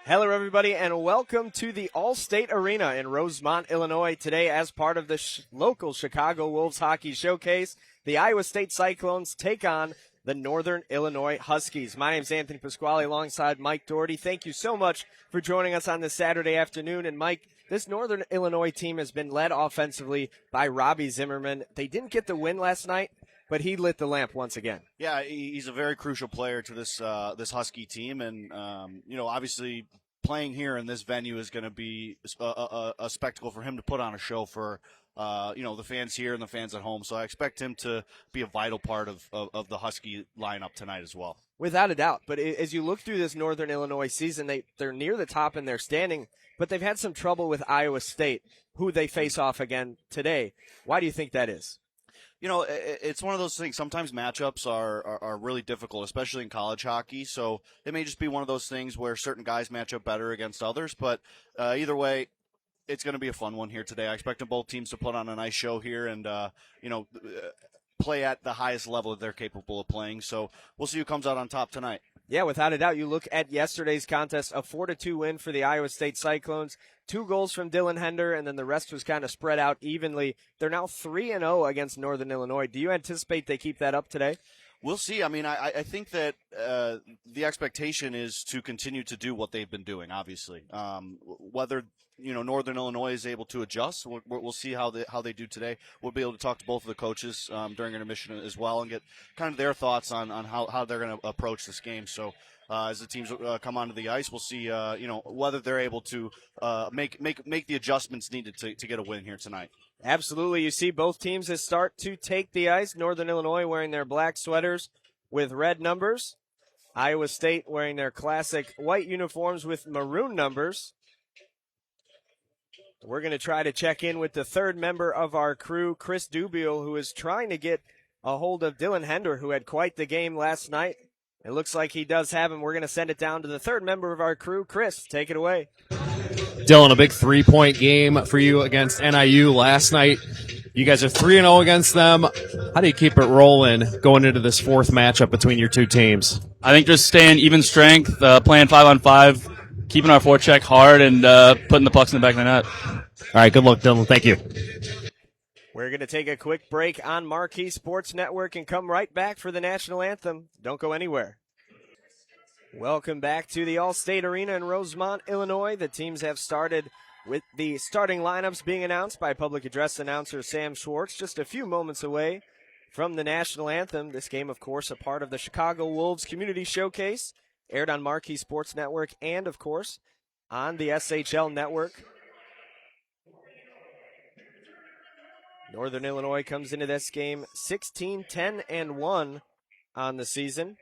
Hello, everybody, and welcome to the Allstate Arena in Rosemont, Illinois. Today, as part of the local Chicago Wolves Hockey Showcase, the Iowa State Cyclones take on the Northern Illinois Huskies. My name is Anthony Pasquale alongside Mike Doherty. Thank you so much for joining us on this Saturday afternoon. And, Mike, this Northern Illinois team has been led offensively by Robbie Zimmerman. They didn't get the win last night, but he lit the lamp once again. Yeah, he's a very crucial player to this Husky team, and obviously playing here in this venue is going to be a spectacle for him to put on a show for the fans here and the fans at home. So I expect him to be a vital part of the Husky lineup tonight as well. Without a doubt. But as you look through this Northern Illinois season, they're near the top in their standing, but they've had some trouble with Iowa State, who they face off again today. Why do you think that is? You know, it's one of those things. Sometimes matchups are really difficult, especially in college hockey. So it may just be one of those things where certain guys match up better against others. But either way, it's going to be a fun one here today. I expect both teams to put on a nice show here and, play at the highest level that they're capable of playing. So we'll see who comes out on top tonight. Yeah, without a doubt. You look at yesterday's contest, a 4-2 win for the Iowa State Cyclones. 2 goals from Dylan Hender, and then the rest was kind of spread out evenly. They're now 3-0 against Northern Illinois. Do you anticipate they keep that up today? We'll see. I mean, I think that the expectation is to continue to do what they've been doing, obviously. Whether Northern Illinois is able to adjust, we'll see how they do today. We'll be able to talk to both of the coaches during intermission as well and get kind of their thoughts on how they're going to approach this game. So as the teams come onto the ice, we'll see whether they're able to make the adjustments needed to get a win here tonight. Absolutely. You see both teams that start to take the ice. Northern Illinois wearing their black sweaters with red numbers. Iowa State wearing their classic white uniforms with maroon numbers. We're going to try to check in with the third member of our crew, Chris Dubiel, who is trying to get a hold of Dylan Hender, who had quite the game last night. It looks like he does have him. We're going to send it down to the third member of our crew. Chris, take it away. Dylan, a big 3-point game for you against NIU last night. You guys are 3-0 against them. How do you keep it rolling going into this fourth matchup between your two teams? I think just staying even strength, playing 5-on-5, keeping our forecheck hard, and putting the pucks in the back of the net. All right, good luck, Dylan. Thank you. We're going to take a quick break on Marquee Sports Network and come right back for the national anthem. Don't go anywhere. Welcome back to the Allstate Arena in Rosemont, Illinois. The teams have started with the starting lineups being announced by public address announcer Sam Schwartz just a few moments away from the national anthem. This game, of course, a part of the Chicago Wolves Community Showcase, aired on Marquee Sports Network and, of course, on the SHL Network. Northern Illinois comes into this game 16-10-1 on the season.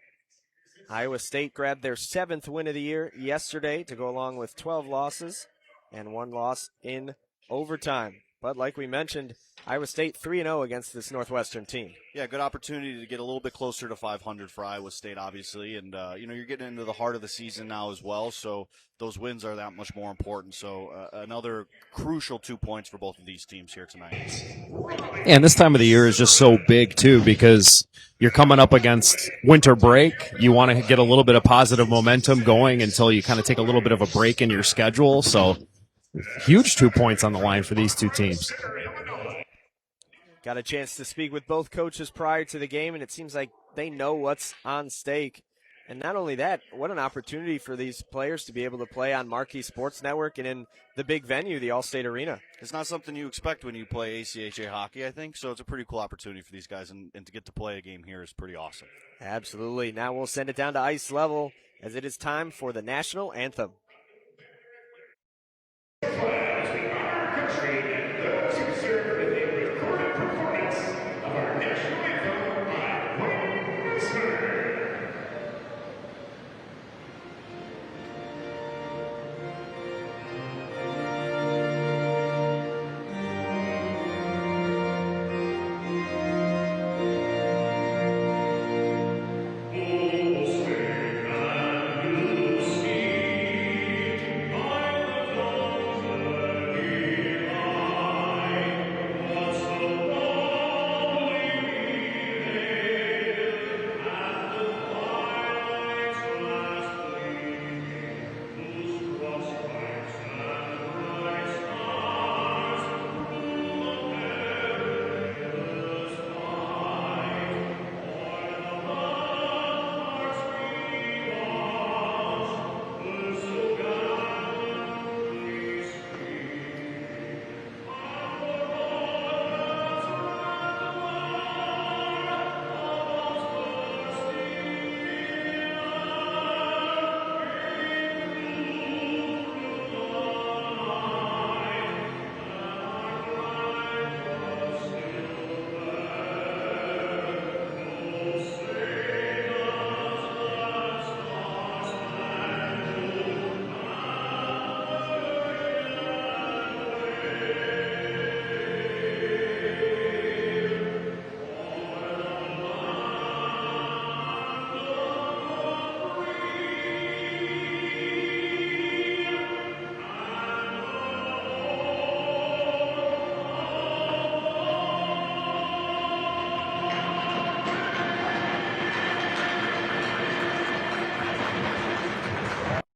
Iowa State grabbed their 7th win of the year yesterday to go along with 12 losses and 1 loss in overtime. But like we mentioned, Iowa State 3-0 against this Northwestern team. Yeah, good opportunity to get a little bit closer to 500 for Iowa State, obviously. And, you're getting into the heart of the season now as well, so those wins are that much more important. So another crucial 2 points for both of these teams here tonight. And this time of the year is just so big, too, because you're coming up against winter break. You want to get a little bit of positive momentum going until you kind of take a little bit of a break in your schedule. So huge 2 points on the line for these two teams. Got a chance to speak with both coaches prior to the game, and it seems like they know what's on stake. And not only that, what an opportunity for these players to be able to play on Marquee Sports Network and in the big venue, the Allstate Arena. It's not something you expect when you play ACHA hockey, I think, so it's a pretty cool opportunity for these guys, and to get to play a game here is pretty awesome. Absolutely. Now we'll send it down to ice level as it is time for the national anthem.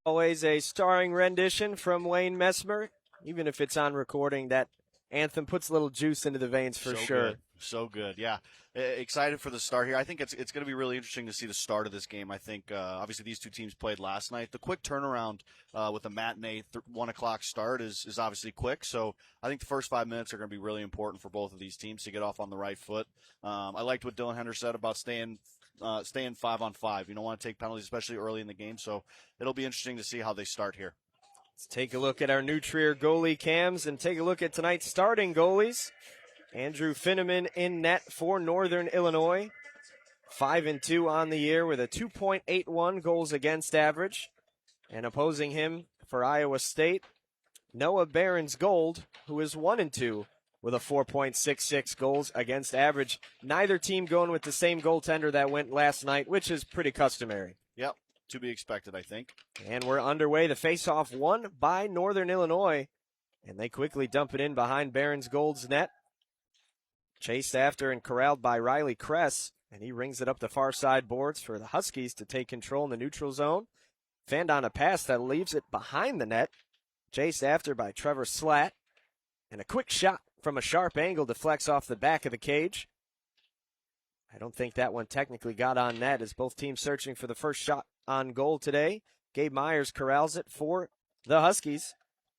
Always a starring rendition from Wayne Messmer. Even if it's on recording, that anthem puts a little juice into the veins for sure. Good. So good, yeah. Excited for the start here. I think it's going to be really interesting to see the start of this game. I think obviously these two teams played last night. The quick turnaround with a matinee 1 o'clock start is obviously quick. So I think the first 5 minutes are going to be really important for both of these teams to get off on the right foot. I liked what Dylan Henderson said about staying 5-on-5. You don't want to take penalties, especially early in the game. So it'll be interesting to see how they start here. Let's take a look at our New Trier goalie cams and take a look at tonight's starting goalies. Andrew Finneman in net for Northern Illinois. 5-2 on the year with a 2.81 goals against average. And opposing him for Iowa State, Noah Behrens-Gold, who is 1-2 with a 4.66 goals against average. Neither team going with the same goaltender that went last night, which is pretty customary. Yep, to be expected, I think. And we're underway. The faceoff won by Northern Illinois, and they quickly dump it in behind Behrens-Gold's net. Chased after and corralled by Riley Kress, and he rings it up the far side boards for the Huskies to take control in the neutral zone. Fanned on a pass that leaves it behind the net. Chased after by Trevor Slatt, and a quick shot from a sharp angle deflects off the back of the cage. I don't think that one technically got on net, as both teams searching for the first shot on goal today. Gabe Myers corrals it for the Huskies,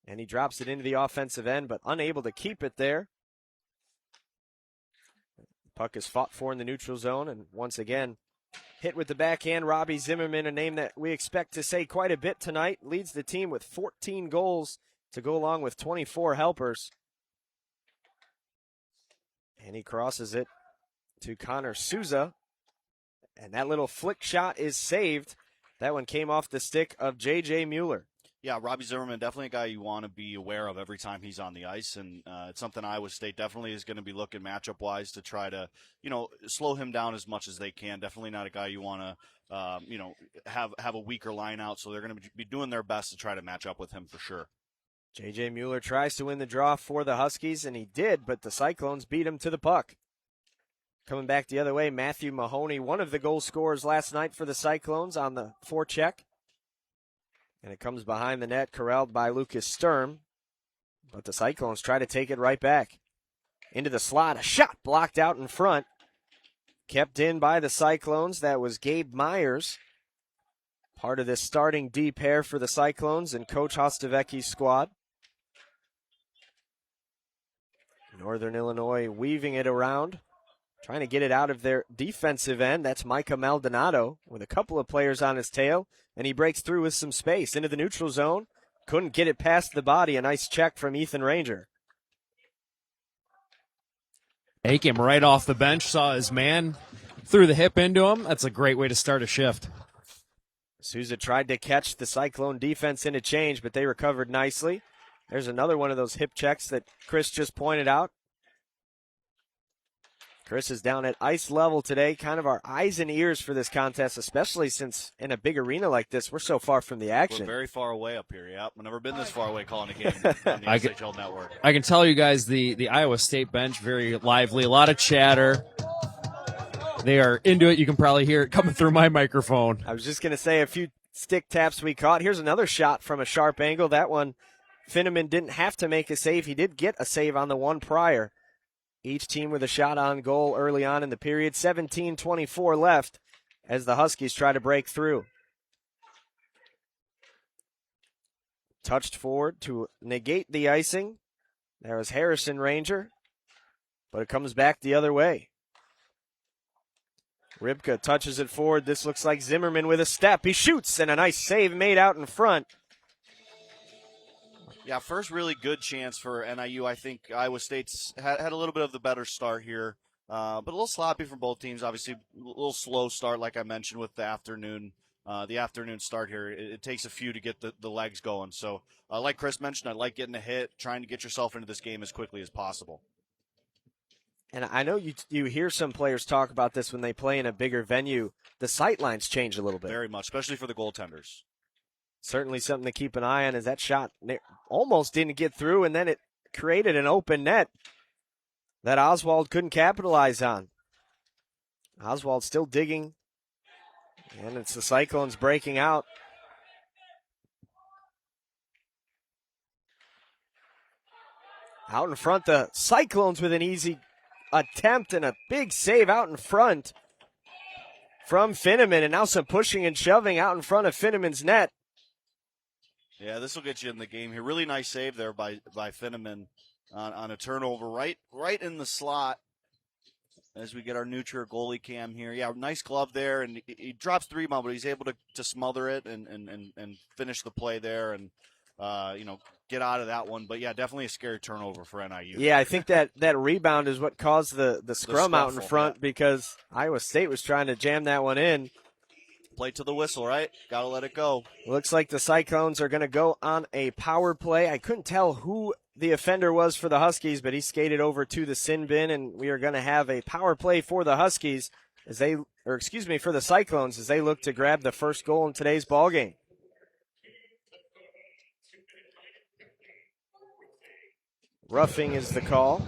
and he drops it into the offensive end, but unable to keep it there. Puck is fought for in the neutral zone, and once again, hit with the backhand. Robbie Zimmerman, a name that we expect to say quite a bit tonight, leads the team with 14 goals to go along with 24 helpers. And he crosses it to Connor Souza, and that little flick shot is saved. That one came off the stick of J.J. Mueller. Yeah, Robbie Zimmerman, definitely a guy you want to be aware of every time he's on the ice, and it's something Iowa State definitely is going to be looking matchup-wise to try to, slow him down as much as they can. Definitely not a guy you want to, have a weaker line out, so they're going to be doing their best to try to match up with him for sure. J.J. Mueller tries to win the draw for the Huskies, and he did, but the Cyclones beat him to the puck. Coming back the other way, Matthew Mahoney, one of the goal scorers last night for the Cyclones on the forecheck. And it comes behind the net, corralled by Lucas Sturm. But the Cyclones try to take it right back. Into the slot, a shot blocked out in front. Kept in by the Cyclones. That was Gabe Myers. Part of this starting D pair for the Cyclones and Coach Hostavecki's squad. Northern Illinois weaving it around. Trying to get it out of their defensive end. That's Micah Maldonado with a couple of players on his tail. And he breaks through with some space into the neutral zone. Couldn't get it past the body. A nice check from Ethan Ranger. He came right off the bench, saw his man, threw the hip into him. That's a great way to start a shift. Souza tried to catch the Cyclone defense in a change, but they recovered nicely. There's another one of those hip checks that Chris just pointed out. Chris is down at ice level today, kind of our eyes and ears for this contest, especially since in a big arena like this, we're so far from the action. We're very far away up here, yep. We've never been this far away calling a game on the SHL Network. I can tell you guys the Iowa State bench, very lively, a lot of chatter. They are into it. You can probably hear it coming through my microphone. I was just going to say a few stick taps we caught. Here's another shot from a sharp angle. That one, Finneman didn't have to make a save. He did get a save on the one prior. Each team with a shot on goal early on in the period. 17:24 left as the Huskies try to break through. Touched forward to negate the icing. There was Harrison Ranger, but it comes back the other way. Rybka touches it forward. This looks like Zimmerman with a step. He shoots, and a nice save made out in front. Yeah, first really good chance for NIU. I think Iowa State's had a little bit of the better start here, but a little sloppy from both teams. Obviously, a little slow start, like I mentioned, with the afternoon start here. It takes a few to get the legs going. So, like Chris mentioned, I like getting a hit, trying to get yourself into this game as quickly as possible. And I know you hear some players talk about this when they play in a bigger venue. The sight lines change a little bit. Very much, especially for the goaltenders. Certainly something to keep an eye on, as that shot almost didn't get through, and then it created an open net that Oswald couldn't capitalize on. Oswald still digging, and it's the Cyclones breaking out. Out in front, the Cyclones with an easy attempt and a big save out in front from Finneman, and now some pushing and shoving out in front of Finneman's net. Yeah, this will get you in the game here. Really nice save there by Finneman on a turnover right in the slot as we get our neutral goalie cam here. Yeah, nice glove there, and he drops the rebound, but he's able to smother it and finish the play there and, get out of that one. But, yeah, definitely a scary turnover for NIU. Yeah, I think that rebound is what caused the scrum out in front because Iowa State was trying to jam that one in. Play to the whistle, right? Got to let it go. Looks like the Cyclones are going to go on a power play. I couldn't tell who the offender was for the Huskies, but he skated over to the sin bin, and we are going to have a power play for the Huskies for the Cyclones as they look to grab the first goal in today's ball game. Roughing is the call.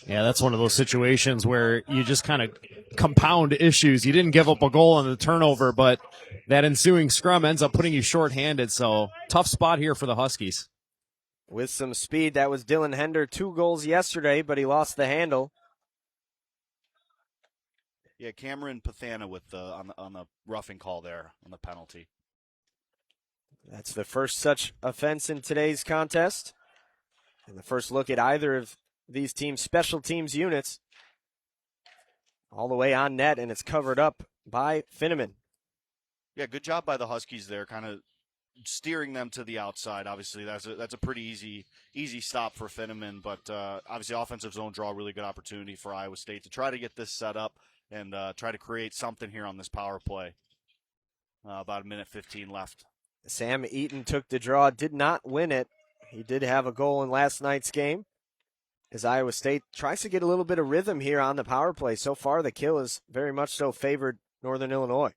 Yeah, that's one of those situations where you just kind of compound issues. You didn't give up a goal on the turnover, but that ensuing scrum ends up putting you shorthanded. So tough spot here for the Huskies. With some speed, that was Dylan Hender, 2 goals yesterday, but he lost the handle. Yeah, Cameron Pathana with on the roughing call there on the penalty. That's the first such offense in today's contest. And the first look at either of these teams' special teams units. All the way on net, and it's covered up by Finneman. Yeah, good job by the Huskies there, kind of steering them to the outside. Obviously, that's a pretty easy stop for Finneman, but obviously offensive zone draw, really good opportunity for Iowa State to try to get this set up and try to create something here on this power play. About a minute 15 left. Sam Eaton took the draw, did not win it. He did have a goal in last night's game as Iowa State tries to get a little bit of rhythm here on the power play. So far, the kill is very much so favored Northern Illinois.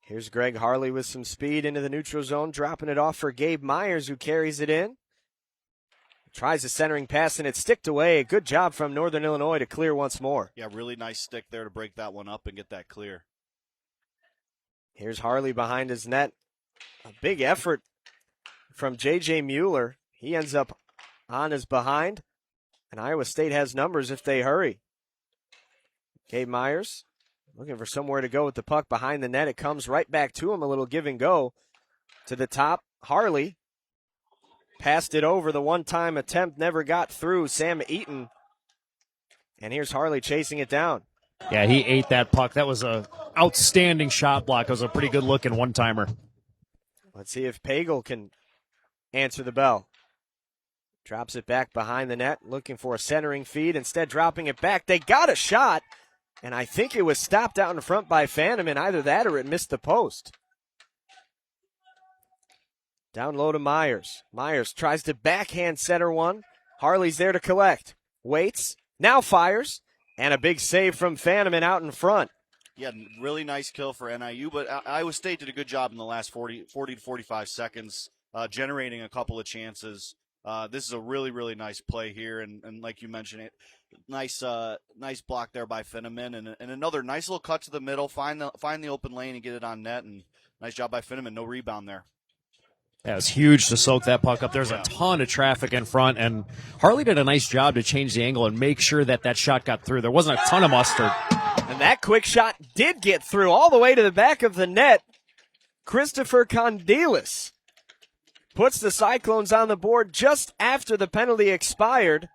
Here's Greg Harley with some speed into the neutral zone, dropping it off for Gabe Myers, who carries it in. Tries a centering pass, and it's sticked away. Good job from Northern Illinois to clear once more. Yeah, really nice stick there to break that one up and get that clear. Here's Harley behind his net. A big effort from J.J. Mueller. He ends up on his behind, and Iowa State has numbers if they hurry. Gabe Myers looking for somewhere to go with the puck behind the net. It comes right back to him, a little give and go to the top. Harley passed it over. The one-time attempt never got through Sam Eaton. And here's Harley chasing it down. Yeah, he ate that puck. That was a outstanding shot block. It was a pretty good looking one-timer. Let's see if Pagel can answer the bell. Drops it back behind the net, looking for a centering feed. Instead, dropping it back. They got a shot, and I think it was stopped out in front by Fanneman. Either that or it missed the post. Down low to Myers. Myers tries to backhand center one. Harley's there to collect. Waits, now fires, and a big save from Fanneman out in front. Yeah, really nice kill for NIU, but Iowa State did a good job in the last 40 to 45 seconds, generating a couple of chances. This is a really, really nice play here, and like you mentioned, nice block there by Finneman, and another nice little cut to the middle, find the open lane and get it on net, and nice job by Finneman, no rebound there. Yeah, it was huge to soak that puck up. There's a ton of traffic in front, and Harley did a nice job to change the angle and make sure that shot got through. There wasn't a ton of mustard. And that quick shot did get through all the way to the back of the net. Christopher Condelis puts the Cyclones on the board just after the penalty expired.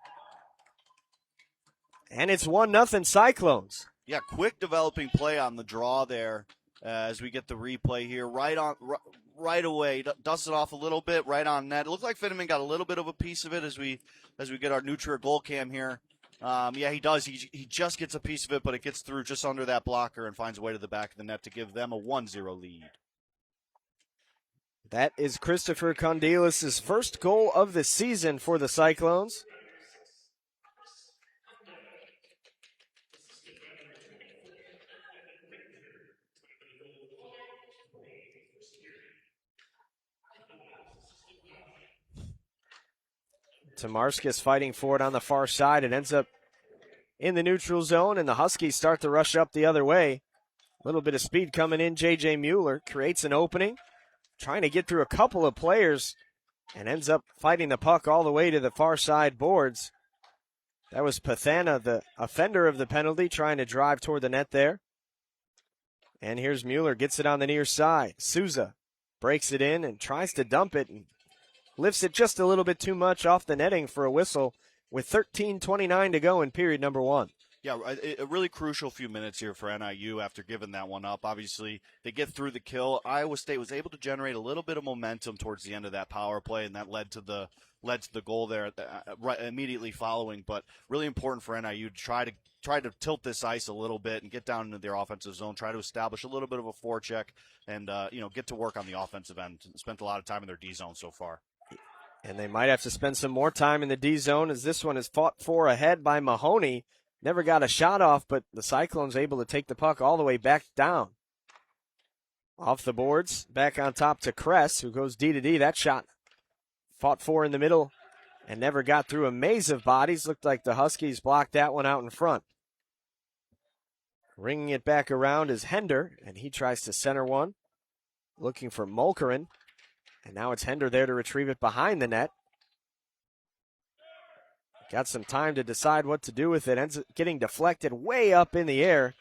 And it's 1-0 Cyclones. Yeah, quick developing play on the draw there as we get the replay here. Right away, dust it off a little bit, right on net. It looked like Finneman got a little bit of a piece of it as we get our neutral goal cam here. Yeah, he does. He just gets a piece of it, but it gets through just under that blocker and finds a way to the back of the net to give them a 1-0 lead. That is Christopher Condelis' first goal of the season for the Cyclones. Tamarskis fighting for it on the far side. It ends up in the neutral zone, and the Huskies start to rush up the other way. A little bit of speed coming in. J.J. Mueller creates an opening. trying to get through a couple of players and ends up fighting the puck all the way to the far side boards. That was Pathana, the offender of the penalty, trying to drive toward the net there. And here's Mueller, gets it on the near side. Souza breaks it in and tries to dump it and lifts it just a little bit too much off the netting for a whistle with 13:29 to go in period number 1. Yeah, a really crucial few minutes here for NIU after giving that one up. Obviously, they get through the kill. Iowa State was able to generate a little bit of momentum towards the end of that power play, and that led to the goal there right immediately following. But really important for NIU to try to tilt this ice a little bit and get down into their offensive zone, try to establish a little bit of a forecheck, and get to work on the offensive end. Spent a lot of time in their D zone so far. And they might have to spend some more time in the D zone as this one is fought for ahead by Mahoney. Never got a shot off, but the Cyclones able to take the puck all the way back down. Off the boards, back on top to Kress, who goes D to D. That shot fought for in the middle and never got through a maze of bodies. Looked like the Huskies blocked that one out in front. Ringing it back around is Hender, and he tries to center one, looking for Mulkerin. And now it's Hender there to retrieve it behind the net. Got some time to decide what to do with it. Ends up getting deflected way up in the air.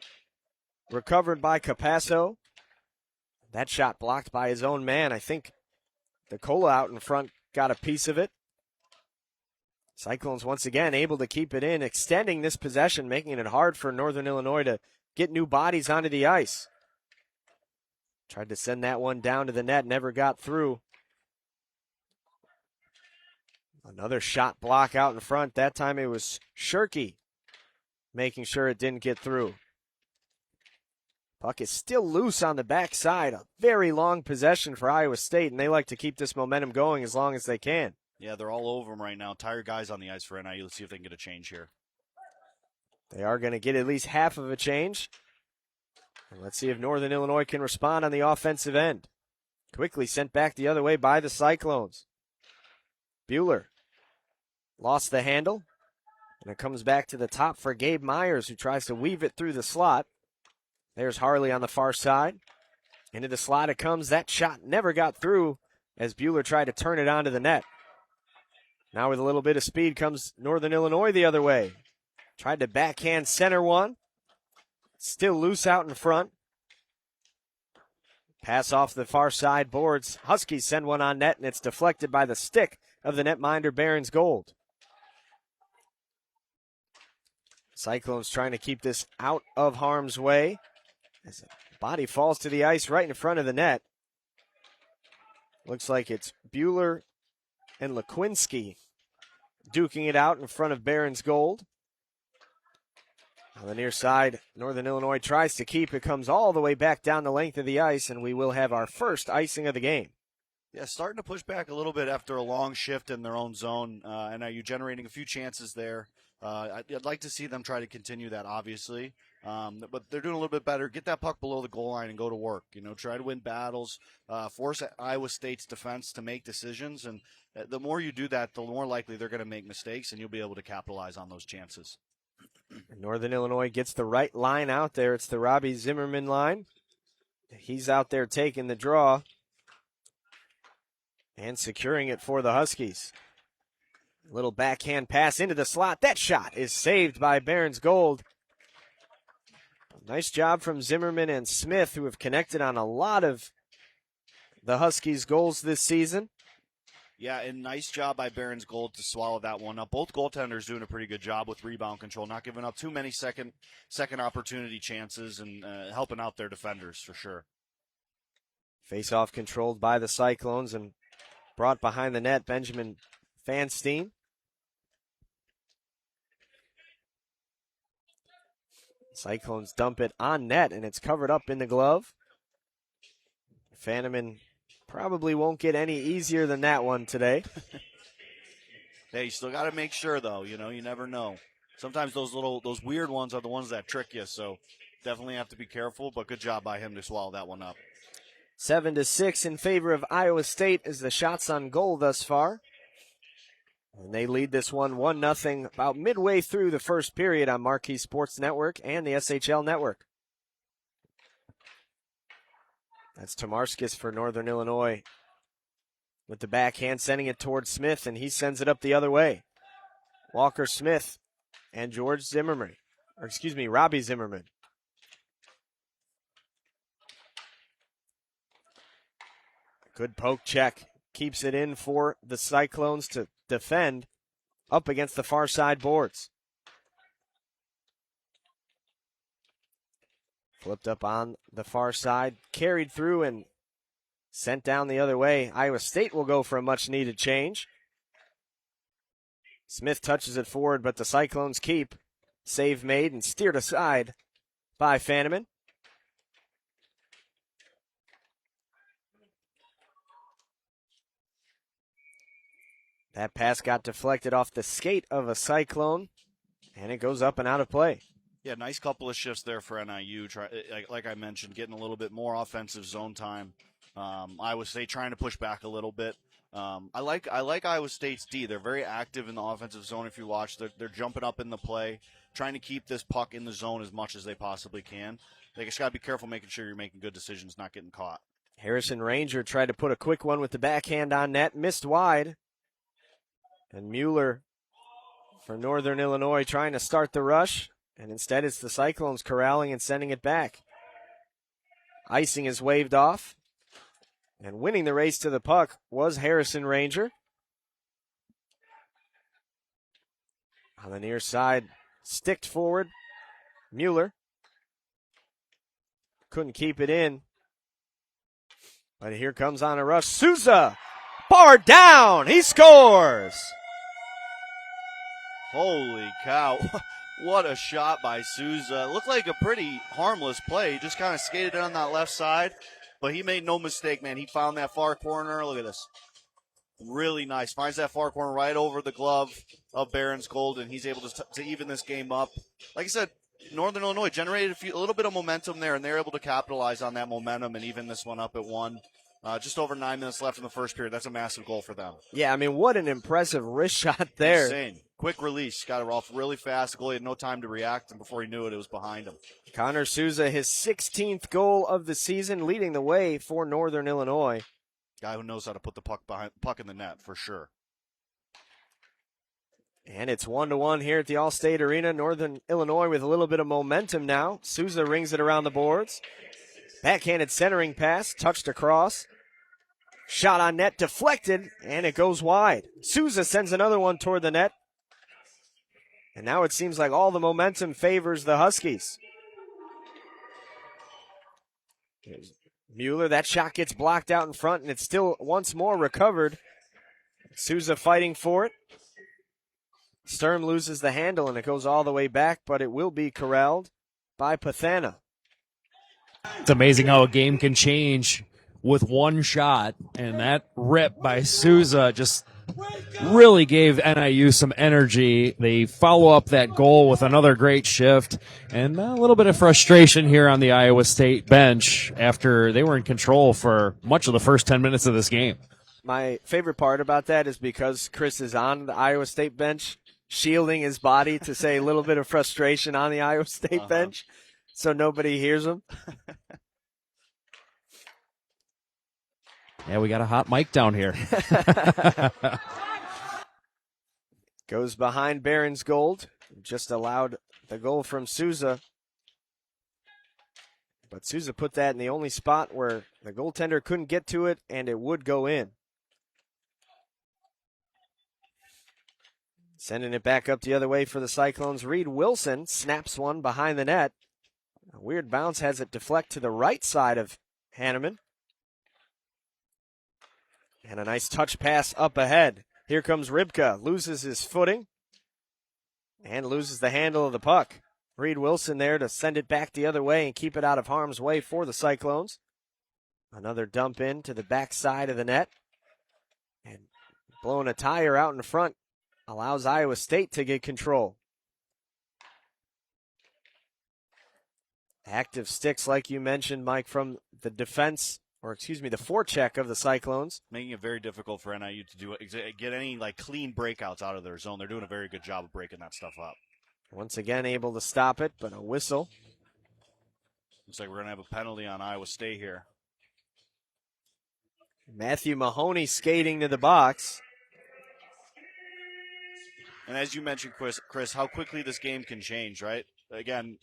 Recovered by Capasso. That shot blocked by his own man. I think the Cola out in front got a piece of it. Cyclones once again able to keep it in, extending this possession, making it hard for Northern Illinois to get new bodies onto the ice. Tried to send that one down to the net, never got through. Another shot block out in front. That time it was Shirky making sure it didn't get through. Puck is still loose on the backside. A very long possession for Iowa State, and they like to keep this momentum going as long as they can. Yeah, they're all over them right now. Tired guys on the ice for NIU. Let's see if they can get a change here. They are going to get at least half of a change. And let's see if Northern Illinois can respond on the offensive end. Quickly sent back the other way by the Cyclones. Bueller lost the handle, and it comes back to the top for Gabe Myers, who tries to weave it through the slot. There's Harley on the far side. Into the slot it comes. That shot never got through as Bueller tried to turn it onto the net. Now with a little bit of speed comes Northern Illinois the other way. Tried to backhand center one. Still loose out in front. Pass off the far side boards. Huskies send one on net, and it's deflected by the stick of the netminder Barons Gold. Cyclones trying to keep this out of harm's way as the body falls to the ice right in front of the net. Looks like it's Bueller and Lekwinski duking it out in front of Barons Gold. On the near side, Northern Illinois tries to keep it, comes all the way back down the length of the ice, and we will have our first icing of the game. Yeah, starting to push back a little bit after a long shift in their own zone. NIU generating a few chances there. I'd like to see them try to continue that, obviously. But they're doing a little bit better. Get that puck below the goal line and go to work. Try to win battles, force Iowa State's defense to make decisions. And the more you do that, the more likely they're going to make mistakes, and you'll be able to capitalize on those chances. Northern Illinois gets the right line out there. It's the Robbie Zimmerman line. He's out there taking the draw and securing it for the Huskies. Little backhand pass into the slot. That shot is saved by Barons Gold. Nice job from Zimmerman and Smith, who have connected on a lot of the Huskies' goals this season. Yeah, and nice job by Barons Gold to swallow that one up. Both goaltenders doing a pretty good job with rebound control, not giving up too many second opportunity chances and helping out their defenders for sure. Face-off controlled by the Cyclones and brought behind the net, Benjamin Fanstein. Cyclones dump it on net, and it's covered up in the glove. Fanneman probably won't get any easier than that one today. Hey, you still got to make sure, though. You never know. Sometimes those weird ones are the ones that trick you, so definitely have to be careful, but good job by him to swallow that one up. 7-6 in favor of Iowa State is the shots on goal thus far. And they lead this one 1-0 about midway through the first period on Marquee Sports Network and the SHL Network. That's Tomarskis for Northern Illinois with the backhand, sending it towards Smith, and he sends it up the other way. Walker Smith and Robbie Zimmerman. Good poke check. Keeps it in for the Cyclones to defend up against the far side boards. Flipped up on the far side, carried through and sent down the other way. Iowa State will go for a much-needed change. Smith touches it forward, but the Cyclones keep. Save made and steered aside by Fanneman. That pass got deflected off the skate of a Cyclone, and it goes up and out of play. Yeah, nice couple of shifts there for NIU. Like I mentioned, getting a little bit more offensive zone time. Iowa State trying to push back a little bit. I like Iowa State's D. They're very active in the offensive zone. If you watch, they're jumping up in the play, trying to keep this puck in the zone as much as they possibly can. They just got to be careful making sure you're making good decisions, not getting caught. Harrison Ranger tried to put a quick one with the backhand on net, missed wide. And Mueller for Northern Illinois trying to start the rush, and instead it's the Cyclones corralling and sending it back. Icing is waved off, and winning the race to the puck was Harrison Ranger. On the near side, sticked forward, Mueller. Couldn't keep it in, but here comes on a rush. Souza, bar down, he scores! Holy cow. What a shot by Souza. Looked like a pretty harmless play. He just kind of skated it on that left side, but he made no mistake, man. He found that far corner. Look at this. Really nice. Finds that far corner right over the glove of Barron's Gold, and he's able to even this game up. Like I said, Northern Illinois generated a little bit of momentum there, and they're able to capitalize on that momentum and even this one up at 1. Just over 9 minutes left in the first period. That's a massive goal for them. Yeah, I mean, what an impressive wrist shot there. Insane. Quick release. Got it off really fast. The goalie had no time to react, and before he knew it, it was behind him. Connor Souza, his 16th goal of the season, leading the way for Northern Illinois. Guy who knows how to put the puck in the net, for sure. And it's 1-1 here at the Allstate Arena. Northern Illinois with a little bit of momentum now. Souza rings it around the boards. Backhanded centering pass, touched across. Shot on net, deflected, and it goes wide. Souza sends another one toward the net. And now it seems like all the momentum favors the Huskies. Mueller, that shot gets blocked out in front, and it's still once more recovered. Souza fighting for it. Sturm loses the handle, and it goes all the way back, but it will be corralled by Pathana. It's amazing how a game can change with one shot, and that rip by Souza just really gave NIU some energy. They follow up that goal with another great shift, and a little bit of frustration here on the Iowa State bench after they were in control for much of the first 10 minutes of this game. My favorite part about that is because Chris is on the Iowa State bench, shielding his body to say a little bit of frustration on the Iowa State bench, so nobody hears him. Yeah, we got a hot mic down here. Goes behind Barron's Gold. Just allowed the goal from Souza. But Souza put that in the only spot where the goaltender couldn't get to it, and it would go in. Sending it back up the other way for the Cyclones. Reed Wilson snaps one behind the net. A weird bounce has it deflect to the right side of Hanneman. And a nice touch pass up ahead. Here comes Rybka. Loses his footing. And loses the handle of the puck. Reed Wilson there to send it back the other way and keep it out of harm's way for the Cyclones. Another dump in to the back side of the net. And blowing a tire out in front allows Iowa State to get control. Active sticks, like you mentioned, Mike, from the defense, the forecheck of the Cyclones. Making it very difficult for NIU to get any clean breakouts out of their zone. They're doing a very good job of breaking that stuff up. Once again, able to stop it, but a whistle. Looks like we're going to have a penalty on Iowa State here. Matthew Mahoney skating to the box. And as you mentioned, Chris, how quickly this game can change, right? Again,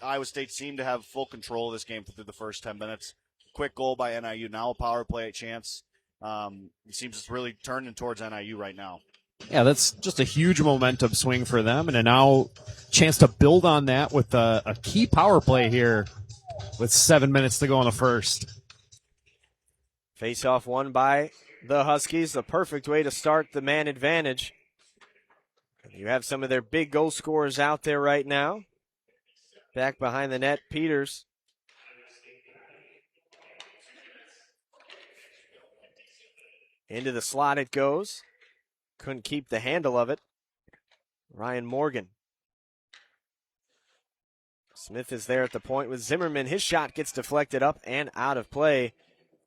Iowa State seemed to have full control of this game through the first 10 minutes. Quick goal by NIU. Now a power play chance. It seems it's really turning towards NIU right now. Yeah, that's just a huge momentum swing for them, and a now chance to build on that with a key power play here with 7 minutes to go in the first. Face-off won by the Huskies. The perfect way to start the man advantage. You have some of their big goal scorers out there right now. Back behind the net, Peters. Into the slot it goes. Couldn't keep the handle of it. Ryan Morgan. Smith is there at the point with Zimmerman. His shot gets deflected up and out of play.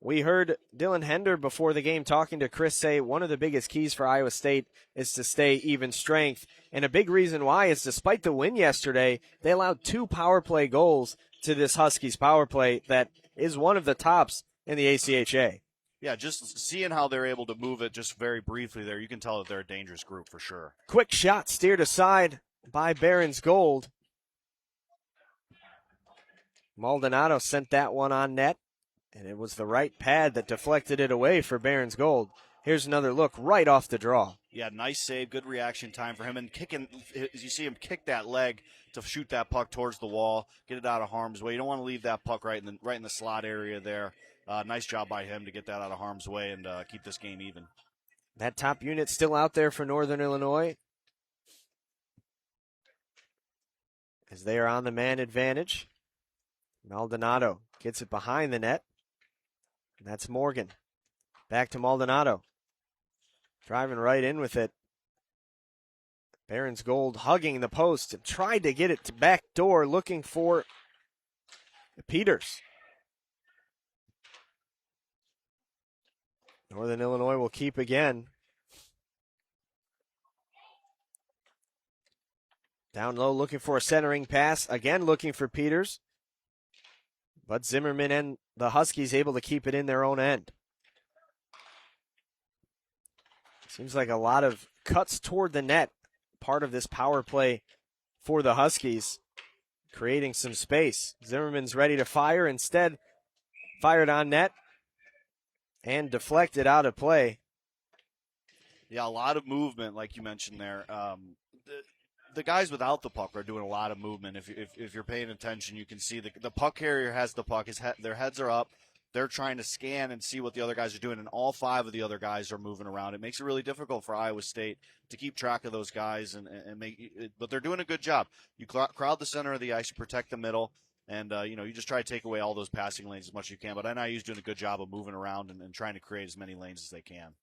We heard Dylan Hender before the game talking to Chris say one of the biggest keys for Iowa State is to stay even strength. And a big reason why is despite the win yesterday, they allowed 2 power play goals to this Huskies power play that is one of the tops in the ACHA. Yeah, just seeing how they're able to move it just very briefly there, you can tell that they're a dangerous group for sure. Quick shot steered aside by Barron's Gold. Maldonado sent that one on net, and it was the right pad that deflected it away for Barron's Gold. Here's another look right off the draw. Yeah, nice save, good reaction time for him, and kicking, as you see him kick that leg to shoot that puck towards the wall, get it out of harm's way. You don't want to leave that puck right in the slot area there. Nice job by him to get that out of harm's way and keep this game even. That top unit still out there for Northern Illinois as they are on the man advantage. Maldonado gets it behind the net. That's Morgan. Back to Maldonado. Driving right in with it. Barron's Gold hugging the post and tried to get it to back door looking for Peters. Northern Illinois will keep again. Down low looking for a centering pass. Again looking for Peters. But Zimmerman and the Huskies able to keep it in their own end. Seems like a lot of cuts toward the net. Part of this power play for the Huskies. Creating some space. Zimmerman's ready to fire. Instead, fired on net. And deflected out of play. Yeah, a lot of movement, like you mentioned there. The guys without the puck are doing a lot of movement. If you're paying attention, you can see the puck carrier has the puck. Their heads are up. They're trying to scan and see what the other guys are doing, and all 5 of the other guys are moving around. It makes it really difficult for Iowa State to keep track of those guys, and but they're doing a good job. You crowd the center of the ice, you protect the middle, and you just try to take away all those passing lanes as much as you can. But NIU's doing a good job of moving around and trying to create as many lanes as they can.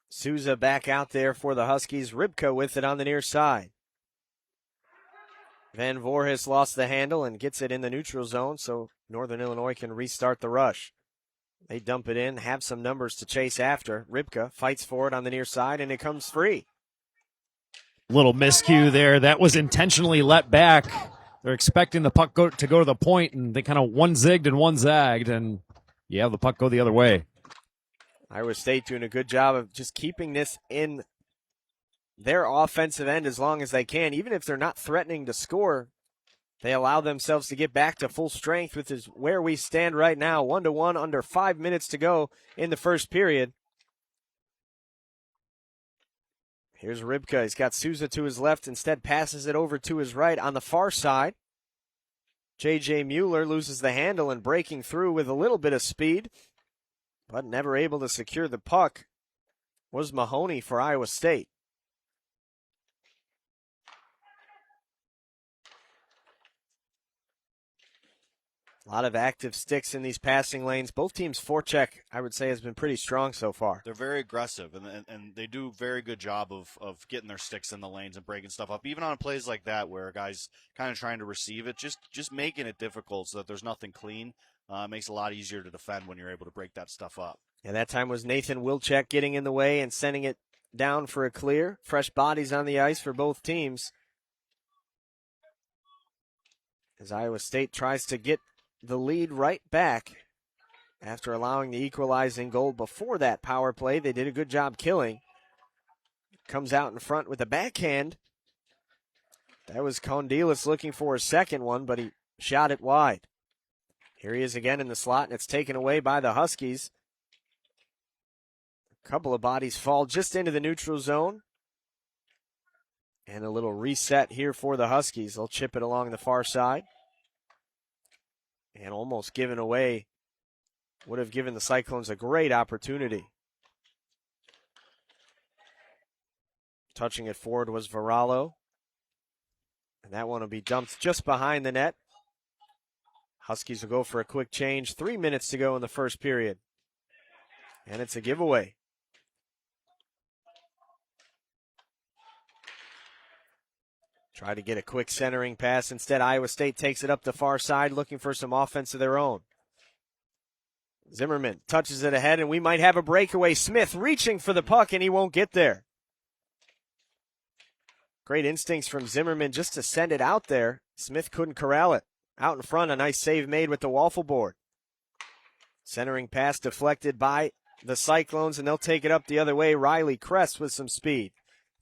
Souza back out there for the Huskies. Rybka with it on the near side. Van Voorhis lost the handle and gets it in the neutral zone, so Northern Illinois can restart the rush. They dump it in, have some numbers to chase after. Rybka fights for it on the near side, and it comes free. Little miscue there. That was intentionally let back. They're expecting the puck to go to the point, and they kind of one zigged and one zagged, and you have the puck go the other way. Iowa State doing a good job of just keeping this in their offensive end as long as they can. Even if they're not threatening to score, they allow themselves to get back to full strength, which is where we stand right now. 1-1, under 5 minutes to go in the first period. Here's Rybka. He's got Souza to his left. Instead, passes it over to his right on the far side. J.J. Mueller loses the handle and breaking through with a little bit of speed, but never able to secure the puck was Mahoney for Iowa State. A lot of active sticks in these passing lanes. Both teams' forecheck, I would say, has been pretty strong so far. They're very aggressive, and they do a very good job of getting their sticks in the lanes and breaking stuff up. Even on plays like that where a guy's kind of trying to receive it, just making it difficult so that there's nothing clean makes it a lot easier to defend when you're able to break that stuff up. And that time was Nathan Wilczek getting in the way and sending it down for a clear. Fresh bodies on the ice for both teams. As Iowa State tries to get the lead right back After allowing the equalizing goal before that power play, they did a good job killing. Comes out in front with a backhand. That was Condilas looking for a second one, but he shot it wide. Here he is again in the slot, and it's taken away by the Huskies. A couple of bodies fall just into the neutral zone. And a little reset here for the Huskies. They'll chip it along the far side. And almost given away. Would have given the Cyclones a great opportunity. Touching it forward was Varallo. And that one will be dumped just behind the net. Huskies will go for a quick change. 3 minutes to go in the first period. And it's a giveaway. Try to get a quick centering pass. Instead, Iowa State takes it up the far side, looking for some offense of their own. Zimmerman touches it ahead, and we might have a breakaway. Smith reaching for the puck, and he won't get there. Great instincts from Zimmerman just to send it out there. Smith couldn't corral it. Out in front, a nice save made with the waffle board. Centering pass deflected by the Cyclones, and they'll take it up the other way. Riley Kress with some speed.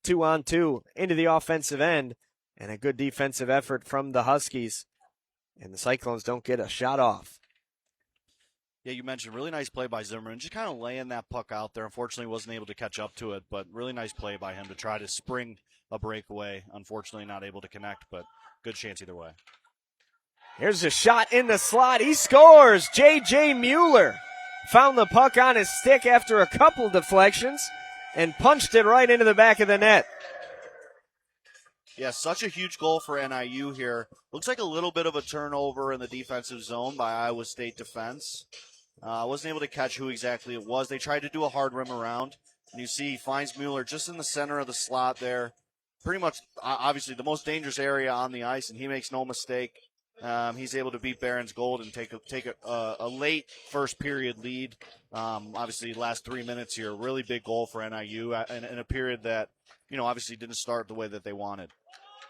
2-on-2 into the offensive end, and a good defensive effort from the Huskies. And the Cyclones don't get a shot off. Yeah, you mentioned really nice play by Zimmerman, just kind of laying that puck out there. Unfortunately, wasn't able to catch up to it, but really nice play by him to try to spring a breakaway. Unfortunately, not able to connect, but good chance either way. Here's a shot in the slot. He scores! J.J. Mueller found the puck on his stick after a couple deflections and punched it right into the back of the net. Yeah, such a huge goal for NIU here. Looks like a little bit of a turnover in the defensive zone by Iowa State defense. Wasn't able to catch who exactly it was. They tried to do a hard rim around, and you see he finds Mueller just in the center of the slot there. Pretty much, obviously, the most dangerous area on the ice, and he makes no mistake. He's able to beat Barron's Gold and take a late first period lead. Obviously, last 3 minutes here, really big goal for NIU in a period that, obviously didn't start the way that they wanted.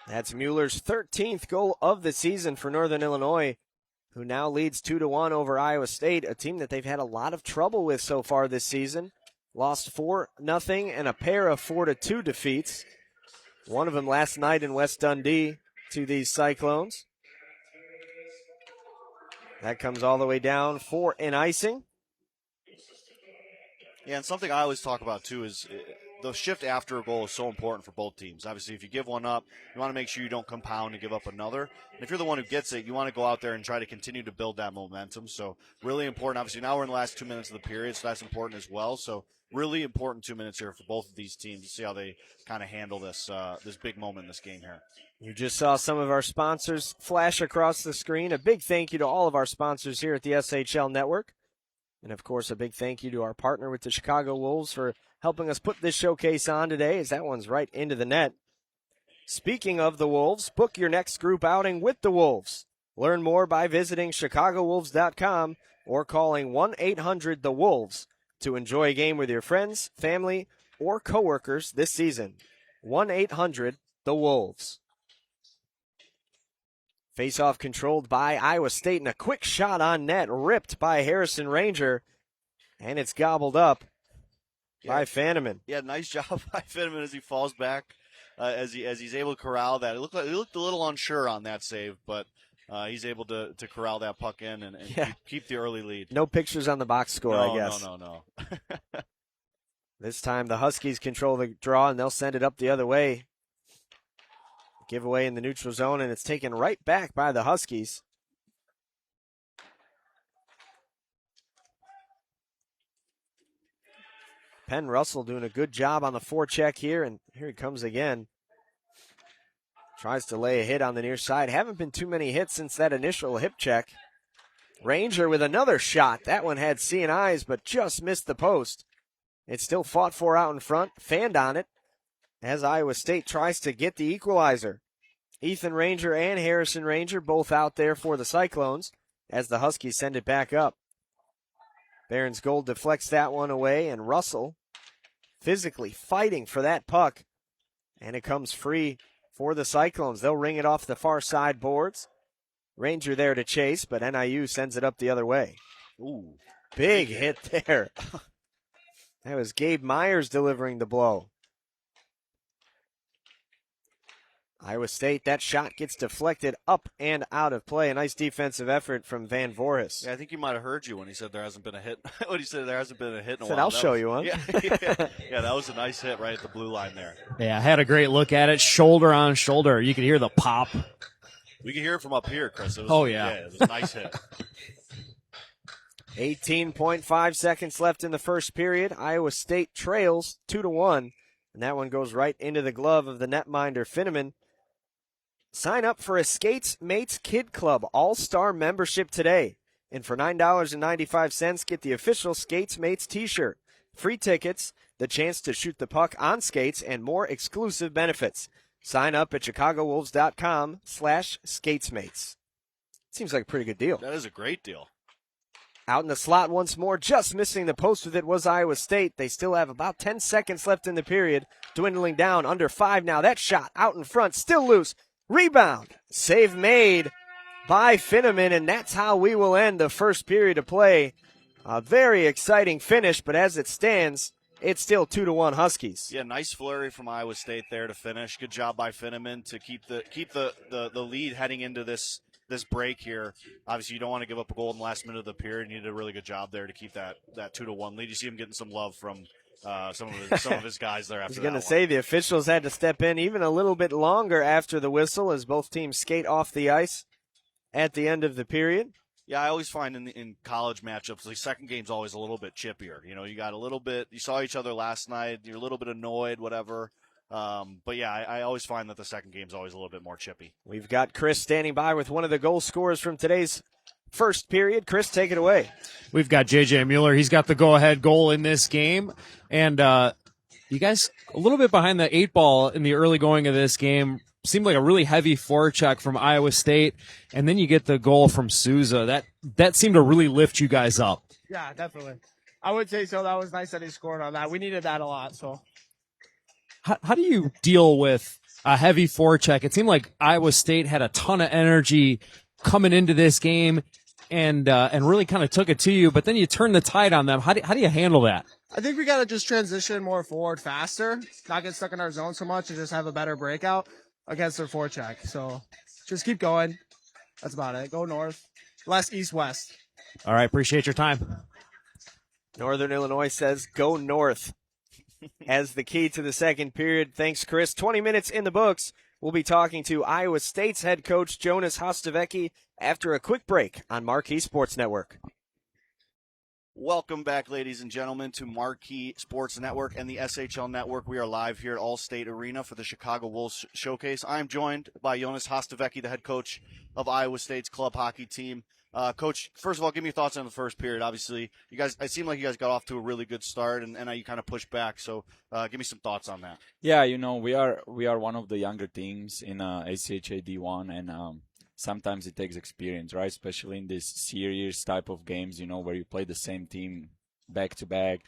That's Mueller's 13th goal of the season for Northern Illinois, who now leads 2-1 over Iowa State, a team that they've had a lot of trouble with so far this season. Lost 4-0 and a pair of 4-2 defeats. One of them last night in West Dundee to these Cyclones. That comes all the way down for an icing. Yeah, and something I always talk about, too, is the shift after a goal is so important for both teams. Obviously, if you give one up, you want to make sure you don't compound and give up another. And if you're the one who gets it, you want to go out there and try to continue to build that momentum. So really important. Obviously, now we're in the last 2 minutes of the period, so that's important as well. So really important 2 minutes here for both of these teams to see how they kind of handle this this big moment in this game here. You just saw some of our sponsors flash across the screen. A big thank you to all of our sponsors here at the SHL Network. And, of course, a big thank you to our partner with the Chicago Wolves for helping us put this showcase on today, as that one's right into the net. Speaking of the Wolves, book your next group outing with the Wolves. Learn more by visiting ChicagoWolves.com or calling 1-800-THE-WOLVES to enjoy a game with your friends, family, or coworkers this season. 1-800-THE-WOLVES. Face-off controlled by Iowa State, and a quick shot on net ripped by Harrison Ranger, and it's gobbled up by Fanneman. Yeah, nice job by Fanneman as he falls back, as he's able to corral that. It looked a little unsure on that save, but he's able to corral that puck in and keep the early lead. No pictures on the box score, I guess. No. This time the Huskies control the draw, and they'll send it up the other way. Giveaway in the neutral zone, and it's taken right back by the Huskies. Penn Russell doing a good job on the forecheck here, and here he comes again. Tries to lay a hit on the near side. Haven't been too many hits since that initial hip check. Ranger with another shot. That one had seeing eyes, but just missed the post. It's still fought for out in front. Fanned on it as Iowa State tries to get the equalizer. Ethan Ranger and Harrison Ranger both out there for the Cyclones as the Huskies send it back up. Barron's Gold deflects that one away, and Russell physically fighting for that puck, and it comes free for the Cyclones. They'll ring it off the far side boards. Ranger there to chase, but NIU sends it up the other way. Ooh. Big hit there. That was Gabe Myers delivering the blow. Iowa State, that shot gets deflected up and out of play. A nice defensive effort from Van Voorhis. Yeah, I think he might have heard you when he said there hasn't been a hit. When he said there hasn't been a hit in a Said, while. I'll show you one. Yeah, that was a nice hit right at the blue line there. Yeah, I had a great look at it, shoulder on shoulder. You could hear the pop. We could hear it from up here, Chris. It was, it was a nice hit. 18.5 seconds left in the first period. Iowa State trails 2-1, and that one goes right into the glove of the netminder Finneman. Sign up for a Skates Mates Kid Club All-Star membership today. And for $9.95, get the official Skates Mates t-shirt, free tickets, the chance to shoot the puck on skates, and more exclusive benefits. Sign up at chicagowolves.com/skatesmates. Seems like a pretty good deal. That is a great deal. Out in the slot once more, just missing the post with it was Iowa State. They still have about 10 seconds left in the period, dwindling down under 5 now. That shot out in front, still loose. Rebound. Save made by Finneman, and that's how we will end the first period of play. A very exciting finish, but as it stands, it's still 2-1 Huskies. Yeah, nice flurry from Iowa State there to finish. Good job by Finneman to keep the lead heading into this break here. Obviously, you don't want to give up a goal in the last minute of the period. You did a really good job there to keep that 2-1 lead. You see him getting some love from some of his guys there after that. I was going to say the officials had to step in even a little bit longer after the whistle as both teams skate off the ice at the end of the period. Yeah, I always find in college matchups, the second game's always a little bit chippier. You know, you got a little bit, you saw each other last night, you're a little bit annoyed, whatever. But yeah, I always find that the second game's always a little bit more chippy. We've got Chris standing by with one of the goal scorers from today's first period. Chris, take it away. We've got J.J. Mueller. He's got the go-ahead goal in this game. And you guys a little bit behind the 8 ball in the early going of this game. Seemed like a really heavy forecheck from Iowa State. And then you get the goal from Souza. That seemed to really lift you guys up. Yeah, definitely. I would say so. That was nice that he scored on that. We needed that a lot. So, how do you deal with a heavy forecheck? It seemed like Iowa State had a ton of energy coming into this game and really kind of took it to you, but then you turn the tide on them. How do you handle that? I think we got to just transition more forward faster, not get stuck in our zone so much, and just have a better breakout against their forecheck. So just keep going. That's about it. Go north, less east-west. All right, appreciate your time. Northern Illinois says go north as the key to the second period. Thanks, Chris. 20 minutes in the books. We'll be talking to Iowa State's head coach Jonas Hostevecki after a quick break on Marquee Sports Network. Welcome back, ladies and gentlemen, to Marquee Sports Network and the SHL Network. We are live here at Allstate Arena for the Chicago Wolves Showcase. I am joined by Jonas Hostevecki, the head coach of Iowa State's club hockey team. Coach, first of all, give me your thoughts on the first period. Obviously, you guys, it seemed like you guys got off to a really good start, and now you kind of pushed back. So, give me some thoughts on that. Yeah, we are one of the younger teams in ACHA D1, and sometimes it takes experience, right? Especially in this series type of games, where you play the same team back to back.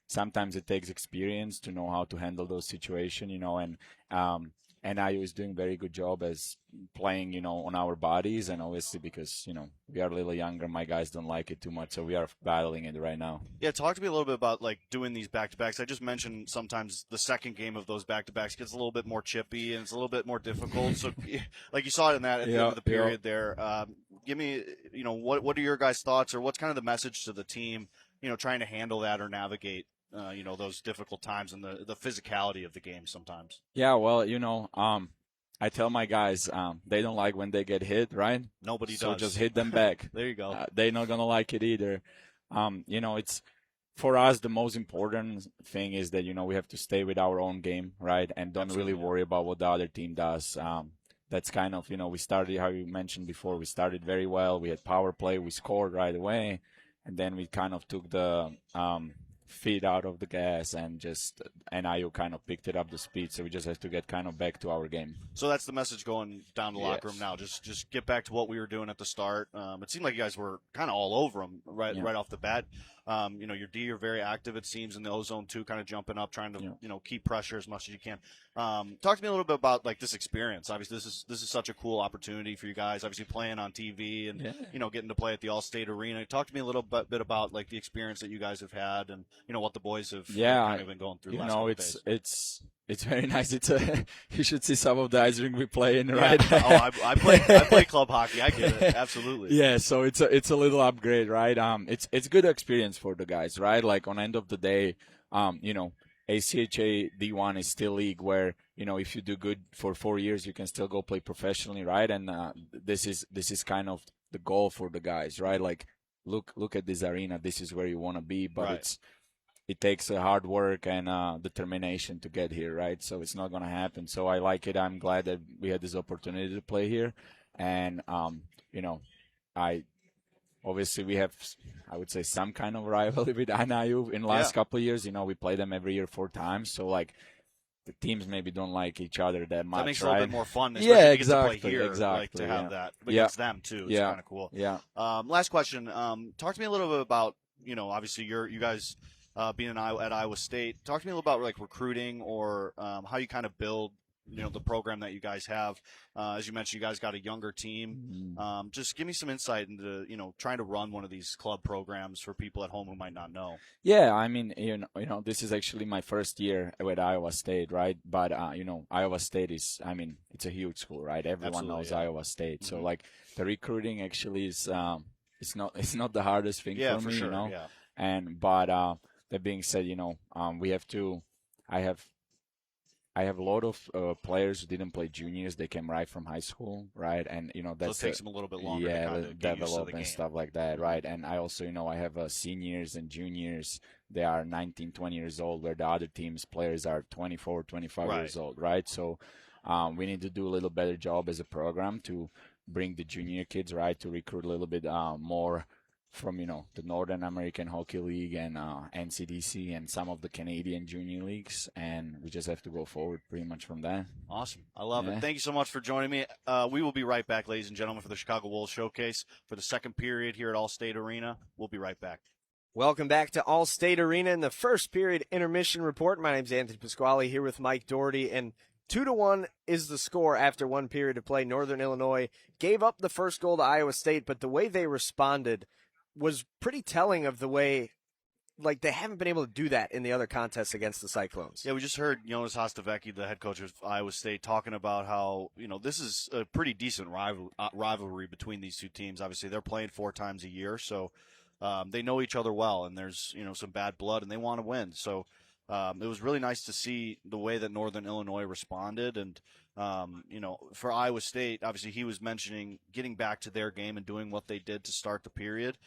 Sometimes it takes experience to know how to handle those situations, and IU is doing a very good job as playing, on our bodies, and obviously because, we are a little younger, my guys don't like it too much, so we are battling it right now. Yeah, talk to me a little bit about, doing these back-to-backs. I just mentioned sometimes the second game of those back-to-backs gets a little bit more chippy, and it's a little bit more difficult. So, like you saw it in that at the end of the period there. Give me, what are your guys' thoughts, or what's kind of the message to the team, trying to handle that or navigate those difficult times and the physicality of the game sometimes. Yeah, well, I tell my guys they don't like when they get hit, right? Nobody does. So just hit them back. There you go. They're not going to like it either. It's for us the most important thing is that, we have to stay with our own game, right? And don't really worry about what the other team does. That's kind of, we started, how you mentioned before, we started very well. We had power play. We scored right away. And then we kind of took the feet out of the gas and IU kind of picked it up the speed, so we just have to get kind of back to our game. So that's the message going down the locker room now. Just get back to what we were doing at the start. It seemed like you guys were kind of all over them right off the bat. Your D are very active, it seems, in the ozone too, kind of jumping up, trying to keep pressure as much as you can. Talk to me a little bit about like this experience. Obviously, this is such a cool opportunity for you guys. Obviously, playing on TV and getting to play at the Allstate Arena. Talk to me a little bit about like the experience that you guys have had, and what the boys have kind of been going through. It's very nice. You should see some of the ice rink we play in, right? I play club hockey. I get it, absolutely. Yeah, so it's a little upgrade, right? It's good experience for the guys, right? Like on end of the day, ACHA D1 is still league where if you do good for 4 years, you can still go play professionally, right? And this is kind of the goal for the guys, right? Like look at this arena. This is where you want to be, but it takes hard work and determination to get here, right? So it's not going to happen. So I like it. I'm glad that we had this opportunity to play here. And, obviously we have, I would say, some kind of rivalry with NIU in the last couple of years. We play them every year 4 times. So, like, the teams maybe don't like each other that much, that makes right? it a little bit more fun, especially exactly, to play here, exactly, to have that against them, too. It's kind of cool. Yeah. Last question. Talk to me a little bit about, obviously you guys – being at Iowa State. Talk to me a little about like recruiting or how you kind of build, the program that you guys have. As you mentioned, you guys got a younger team. Just give me some insight into, trying to run one of these club programs for people at home who might not know. Yeah, I mean, this is actually my first year with Iowa State, right? But Iowa State is, it's a huge school, right? Everyone knows Iowa State. So like the recruiting actually is, it's not the hardest thing for me, sure. But that being said, we have to. I have a lot of players who didn't play juniors. They came right from high school, right? And that takes them a little bit longer. to kind of develop and stuff like that, right? And I also, I have seniors and juniors. They are 19, 20 years old, where the other teams' players are 24, 25 years old, right? So we need to do a little better job as a program to bring the junior kids, right, to recruit a little bit more from the Northern American Hockey League and NCDC and some of the Canadian junior leagues, and we just have to go forward pretty much from that. Awesome. I love it. Thank you so much for joining me. We will be right back, ladies and gentlemen, for the Chicago Wolves Showcase for the second period here at Allstate Arena. We'll be right back. Welcome back to Allstate Arena in the first period intermission report. My name's Anthony Pasquale here with Mike Doherty, and 2-1 is the score after 1 period of play. Northern Illinois gave up the first goal to Iowa State, but the way they responded was pretty telling of the way, like, they haven't been able to do that in the other contests against the Cyclones. Yeah, we just heard Jonas Hostevecki, the head coach of Iowa State, talking about how, this is a pretty decent rivalry between these two teams. Obviously, they're playing 4 times a year, so they know each other well, and there's, some bad blood, and they want to win. So it was really nice to see the way that Northern Illinois responded. And, for Iowa State, obviously he was mentioning getting back to their game and doing what they did to start the period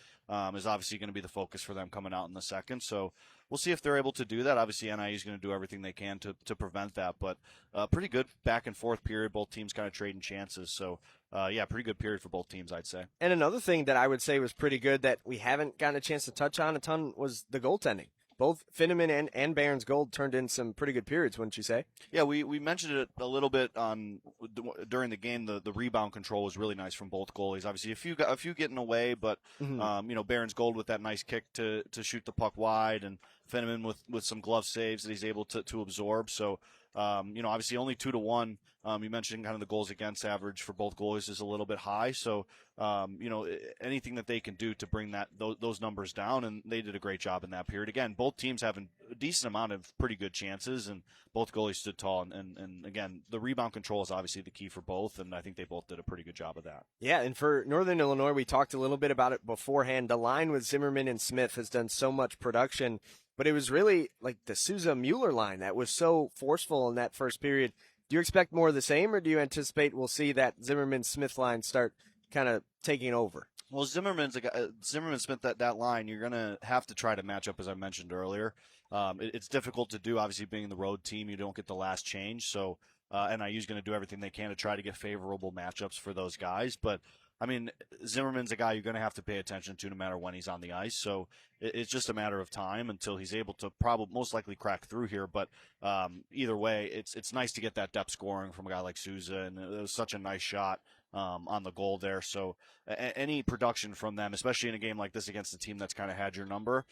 is obviously going to be the focus for them coming out in the second. So we'll see if they're able to do that. Obviously, NIU is going to do everything they can to prevent that. But pretty good back and forth period. Both teams kind of trading chances. So, pretty good period for both teams, I'd say. And another thing that I would say was pretty good that we haven't gotten a chance to touch on a ton was the goaltending. Both Finneman and Barons Gold turned in some pretty good periods, wouldn't you say? Yeah, we mentioned it a little bit during the game. The rebound control was really nice from both goalies. Obviously, a few getting away, but Barons Gold with that nice kick to shoot the puck wide, and Finneman with some glove saves that he's able to absorb. So, obviously only 2-1. You mentioned kind of the goals against average for both goalies is a little bit high. So, anything that they can do to bring those numbers down, and they did a great job in that period. Again, both teams having a decent amount of pretty good chances, and both goalies stood tall. And again, the rebound control is obviously the key for both, and I think they both did a pretty good job of that. Yeah, and for Northern Illinois, we talked a little bit about it beforehand. The line with Zimmerman and Smith has done so much production, but it was really like the Souza Mueller line that was so forceful in that first period. Do you expect more of the same, or do you anticipate we'll see that Zimmerman-Smith line start kind of taking over? Well, Zimmerman-Smith, that line, you're going to have to try to match up, as I mentioned earlier. It's difficult to do, obviously, being the road team. You don't get the last change, so NIU's going to do everything they can to try to get favorable matchups for those guys. But, I mean, Zimmerman's a guy you're going to have to pay attention to no matter when he's on the ice. So it's just a matter of time until he's able to most likely crack through here. But either way, it's nice to get that depth scoring from a guy like Souza, and it was such a nice shot on the goal there. So any production from them, especially in a game like this against a team that's kind of had your number,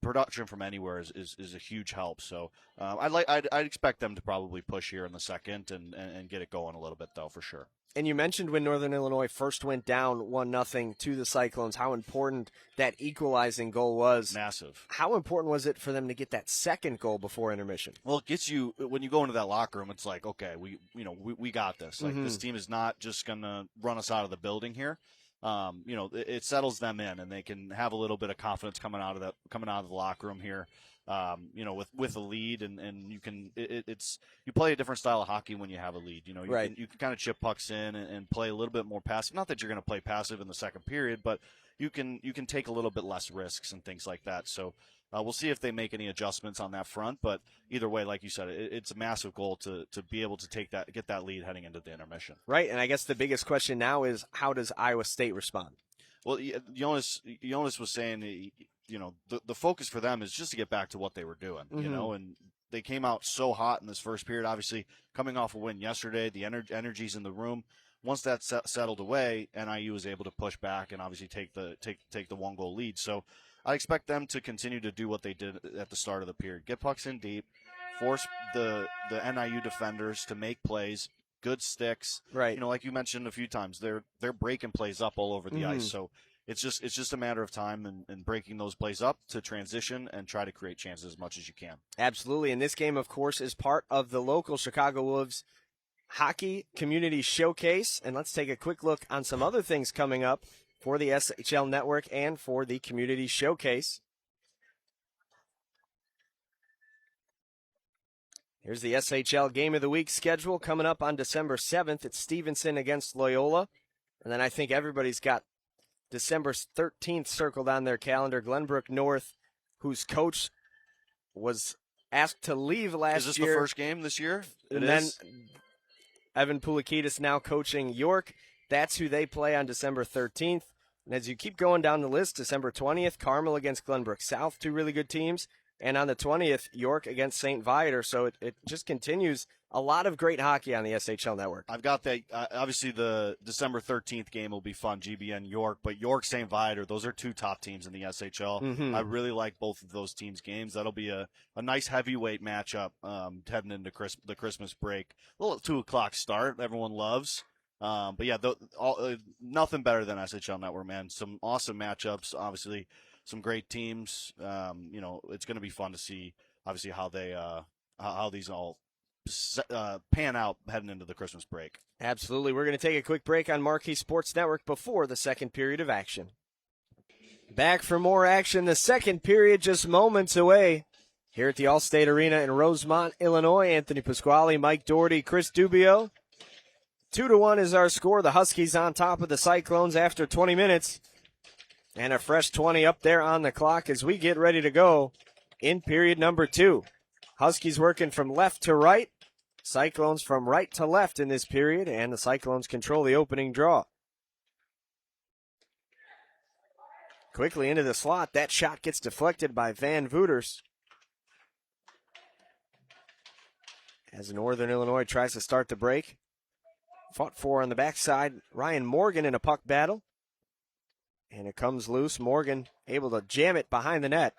production from anywhere is a huge help. So I'd expect them to probably push here in the second and get it going a little bit though, for sure. And you mentioned when Northern Illinois first went down 1-0 to the Cyclones, how important that equalizing goal was. Massive. How important was it for them to get that second goal before intermission? Well, it gets you, when you go into that locker room, it's like, okay, we got this. Like, this team is not just going to run us out of the building here. It settles them in, and they can have a little bit of confidence coming out of the locker room here. With a lead, and you can you play a different style of hockey when you have a lead. You can kind of chip pucks in and play a little bit more passive. Not that you're going to play passive in the second period, but you can take a little bit less risks and things like that. So we'll see if they make any adjustments on that front. But either way, like you said, it's a massive goal to be able to get that lead heading into the intermission. Right, and I guess the biggest question now is, how does Iowa State respond? Well, Jonas was saying, the focus for them is just to get back to what they were doing, and they came out so hot in this first period, obviously coming off a win yesterday, the energy's in the room. Once that settled away, NIU was able to push back and obviously take the 1-goal lead. So I expect them to continue to do what they did at the start of the period. Get pucks in deep, force the NIU defenders to make plays, good sticks. Right. Like you mentioned a few times, they're breaking plays up all over the ice. So it's just a matter of time and breaking those plays up to transition and try to create chances as much as you can. Absolutely. And this game, of course, is part of the local Chicago Wolves Hockey Community Showcase. And let's take a quick look on some other things coming up for the SHL Network and for the Community Showcase. Here's the SHL Game of the Week schedule coming up on December 7th. It's Stevenson against Loyola. And then I think everybody's got December 13th circled on their calendar. Glenbrook North, whose coach was asked to leave last year. Is this the first game this year? And then Evan Poulikitis now coaching York. That's who they play on December 13th. And as you keep going down the list, December 20th, Carmel against Glenbrook South, two really good teams. And on the 20th, York against St. Viator. So it just continues. A lot of great hockey on the SHL Network. I've got that. Obviously, the December 13th game will be fun, GBN York. But York, St. Viator, those are two top teams in the SHL. I really like both of those teams' games. That'll be a nice heavyweight matchup heading into the Christmas break. A little 2 o'clock start. Everyone loves. But yeah, nothing better than SHL Network, man. Some awesome matchups. Obviously, some great teams. It's going to be fun to see, obviously, how these all pan out heading into the Christmas break. Absolutely. We're going to take a quick break on Marquee Sports Network before the second period of action. Back for more action. The second period just moments away here at the Allstate Arena in Rosemont, Illinois. Anthony Pasquale, Mike Doherty, Chris Dubio. 2-1 is our score. The Huskies on top of the Cyclones after 20 minutes. And a fresh 20 up there on the clock as we get ready to go in period number 2. Huskies working from left to right. Cyclones from right to left in this period, and the Cyclones control the opening draw. Quickly into the slot. That shot gets deflected by Van Vooters. As Northern Illinois tries to start the break. Fought for on the backside. Ryan Morgan in a puck battle. And it comes loose. Morgan able to jam it behind the net.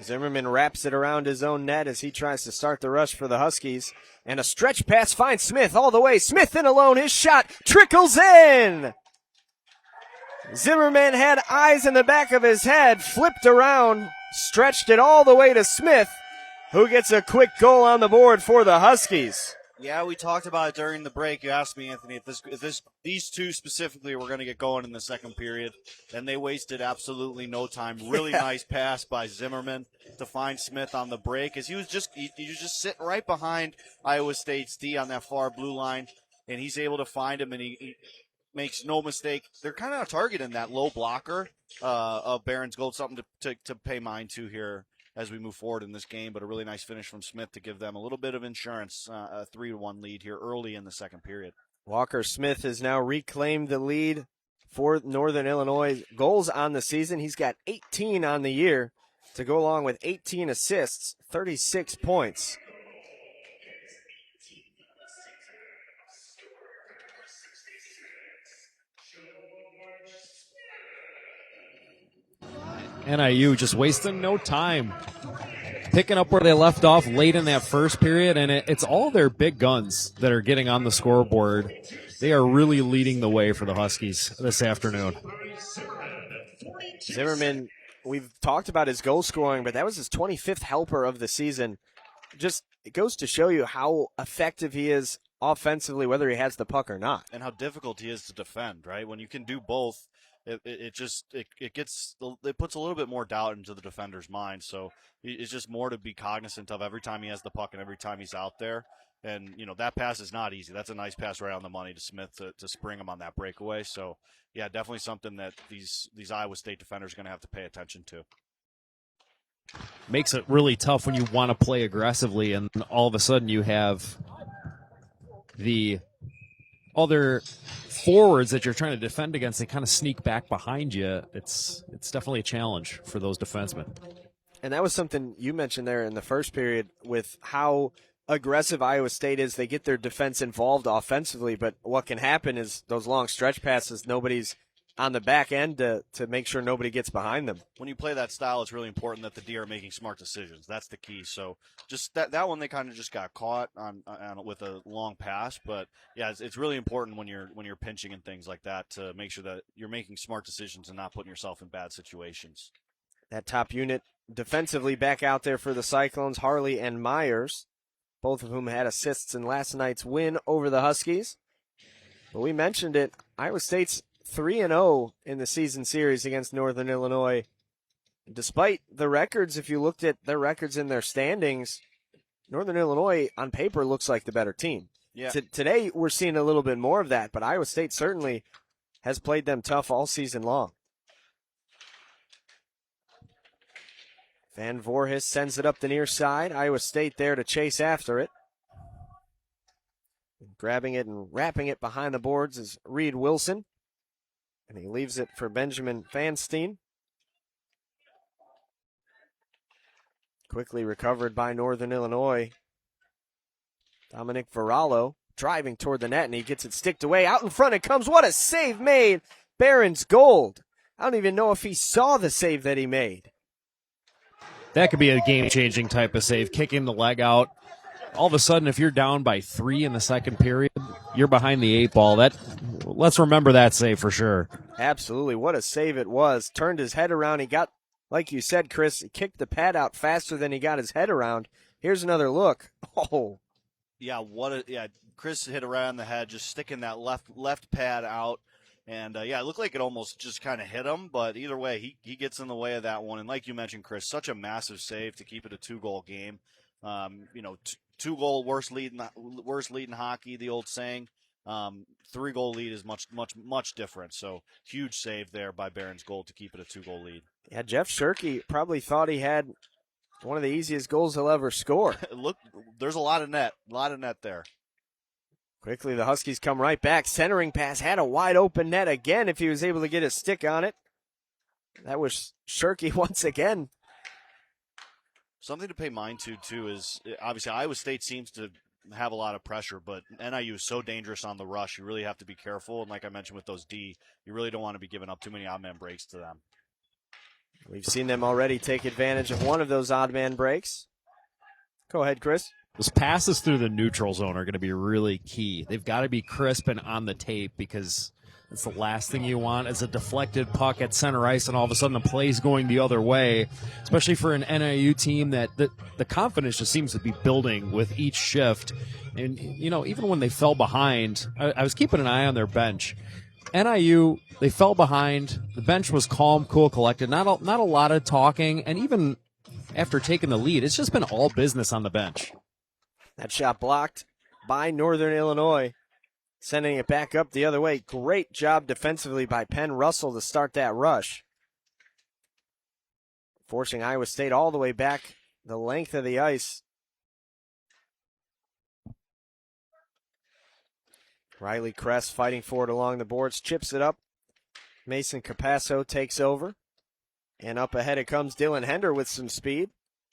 Zimmerman wraps it around his own net as he tries to start the rush for the Huskies. And a stretch pass finds Smith all the way. Smith in alone. His shot trickles in. Zimmerman had eyes in the back of his head, flipped around, stretched it all the way to Smith, who gets a quick goal on the board for the Huskies. Yeah, we talked about it during the break. You asked me, Anthony, if these two specifically were going to get going in the second period, and they wasted absolutely no time. Really nice pass by Zimmerman to find Smith on the break, as he was just sitting right behind Iowa State's D on that far blue line, and he's able to find him, and he makes no mistake. They're kind of targeting that low blocker of Barron's Gold, something to pay mind to here as we move forward in this game, but a really nice finish from Smith to give them a little bit of insurance, a 3-1 lead here early in the second period. Walker Smith has now reclaimed the lead for Northern Illinois goals on the season. He's got 18 on the year, to go along with 18 assists, 36 points. NIU just wasting no time, picking up where they left off late in that first period, and it's all their big guns that are getting on the scoreboard. They are really leading the way for the Huskies this afternoon. Zimmerman, we've talked about his goal scoring, but that was his 25th helper of the season. Just, it goes to show you how effective he is offensively, whether he has the puck or not. And how difficult he is to defend, right? When you can do both, it puts a little bit more doubt into the defender's mind. So it's just more to be cognizant of every time he has the puck and every time he's out there. And, that pass is not easy. That's a nice pass right on the money to Smith to spring him on that breakaway. So, yeah, definitely something that these Iowa State defenders are going to have to pay attention to. Makes it really tough when you want to play aggressively, and all of a sudden you have the other forwards that you're trying to defend against. They kind of sneak back behind you. It's definitely a challenge for those defensemen. And that was something you mentioned there in the first period with how aggressive Iowa State is. They get their defense involved offensively, but what can happen is those long stretch passes, nobody's on the back end to make sure nobody gets behind them. When you play that style, it's really important that the D are making smart decisions. That's the key. So just that one, they kind of just got caught on with a long pass. But yeah, it's really important when you're pinching and things like that to make sure that you're making smart decisions and not putting yourself in bad situations. That top unit defensively back out there for the Cyclones, Harley and Myers, both of whom had assists in last night's win over the Huskies. But we mentioned it, Iowa State's 3-0 in the season series against Northern Illinois. Despite the records, if you looked at their records in their standings, Northern Illinois on paper looks like the better team. Yeah. Today we're seeing a little bit more of that, but Iowa State certainly has played them tough all season long. Van Voorhis sends it up the near side. Iowa State there to chase after it. Grabbing it and wrapping it behind the boards is Reed Wilson. And he leaves it for Benjamin Fanstein. Quickly recovered by Northern Illinois. Dominic Varallo driving toward the net, and he gets it sticked away. Out in front it comes. What a save made. Barron's Gold. I don't even know if he saw the save that he made. That could be a game-changing type of save, kicking the leg out. All of a sudden, if you're down by 3 in the second period, you're behind the 8 ball. Let's remember that save for sure. Absolutely. What a save it was. Turned his head around. He got, like you said, Chris, he kicked the pad out faster than he got his head around. Here's another look. Oh. Yeah, Chris hit around the head, just sticking that left pad out. And, it looked like it almost just kind of hit him. But either way, he gets in the way of that one. And like you mentioned, Chris, such a massive save to keep it a 2-goal game. 2-goal worst lead in hockey, the old saying. 3-goal lead is much different. So huge save there by Barron's Gold to keep it a 2-goal lead. Yeah, Jeff Shirkey probably thought he had one of the easiest goals he'll ever score. Look, there's a lot of net there. Quickly, the Huskies come right back. Centering pass had a wide open net again if he was able to get his stick on it. That was Shirkey once again. Something to pay mind to, too, is obviously Iowa State seems to have a lot of pressure, but NIU is so dangerous on the rush. You really have to be careful. And like I mentioned with those D, you really don't want to be giving up too many odd man breaks to them. We've seen them already take advantage of one of those odd man breaks. Go ahead, Chris. Those passes through the neutral zone are going to be really key. They've got to be crisp and on the tape because it's the last thing you want is a deflected puck at center ice and all of a sudden the play's going the other way, especially for an NIU team that the confidence just seems to be building with each shift. And, even when they fell behind, I was keeping an eye on their bench. NIU, they fell behind. The bench was calm, cool, collected. Not a lot of talking. And even after taking the lead, it's just been all business on the bench. That shot blocked by Northern Illinois. Sending it back up the other way. Great job defensively by Penn Russell to start that rush. Forcing Iowa State all the way back the length of the ice. Riley Kress fighting for it along the boards. Chips it up. Mason Capasso takes over. And up ahead it comes Dylan Hender with some speed.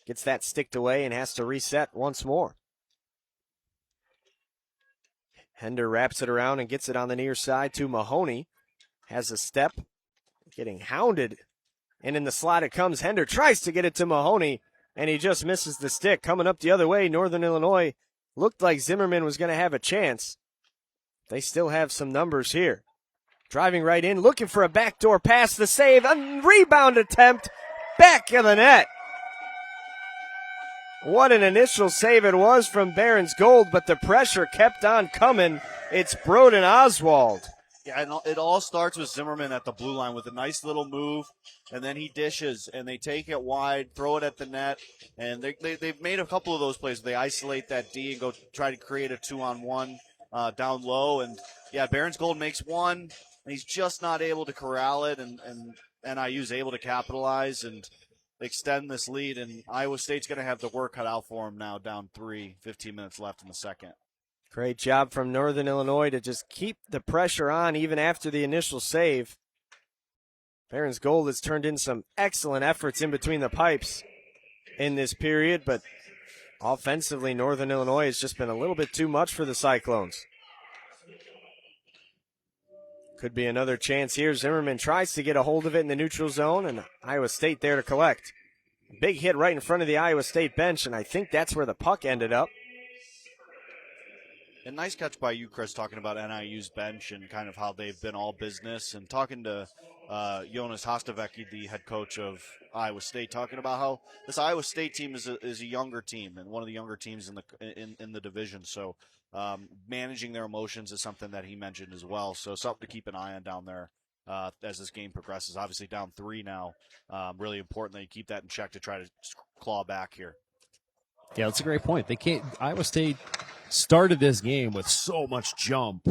Gets that sticked away and has to reset once more. Hender wraps it around and gets it on the near side to Mahoney. Has a step. Getting hounded. And in the slot it comes. Hender tries to get it to Mahoney, and he just misses the stick. Coming up the other way, Northern Illinois looked like Zimmerman was going to have a chance. They still have some numbers here. Driving right in, looking for a backdoor pass. The save, a rebound attempt, back of the net. What an initial save it was from Barron's Gold, but the pressure kept on coming. It's Broden Oswald. Yeah, and it all starts with Zimmerman at the blue line with a nice little move, and then he dishes, and they take it wide, throw it at the net, and they've made a couple of those plays. They isolate that D and go try to create a 2-on-1 down low, and yeah, Barron's Gold makes one, and he's just not able to corral it, and NIU's able to capitalize and extend this lead, and Iowa State's going to have the work cut out for him now, down 3, 15 minutes left in the second. Great job from Northern Illinois to just keep the pressure on even after the initial save. Barron's Gold has turned in some excellent efforts in between the pipes in this period, but offensively, Northern Illinois has just been a little bit too much for the Cyclones. Could be another chance here. Zimmerman tries to get a hold of it in the neutral zone, and Iowa State there to collect. Big hit right in front of the Iowa State bench, and I think that's where the puck ended up. And nice catch by you, Chris, talking about NIU's bench and kind of how they've been all business, and talking to Jonas Hostevecki, the head coach of Iowa State, talking about how this Iowa State team is a younger team and one of the younger teams in the division. So managing their emotions is something that he mentioned as well. So something to keep an eye on down there as this game progresses. Obviously down 3 now. Really important that you keep that in check to try to claw back here. Yeah, that's a great point. Iowa State started this game with so much jump,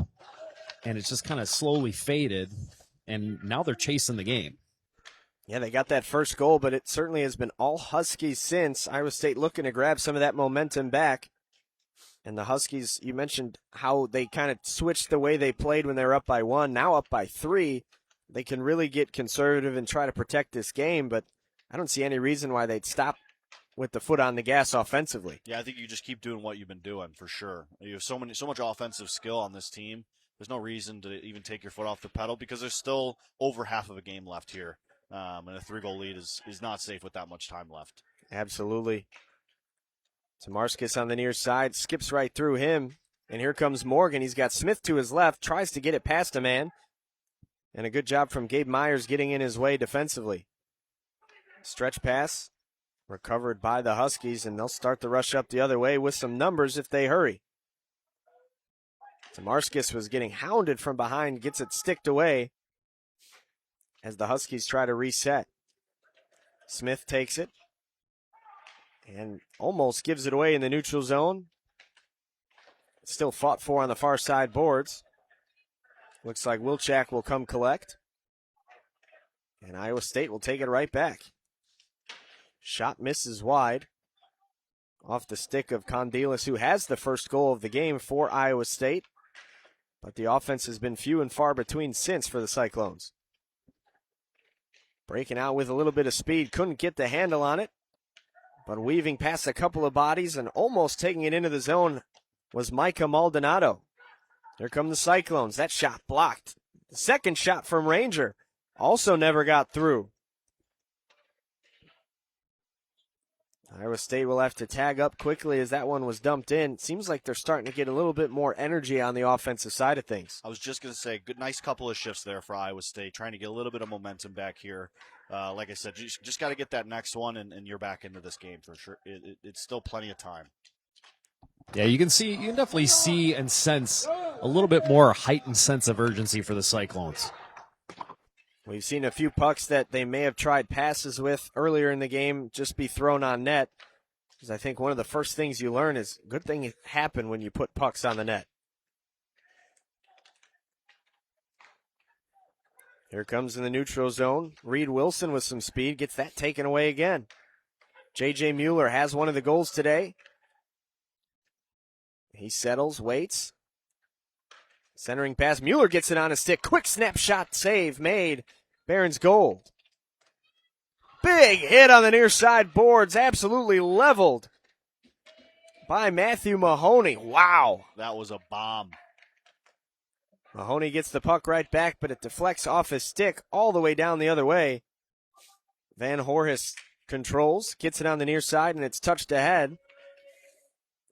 and it's just kind of slowly faded, and now they're chasing the game. Yeah, they got that first goal, but it certainly has been all Huskies since. Iowa State looking to grab some of that momentum back. And the Huskies, you mentioned how they kind of switched the way they played when they were up by 1. Now up by 3, they can really get conservative and try to protect this game, but I don't see any reason why they'd stop with the foot on the gas offensively. Yeah, I think you just keep doing what you've been doing for sure. You have so much offensive skill on this team. There's no reason to even take your foot off the pedal because there's still over half of a game left here. And a 3-goal lead is not safe with that much time left. Absolutely. Tamarskis on the near side, skips right through him. And here comes Morgan. He's got Smith to his left, tries to get it past a man. And a good job from Gabe Myers getting in his way defensively. Stretch pass. Recovered by the Huskies, and they'll start the rush up the other way with some numbers if they hurry. Tamarskis was getting hounded from behind, gets it sticked away as the Huskies try to reset. Smith takes it and almost gives it away in the neutral zone. Still fought for on the far side boards. Looks like Wilczak will come collect. And Iowa State will take it right back. Shot misses wide off the stick of Condelis, who has the first goal of the game for Iowa State. But the offense has been few and far between since for the Cyclones. Breaking out with a little bit of speed, couldn't get the handle on it. But weaving past a couple of bodies and almost taking it into the zone was Micah Maldonado. Here come the Cyclones. That shot blocked. The second shot from Ranger also never got through. Iowa State will have to tag up quickly as that one was dumped in. Seems like they're starting to get a little bit more energy on the offensive side of things. I was just going to say, nice couple of shifts there for Iowa State, trying to get a little bit of momentum back here. Like I said, you just got to get that next one, and you're back into this game for sure. It's still plenty of time. Yeah, you can definitely see and sense a little bit more heightened sense of urgency for the Cyclones. We've seen a few pucks that they may have tried passes with earlier in the game just be thrown on net. Because I think one of the first things you learn is good things happen when you put pucks on the net. Here comes in the neutral zone. Reed Wilson with some speed gets that taken away again. J.J. Mueller has one of the goals today. He settles, waits. Centering pass. Mueller gets it on a stick. Quick snapshot save made. Barron's Gold. big hit on the near side boards, absolutely leveled by Matthew Mahoney. Wow. That was a bomb. Mahoney gets the puck right back, but it deflects off his stick all the way down the other way. Van Horhus controls, gets it on the near side, and it's touched ahead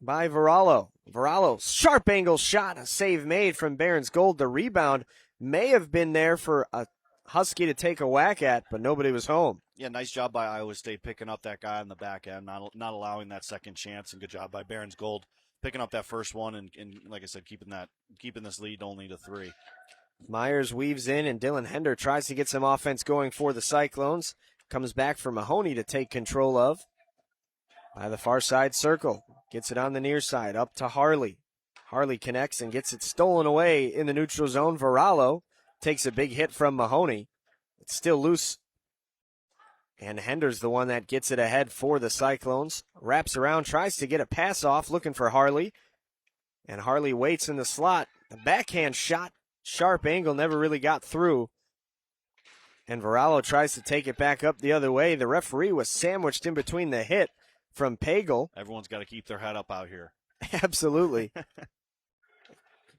by Varallo. Varallo, sharp angle shot, a save made from Barron's Gold. The rebound may have been there for a Husky to take a whack at, but nobody was home. Yeah, nice job by Iowa State picking up that guy on the back end, not allowing that second chance, and good job by Barron's Gold picking up that first one and like I said, keeping this lead only to 3. Myers weaves in, and Dylan Hender tries to get some offense going for the Cyclones. Comes back for Mahoney to take control of. By the far side circle. Gets it on the near side, up to Harley. Harley connects and gets it stolen away in the neutral zone. Varallo takes a big hit from Mahoney. It's still loose. And Hender's the one that gets it ahead for the Cyclones. Wraps around, tries to get a pass off, looking for Harley. And Harley waits in the slot. The backhand shot, sharp angle, never really got through. And Varallo tries to take it back up the other way. The referee was sandwiched in between the hit from Pagel. Everyone's got to keep their head up out here. Absolutely.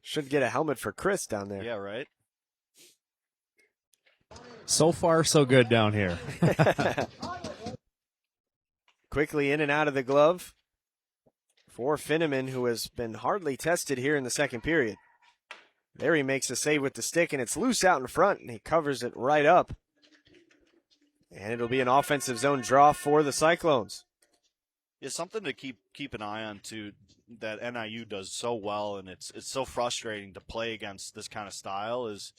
Should get a helmet for Chris down there. Yeah, right? So far, so good down here. Quickly in and out of the glove for Finneman, who has been hardly tested here in the second period. There he makes a save with the stick, and it's loose out in front, and he covers it right up. And it'll be an offensive zone draw for the Cyclones. It's something to keep an eye on, too, that NIU does so well, and it's so frustrating to play against this kind of style is,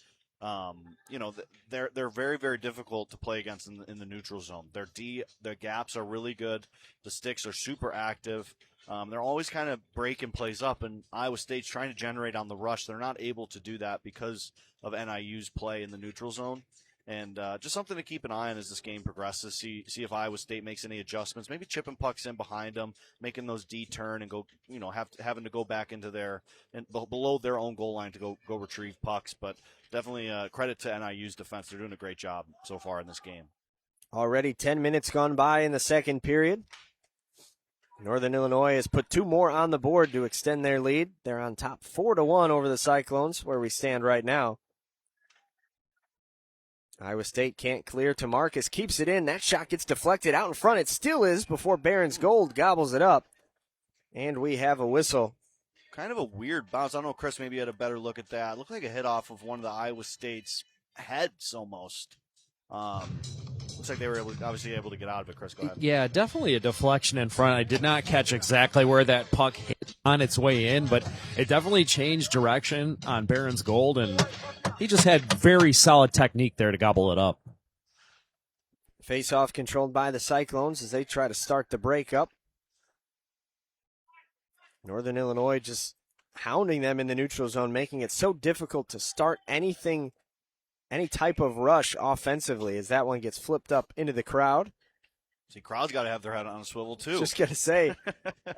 they're very, very difficult to play against in the neutral zone. Their gaps are really good. The sticks are super active. They're always kind of breaking plays up, and Iowa State's trying to generate on the rush. They're not able to do that because of NIU's play in the neutral zone. And just something to keep an eye on as this game progresses. See if Iowa State makes any adjustments. Maybe chipping pucks in behind them, making those D turn and go, having to go back into below their own goal line to go retrieve pucks. But definitely credit to NIU's defense. They're doing a great job so far in this game. Already 10 minutes gone by in the second period. Northern Illinois has put 2 more on the board to extend their lead. They're on top 4-1 over the Cyclones, where we stand right now. Iowa State can't clear to Marcus, keeps it in. That shot gets deflected out in front. It still is before Barron's Gold gobbles it up. And we have a whistle. Kind of a weird bounce. I don't know, Chris, maybe you had a better look at that. It looked like a hit off of one of the Iowa State's heads almost. Looks like they were obviously able to get out of it. Chris, go ahead. Yeah, definitely a deflection in front. I did not catch exactly where that puck hit on its way in, but it definitely changed direction on Barron's Gold, and he just had very solid technique there to gobble it up. Face-off controlled by the Cyclones as they try to start the breakup. Northern Illinois just hounding them in the neutral zone, making it so difficult to start anything, any type of rush offensively as that one gets flipped up into the crowd. See, crowd's got to have their head on a swivel, too. Just going to say,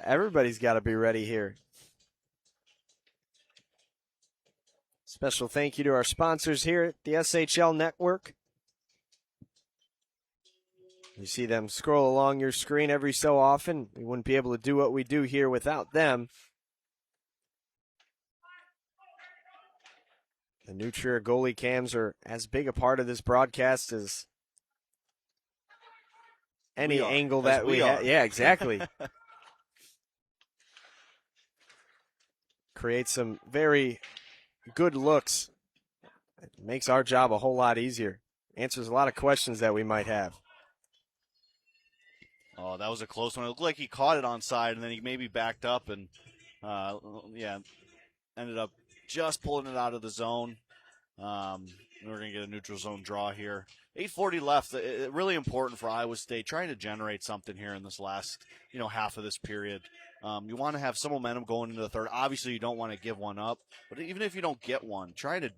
everybody's got to be ready here. Special thank you to our sponsors here at the SHL Network. You see them scroll along your screen every so often. We wouldn't be able to do what we do here without them. The Nutria goalie cams are as big a part of this broadcast as any angle that we have. Yeah, exactly. Creates some very good looks. It makes our job a whole lot easier. Answers a lot of questions that we might have. Oh, that was a close one. It looked like he caught it onside, and then he maybe backed up and, ended up just pulling it out of the zone. We're going to get a neutral zone draw here. 8:40 left. Really important for Iowa State, trying to generate something here in this last, half of this period. You want to have some momentum going into the third. Obviously, you don't want to give one up, but even if you don't get one, try to,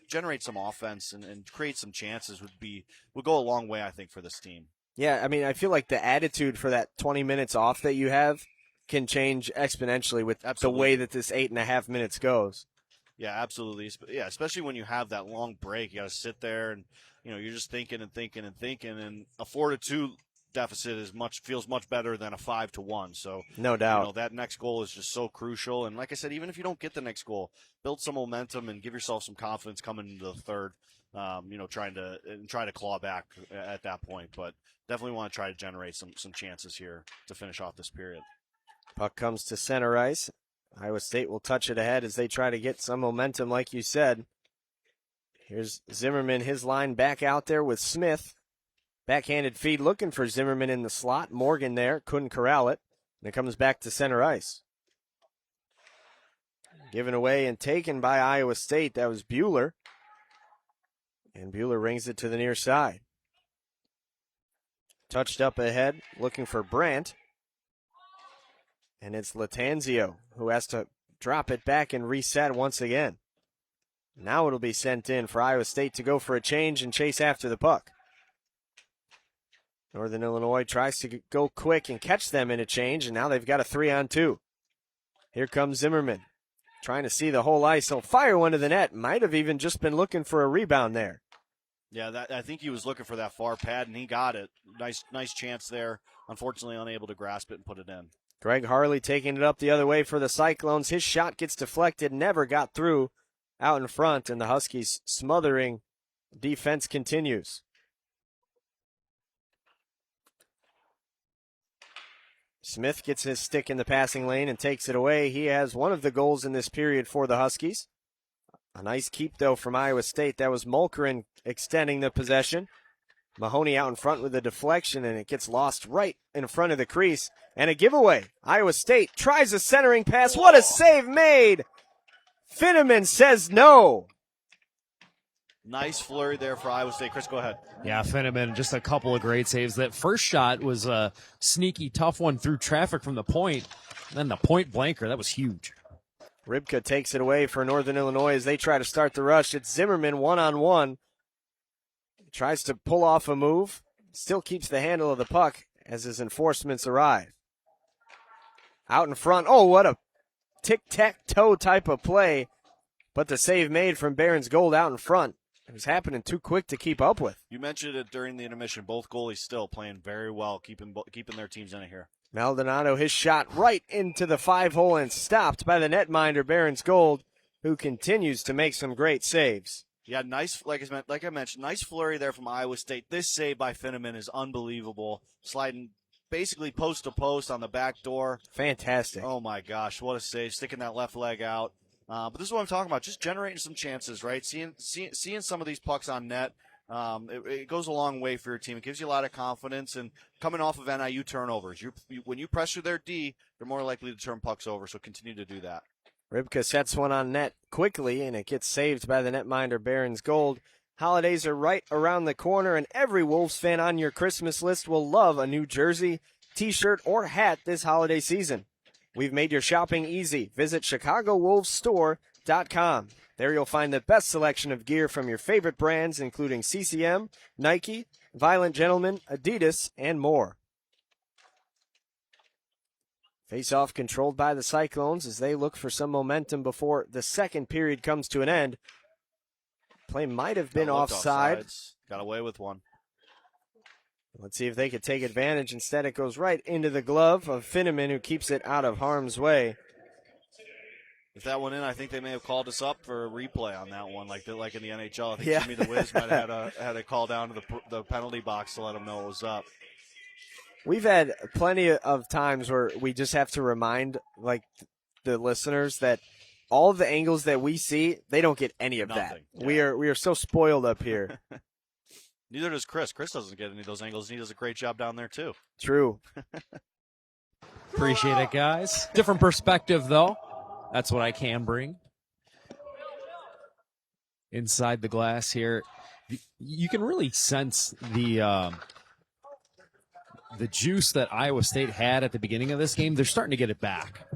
generate some offense and create some chances would go a long way, I think, for this team. Yeah, I mean, I feel like the attitude for that 20 minutes off that you have can change exponentially with the way that this 8.5 minutes goes. Yeah, absolutely. Yeah, especially when you have that long break, you got to sit there and you're just thinking and thinking and thinking. And a 4-2 deficit feels much better than a 5-1. So No doubt. that next goal is just so crucial. And like I said, even if you don't get the next goal, build some momentum and give yourself some confidence coming into the third. Trying to claw back at that point, but definitely want to try to generate some chances here to finish off this period. Puck comes to center ice. Iowa State will touch it ahead as they try to get some momentum, like you said. Here's Zimmerman, his line back out there with Smith. Backhanded feed looking for Zimmerman in the slot. Morgan there, couldn't corral it. And it comes back to center ice. Given away and taken by Iowa State. That was Bueller. And Bueller rings it to the near side. Touched up ahead, looking for Brandt. And it's Latanzio who has to drop it back and reset once again. Now it'll be sent in for Iowa State to go for a change and chase after the puck. Northern Illinois tries to go quick and catch them in a change, and now they've got a 3-on-2. Here comes Zimmerman, trying to see the whole ice. He'll fire one to the net. Might have even just been looking for a rebound there. Yeah, I think he was looking for that far pad, and he got it. Nice chance there. Unfortunately, unable to grasp it and put it in. Greg Harley taking it up the other way for the Cyclones. His shot gets deflected, never got through out in front, and the Huskies smothering defense continues. Smith gets his stick in the passing lane and takes it away. He has one of the goals in this period for the Huskies. A nice keep, though, from Iowa State. That was Mulkerin extending the possession. Mahoney out in front with a deflection, and it gets lost right in front of the crease. And a giveaway. Iowa State tries a centering pass. What a save made! Finneman says no. Nice flurry there for Iowa State. Chris, go ahead. Yeah, Finneman, just a couple of great saves. That first shot was a sneaky, tough one through traffic from the point. And then the point blanker, that was huge. Rybka takes it away for Northern Illinois as they try to start the rush. It's Zimmerman one-on-one. Tries to pull off a move. Still keeps the handle of the puck as his enforcements arrive. Out in front. Oh, what a tic-tac-toe type of play. But the save made from Barron's Gold out in front. It was happening too quick to keep up with. You mentioned it during the intermission. Both goalies still playing very well, keeping their teams in it here. Maldonado, his shot right into the 5-hole and stopped by the netminder, Barron's Gold, who continues to make some great saves. Yeah, nice, like I mentioned, nice flurry there from Iowa State. This save by Finneman is unbelievable. Sliding basically post to post on the back door. Fantastic. Oh, my gosh, what a save. Sticking that left leg out. But this is what I'm talking about, just generating some chances, right? Seeing some of these pucks on net, it goes a long way for your team. It gives you a lot of confidence, and coming off of NIU turnovers, when you pressure their D, they're more likely to turn pucks over, so continue to do that. Rybka sets one on net quickly, and it gets saved by the netminder, Barron's Gold. Holidays are right around the corner, and every Wolves fan on your Christmas list will love a new jersey, T-shirt, or hat this holiday season. We've made your shopping easy. Visit ChicagoWolvesStore.com. There you'll find the best selection of gear from your favorite brands, including CCM, Nike, Violent Gentleman, Adidas, and more. Face-off controlled by the Cyclones as they look for some momentum before the second period comes to an end. Play might have been offside. Got away with one. Let's see if they could take advantage. Instead, it goes right into the glove of Finneman, who keeps it out of harm's way. If that went in, I think they may have called us up for a replay on that one, like in the NHL. I think yeah. Jimmy the Wiz might have had a call down to the penalty box to let them know it was up. We've had plenty of times where we just have to remind the listeners that all of the angles that we see, they don't get any of that. Yeah. We are so spoiled up here. Neither does Chris. Chris doesn't get any of those angles, and he does a great job down there, too. True. Appreciate it, guys. Different perspective, though. That's what I can bring. Inside the glass here, you can really sense the juice that Iowa State had at the beginning of this game. They're starting to get it back.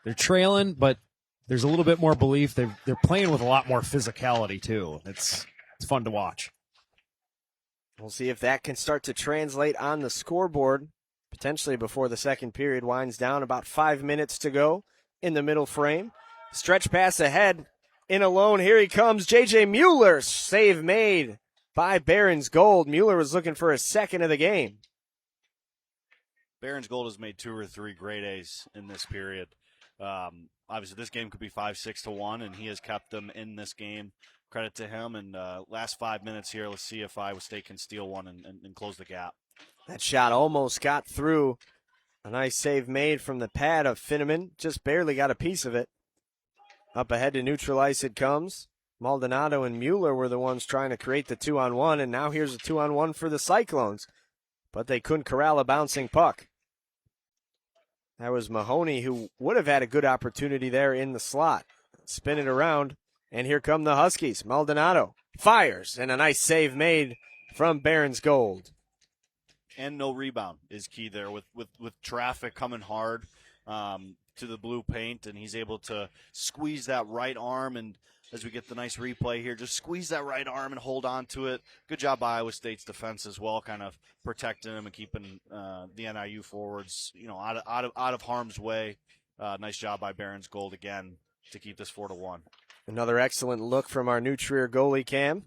They're trailing, but there's a little bit more belief. They're playing with a lot more physicality, too. It's fun to watch. We'll see if that can start to translate on the scoreboard, potentially before the second period winds down. About 5 minutes to go in the middle frame. Stretch pass ahead. in alone. Here he comes. J.J. Mueller. Save made by Barron's Gold. Mueller was looking for his second of the game. Barron's Gold has made 2 or 3 great A's in this period. Obviously, this game could be 5-6-1, and he has kept them in this game. Credit to him. And last 5 minutes here, let's see if Iowa State can steal one and close the gap. That shot almost got through. A nice save made from the pad of Finneman. Just barely got a piece of it. Up ahead to neutral ice it comes. Maldonado and Mueller were the ones trying to create the 2-on-1, and now here's a 2-on-1 for the Cyclones. But they couldn't corral a bouncing puck. That was Mahoney, who would have had a good opportunity there in the slot. Spin it around, and here come the Huskies. Maldonado fires, and a nice save made from Barron's Gold. And no rebound is key there with traffic coming hard to the blue paint, and he's able to squeeze that right arm, and as we get the nice replay here, just squeeze that right arm and hold on to it. Good job by Iowa State's defense as well, kind of protecting him and keeping the NIU forwards, out of harm's way. Nice job by Barron's Gold again to keep this 4-1. Another excellent look from our new Trier goalie Cam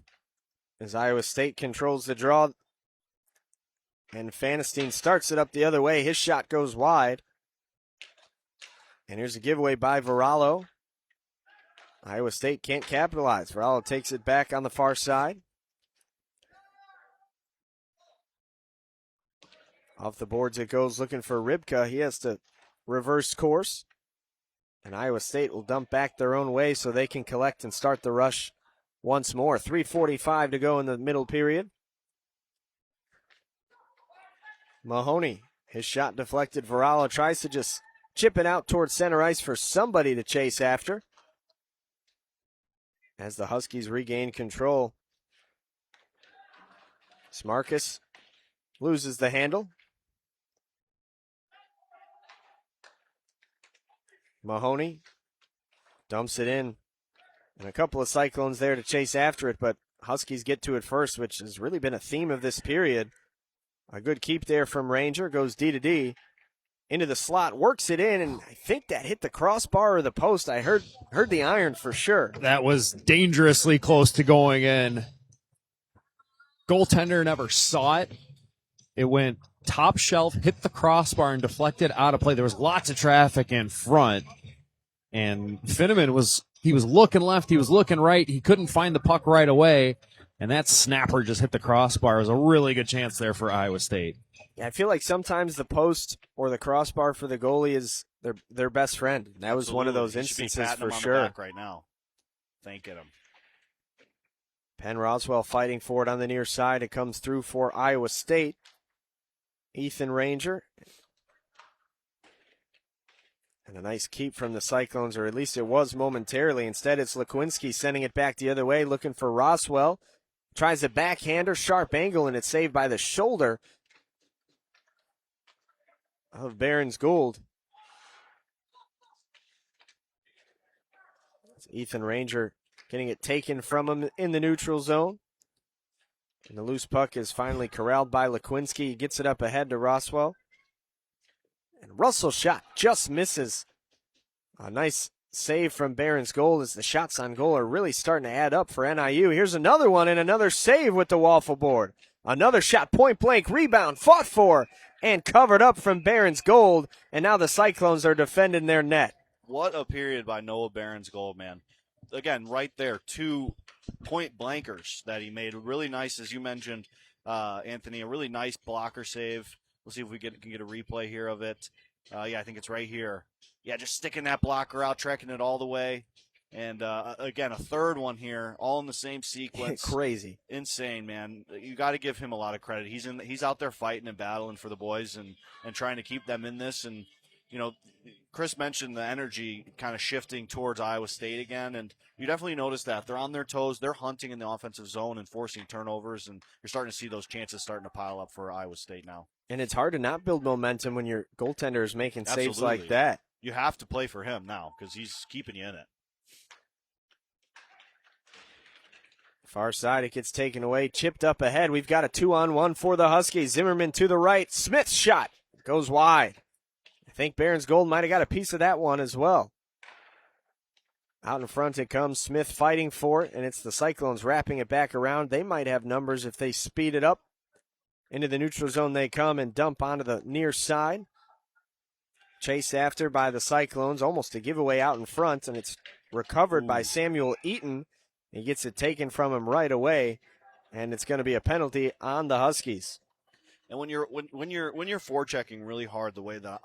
as Iowa State controls the draw. And Fanestein starts it up the other way. His shot goes wide. And here's a giveaway by Varallo. Iowa State can't capitalize. Varallo takes it back on the far side. Off the boards it goes, looking for Rybka. He has to reverse course. And Iowa State will dump back their own way so they can collect and start the rush once more. 3:45 to go in the middle period. Mahoney, his shot deflected. Varallo tries to just chip it out towards center ice for somebody to chase after. As the Huskies regain control. Smarkus loses the handle. Mahoney dumps it in. And a couple of Cyclones there to chase after it, but Huskies get to it first, which has really been a theme of this period. A good keep there from Ranger. Goes D to D. Into the slot. Works it in, and I think that hit the crossbar or the post. I heard the iron for sure. That was dangerously close to going in. Goaltender never saw it. It went top shelf, hit the crossbar, and deflected out of play. There was lots of traffic in front. And Finneman was looking left, he was looking right. He couldn't find the puck right away. And that snapper just hit the crossbar. It was a really good chance there for Iowa State. Yeah, I feel like sometimes the post or the crossbar for the goalie is their best friend. That was one of those instances for sure. Back right now, thanking him. Penn Roswell fighting for it on the near side. It comes through for Iowa State. Ethan Ranger. And a nice keep from the Cyclones, or at least it was momentarily. Instead, it's Lekwinski sending it back the other way, looking for Roswell. Tries a backhander, sharp angle, and it's saved by the shoulder of Barron's Gold. It's Ethan Ranger getting it taken from him in the neutral zone. And the loose puck is finally corralled by Lekwinski. He gets it up ahead to Roswell. And Russell's shot just misses. A nice save from Barron's Gold as the shots on goal are really starting to add up for NIU. Here's another one and another save with the waffle board. Another shot, point blank, rebound, fought for, and covered up from Barron's Gold. And now the Cyclones are defending their net. What a period by Noah Barron's Gold, man. Again, right there, 2 point blankers that he made. Really nice, as you mentioned, Anthony, a really nice blocker save. We'll see if we can get a replay here of it. I think it's right here. Yeah, just sticking that blocker out, tracking it all the way. And, again, a third one here, all in the same sequence. Crazy. Insane, man. You got to give him a lot of credit. He's out there fighting and battling for the boys and trying to keep them in this. And, Chris mentioned the energy kind of shifting towards Iowa State again, and you definitely notice that. They're on their toes. They're hunting in the offensive zone and forcing turnovers, and you're starting to see those chances starting to pile up for Iowa State now. And it's hard to not build momentum when your goaltender is making saves Absolutely. like that. You have to play for him now because he's keeping you in it. Far side, it gets taken away, chipped up ahead. We've got a 2-on-1 for the Huskies. Zimmerman to the right. Smith's shot goes wide. I think Barron's Gold might have got a piece of that one as well. Out in front it comes, Smith fighting for it, and it's the Cyclones wrapping it back around. They might have numbers if they speed it up. Into the neutral zone they come and dump onto the near side. Chased after by the Cyclones, almost a giveaway out in front, and it's recovered by Samuel Eaton. He gets it taken from him right away, and it's going to be a penalty on the Huskies. And when you're forechecking really hard the way that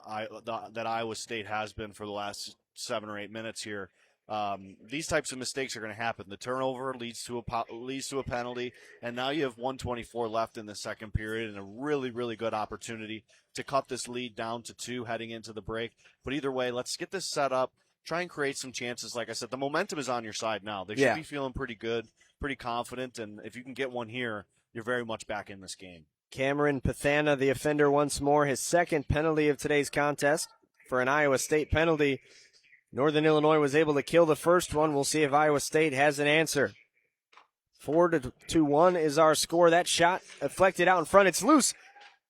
that Iowa State has been for the last 7 or 8 minutes here, these types of mistakes are going to happen. The turnover leads to a penalty, and now you have 1:24 left in the second period, and a really good opportunity to cut this lead down to 2 heading into the break. But either way, let's get this set up. Try and create some chances. Like I said, the momentum is on your side now. They should be feeling pretty good, pretty confident, and if you can get one here, you're very much back in this game. Cameron Pathana, the offender once more, his second penalty of today's contest for an Iowa State penalty. Northern Illinois was able to kill the first one. We'll see if Iowa State has an answer. 4-1 is our score. That shot deflected out in front. It's loose.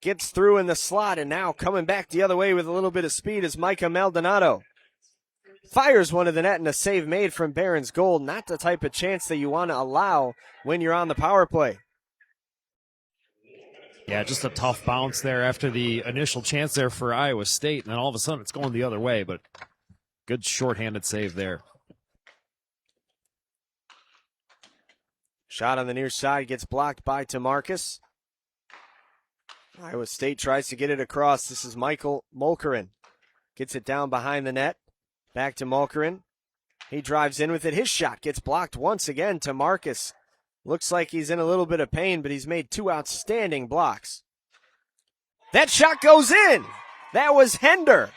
Gets through in the slot, and now coming back the other way with a little bit of speed is Micah Maldonado. Fires one to the net and a save made from Barron's Gold. Not the type of chance that you want to allow when you're on the power play. Yeah, just a tough bounce there after the initial chance there for Iowa State, and then all of a sudden it's going the other way, but good shorthanded save there. Shot on the near side gets blocked by TeMarcus. Iowa State tries to get it across. This is Michael Mulkerin. Gets it down behind the net. Back to Mulkerin. He drives in with it. His shot gets blocked once again. TeMarcus looks like he's in a little bit of pain, but he's made 2 outstanding blocks. That shot goes in. That was Hender.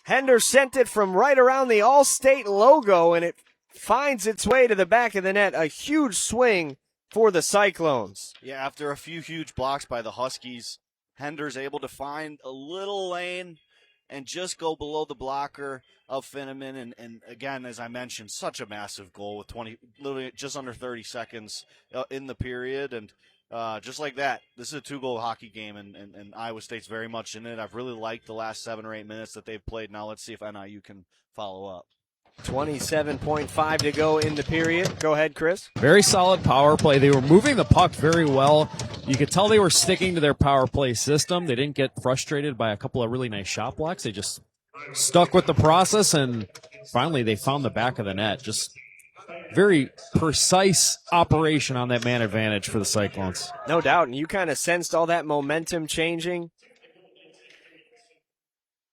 Hender sent it from right around the Allstate logo, and it finds its way to the back of the net. A huge swing for the Cyclones. Yeah, after a few huge blocks by the Huskies, Hender's able to find a little lane and just go below the blocker of Finneman. And again, as I mentioned, such a massive goal with literally just under 30 seconds in the period. And just like that, this is a 2-goal hockey game, and Iowa State's very much in it. I've really liked the last 7 or 8 minutes that they've played. Now let's see if NIU can follow up. 27.5 to go in the period. Go ahead, Chris. Very solid power play. They were moving the puck very well. You could tell they were sticking to their power play system. They didn't get frustrated by a couple of really nice shot blocks. They just stuck with the process, and finally they found the back of the net. Just very precise operation on that man advantage for the Cyclones. No doubt, and you kind of sensed all that momentum changing.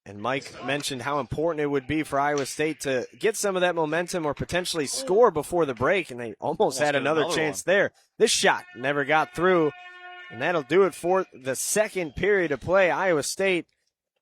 And Mike mentioned how important it would be for Iowa State to get some of that momentum or potentially score before the break, and they almost had another chance there. This shot never got through, and that'll do it for the second period of play. Iowa State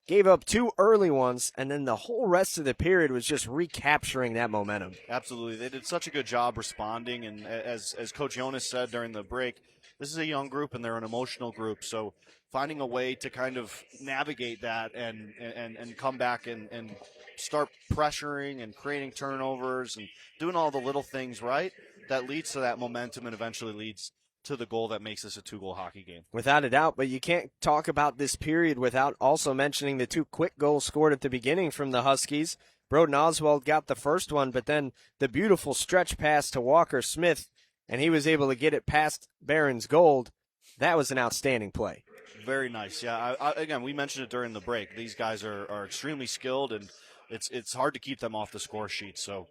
gave up 2 early ones, and then the whole rest of the period was just recapturing that momentum. Absolutely. They did such a good job responding, and as Coach Jonas said during the break, this is a young group and they're an emotional group, so finding a way to kind of navigate that and come back and start pressuring and creating turnovers and doing all the little things right, that leads to that momentum and eventually leads to the goal that makes this a 2-goal hockey game. Without a doubt, but you can't talk about this period without also mentioning the 2 quick goals scored at the beginning from the Huskies. Broden Oswald got the first one, but then the beautiful stretch pass to Walker Smith, and he was able to get it past Barron's Gold. That was an outstanding play. Very nice. Yeah, again, we mentioned it during the break. These guys are extremely skilled, and it's hard to keep them off the score sheet. So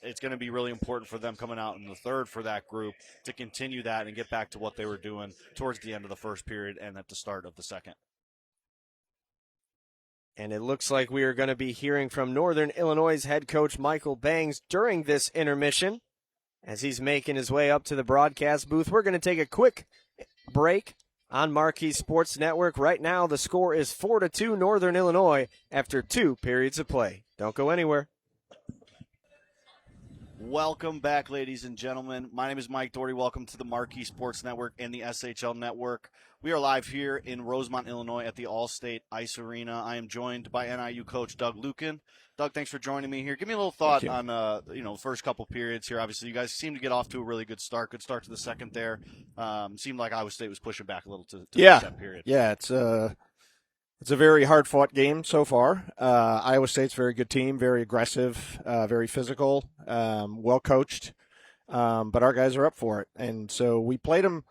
it's going to be really important for them coming out in the third for that group to continue that and get back to what they were doing towards the end of the first period and at the start of the second. And it looks like we are going to be hearing from Northern Illinois' head coach Michael Bangs during this intermission as he's making his way up to the broadcast booth. We're going to take a quick break on Marquee Sports Network. Right now, the score is 4-2 Northern Illinois after 2 periods of play. Don't go anywhere. Welcome back, ladies and gentlemen. My name is Mike Doherty. Welcome to the Marquee Sports Network and the SHL Network. We are live here in Rosemont, Illinois at the Allstate Ice Arena. I am joined by NIU coach Doug Lukin. Doug, thanks for joining me here. Give me a little thought on the first couple periods here. Obviously, you guys seem to get off to a really good start. Good start to the second there. Seemed like Iowa State was pushing back a little to the second period. Yeah, it's It's a very hard-fought game so far. Iowa State's a very good team, very aggressive, very physical, well coached. But our guys are up for it, and so we played them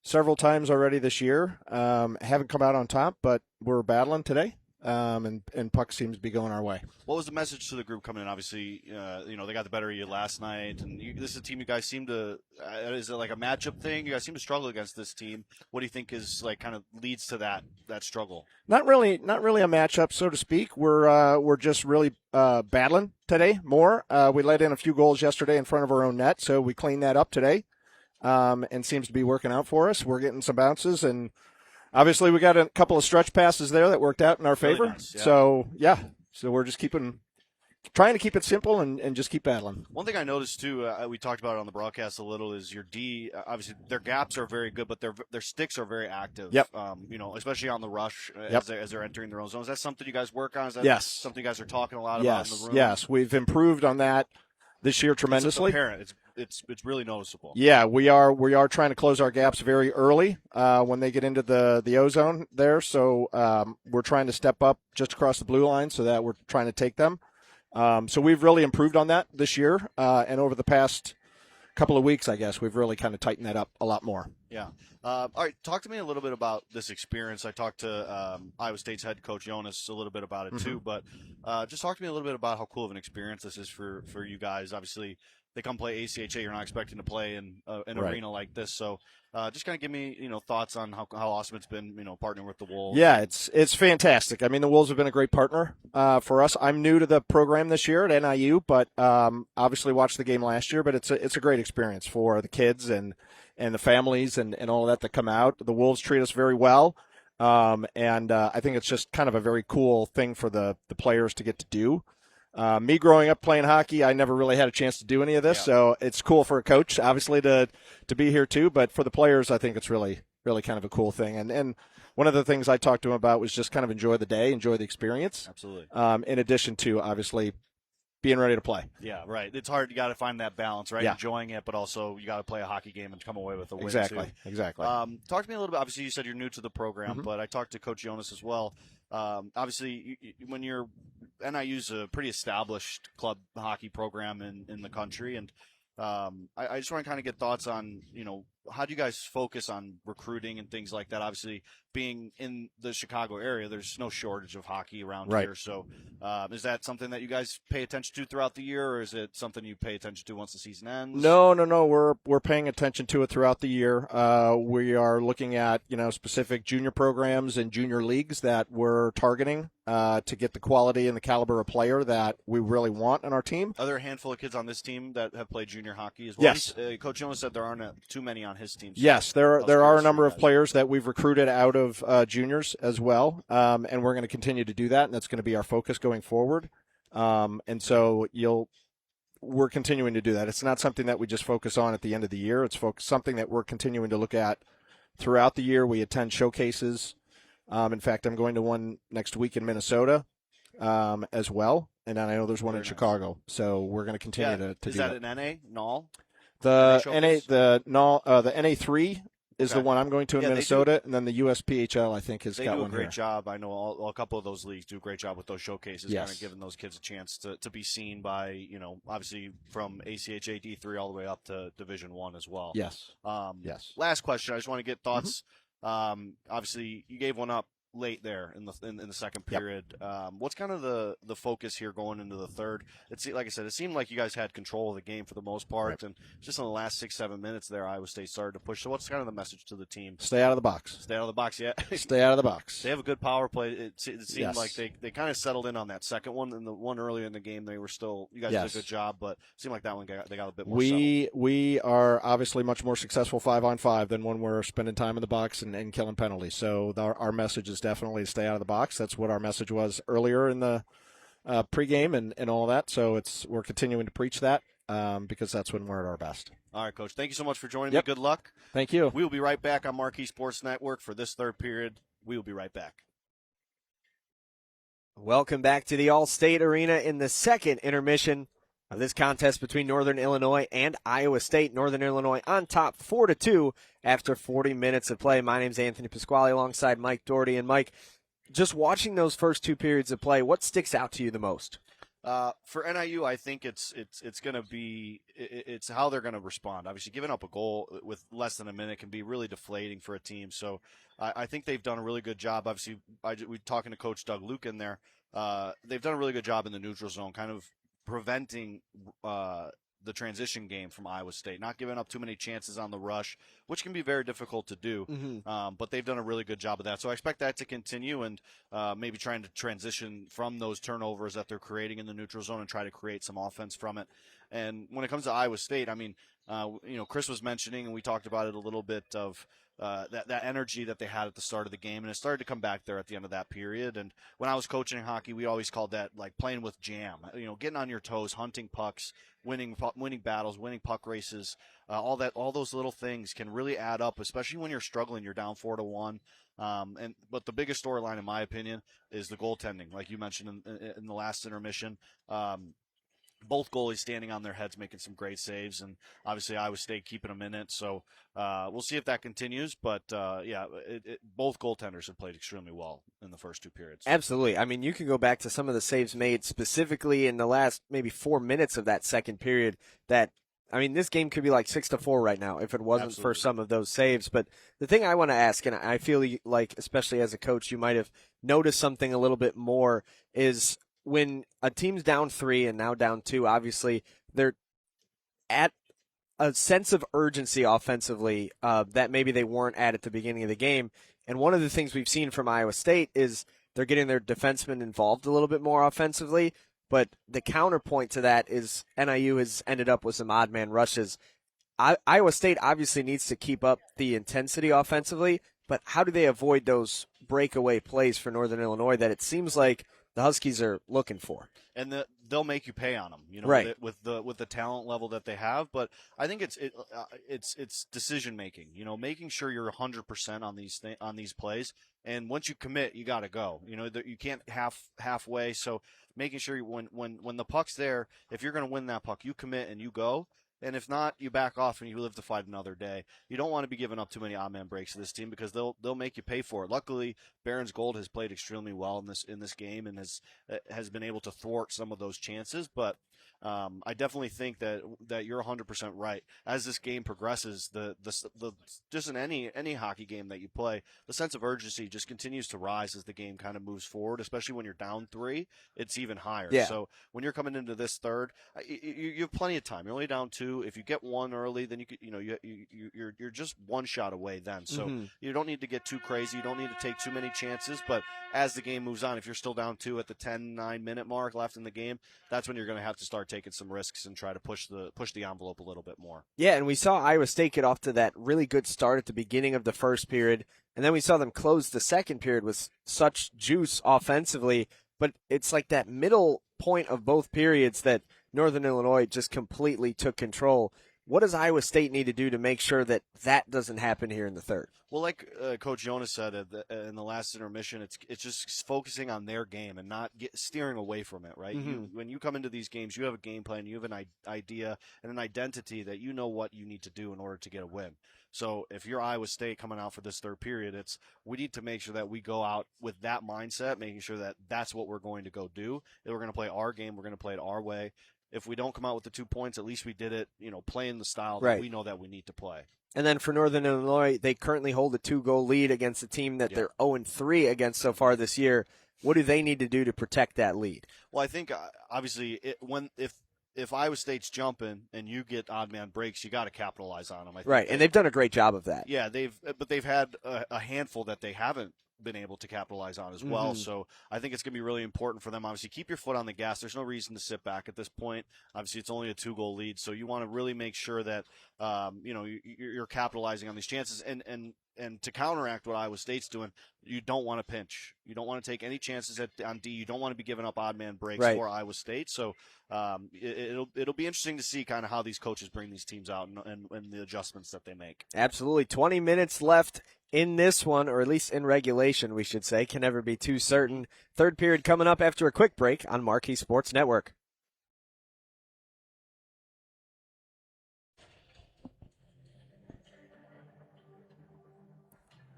several times already this year. Haven't come out on top, but we're battling today, and puck seems to be going our way. What was the message to the group coming in? Obviously, they got the better of you last night, and this is a team you guys seem to. Is it like a matchup thing? You guys seem to struggle against this team. What do you think is like kind of leads to that struggle? Not really a matchup, so to speak. We're just really battling today more. We let in a few goals yesterday in front of our own net, so we cleaned that up today, and seems to be working out for us. We're getting some bounces, and obviously we got a couple of stretch passes there that worked out in our favor. Really nice, yeah. So we're just trying to keep it simple and just keep battling. One thing I noticed too, we talked about it on the broadcast a little, is your D. Obviously, their gaps are very good, but their sticks are very active. Yep. Especially on the rush Yep. as they're entering their own zones. Is that something you guys work on? Is that Yes. something you guys are talking a lot about in the room? Yes, we've improved on that this year tremendously. It's apparent. It's really noticeable. Yeah, we are trying to close our gaps very early when they get into the O-zone there. So we're trying to step up just across the blue line so that we're trying to take them. So we've really improved on that this year, and over the past couple of weeks, I guess, we've really kind of tightened that up a lot more. Yeah. All right, talk to me a little bit about this experience. I talked to Iowa State's head coach Jonas a little bit about it too, but just talk to me a little bit about how cool of an experience this is for you guys. Obviously, they come play ACHA. You're not expecting to play in an Right. arena like this, so just kind of give me thoughts on how awesome it's been partnering with the Wolves. Yeah, it's fantastic. I mean, the Wolves have been a great partner for us. I'm new to the program this year at NIU, but obviously watched the game last year. But it's a great experience for the kids and the families and all of that come out. The Wolves treat us very well, and I think it's just kind of a very cool thing for the players to get to do. Me growing up playing hockey, I never really had a chance to do any of this, so it's cool for a coach, obviously, to be here too. But for the players, I think it's really, really kind of a cool thing. And one of the things I talked to him about was just kind of enjoy the day, enjoy the experience. Absolutely. In addition to, obviously, being ready to play. Yeah, right. It's hard. You got to find that balance, right? Yeah. Enjoying it, but also you got to play a hockey game and come away with a win, Exactly. too. Exactly. Talk to me a little bit. Obviously, you said you're new to the program, but I talked to Coach Jonas as well. Obviously, when you're NIU's a pretty established club hockey program in the country, and I just want to kind of get thoughts on, how do you guys focus on recruiting and things like that? Obviously, being in the Chicago area, there's no shortage of hockey around Right. here. So is that something that you guys pay attention to throughout the year, or is it something you pay attention to once the season ends? No. We're paying attention to it throughout the year. We are looking at specific junior programs and junior leagues that we're targeting to get the quality and the caliber of player that we really want on our team. Are there a handful of kids on this team that have played junior hockey as well? Yes. Coach Jones said there aren't too many on his team. So Yes, there how's are a this number for of you guys? players that we've recruited out of juniors as well, and we're going to continue to do that, and that's going to be our focus going forward. And so we're continuing to do that. It's not something that we just focus on at the end of the year. It's something that we're continuing to look at throughout the year. We attend showcases. In fact, I'm going to one next week in Minnesota as well, and then I know there's one in Very nice. Chicago. So we're going to continue to is do that that. an NA? NAL? The showcase? the NA3 is the Okay. one I'm going to in Yeah, they Minnesota, and then the USPHL I think has They got do a one great here. job. I know a couple of those leagues do a great job with those showcases, Yes. kind of giving those kids a chance to be seen by, obviously from ACHA D3 all the way up to Division I as well. Yes. Um, Yes. Last question. I just want to get thoughts. Obviously, you gave one up late there in the second Yep. period. What's kind of the focus here going into the third? Like I said, it seemed like you guys had control of the game for the most part, Right. and just in the last 6-7 minutes there, Iowa State started to push. So what's kind of the message to the team? Stay out of the box. Stay out of the box, yeah. Stay out of the box. They have a good power play. It seemed Yes. like they kind of settled in on that second one, and the one earlier in the game they were still. You guys Yes. did a good job, but it seemed like that one they got a bit more settled. We are obviously much more successful 5-on-5 than when we're spending time in the box and killing penalties. So our message is definitely to stay out of the box. That's what our message was earlier in the pregame and all that. So we're continuing to preach that because that's when we're at our best. All right, Coach. Thank you so much for joining Yep. me. Good luck. Thank you. We will be right back on Marquee Sports Network for this third period. We will be right back. Welcome back to the Allstate Arena in the second intermission of this contest between Northern Illinois and Iowa State. Northern Illinois on top 4-2 after 40 minutes of play. My name's Anthony Pasquale alongside Mike Doherty. And Mike, just watching those first two periods of play, what sticks out to you the most? For NIU, I think it's going to be it's how they're going to respond. Obviously, giving up a goal with less than a minute can be really deflating for a team. So I think they've done a really good job. Obviously, we're talking to Coach Doug Luke in there. They've done a really good job in the neutral zone, kind of preventing the transition game from Iowa State, not giving up too many chances on the rush, which can be very difficult to do. But they've done a really good job of that. So I expect that to continue, and maybe trying to transition from those turnovers that they're creating in the neutral zone and try to create some offense from it. And when it comes to Iowa State, I mean, Chris was mentioning, and we talked about it a little bit, of that energy that they had at the start of the game, and it started to come back there at the end of that period. And when I was coaching hockey, we always called that like playing with jam. Getting on your toes, hunting pucks, winning battles, winning puck races. All those little things can really add up, especially when you're struggling. You're down 4-1. But the biggest storyline, in my opinion, is the goaltending, like you mentioned in the last intermission. Both goalies standing on their heads, making some great saves, and obviously Iowa State keeping them in it. So we'll see if that continues. But both goaltenders have played extremely well in the first two periods. Absolutely. I mean, you can go back to some of the saves made specifically in the last maybe 4 minutes of that second period. This game could be like 6-4 right now if it wasn't for some of those saves. But the thing I want to ask, and I feel like, especially as a coach, you might have noticed something a little bit more, is when a team's down 3 and now down 2, obviously they're at a sense of urgency offensively that maybe they weren't at the beginning of the game. And one of the things we've seen from Iowa State is they're getting their defensemen involved a little bit more offensively. But the counterpoint to that is NIU has ended up with some odd man rushes. Iowa State obviously needs to keep up the intensity offensively, but how do they avoid those breakaway plays for Northern Illinois that it seems like the Huskies are looking for? And they'll make you pay on them, right, with the talent level that they have. But I think it's decision making, making sure you're 100% on these plays. And once you commit, you got to go. You can't halfway. So making sure when the puck's there, if you're going to win that puck, you commit and you go. And if not, you back off and you live to fight another day. You don't want to be giving up too many odd man breaks to this team because they'll make you pay for it. Luckily, Barons Gold has played extremely well in this game and has been able to thwart some of those chances. But I definitely think that you're 100% right. As this game progresses, the just in any hockey game that you play, the sense of urgency just continues to rise as the game kind of moves forward. Especially when you're down 3, it's even higher. Yeah. So when you're coming into this third, you have plenty of time. You're only down 2. If you get 1 early, then you're just one shot away then. So you don't need to get too crazy. You don't need to take too many chances. But as the game moves on, if you're still down 2 at the 10-9 minute mark left in the game, that's when you're going to have to start taking some risks and try to push the envelope a little bit more. Yeah, and we saw Iowa State get off to that really good start at the beginning of the first period, and then we saw them close the second period with such juice offensively, but it's like that middle point of both periods that Northern Illinois just completely took control. What does Iowa State need to do to make sure that doesn't happen here in the third? Well, like Coach Jonas said in the last intermission, it's just focusing on their game and not steering away from it, right? When you come into these games, you have a game plan, you have an idea and an identity that you know what you need to do in order to get a win. So if you're Iowa State coming out for this third period, we need to make sure that we go out with that mindset, making sure that that's what we're going to go do. That we're going to play our game, we're going to play it our way. If we don't come out with the 2 points, at least we did it, playing the style that we know that we need to play. And then for Northern Illinois, they currently hold a 2-goal lead against a team that they're 0-3 against so far this year. What do they need to do to protect that lead? Well, I think obviously if Iowa State's jumping and you get odd man breaks, you got to capitalize on them. I think right, and they've done a great job of that. Yeah, they've had a handful that they haven't been able to capitalize on as well. So I think it's going to be really important for them. Obviously, keep your foot on the gas. There's no reason to sit back at this point. Obviously, it's only a 2-goal lead, so you want to really make sure that you're capitalizing on these chances. And to counteract what Iowa State's doing, you don't want to pinch. You don't want to take any chances on D. You don't want to be giving up odd man breaks for Iowa State. So it'll be interesting to see kind of how these coaches bring these teams out and the adjustments that they make. Absolutely. 20 minutes left in this one, or at least in regulation, we should say. Can never be too certain. Third period coming up after a quick break on Marquee Sports Network.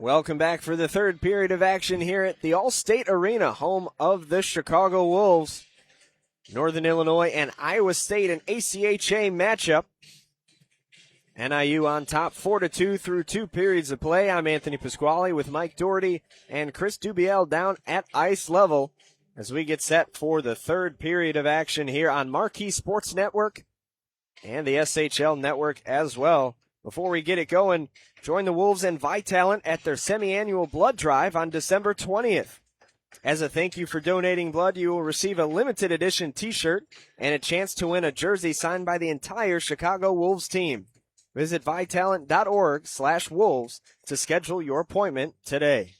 Welcome back for the third period of action here at the Allstate Arena, home of the Chicago Wolves. Northern Illinois and Iowa State, an ACHA matchup. NIU on top 4-2 through 2 periods of play. I'm Anthony Pasquale with Mike Doherty and Chris Dubiel down at ice level as we get set for the third period of action here on Marquee Sports Network and the SHL Network as well. Before we get it going, join the Wolves and Vitalant at their semi-annual blood drive on December 20th. As a thank you for donating blood, you will receive a limited edition t-shirt and a chance to win a jersey signed by the entire Chicago Wolves team. Visit Vitalant.org/Wolves to schedule your appointment today.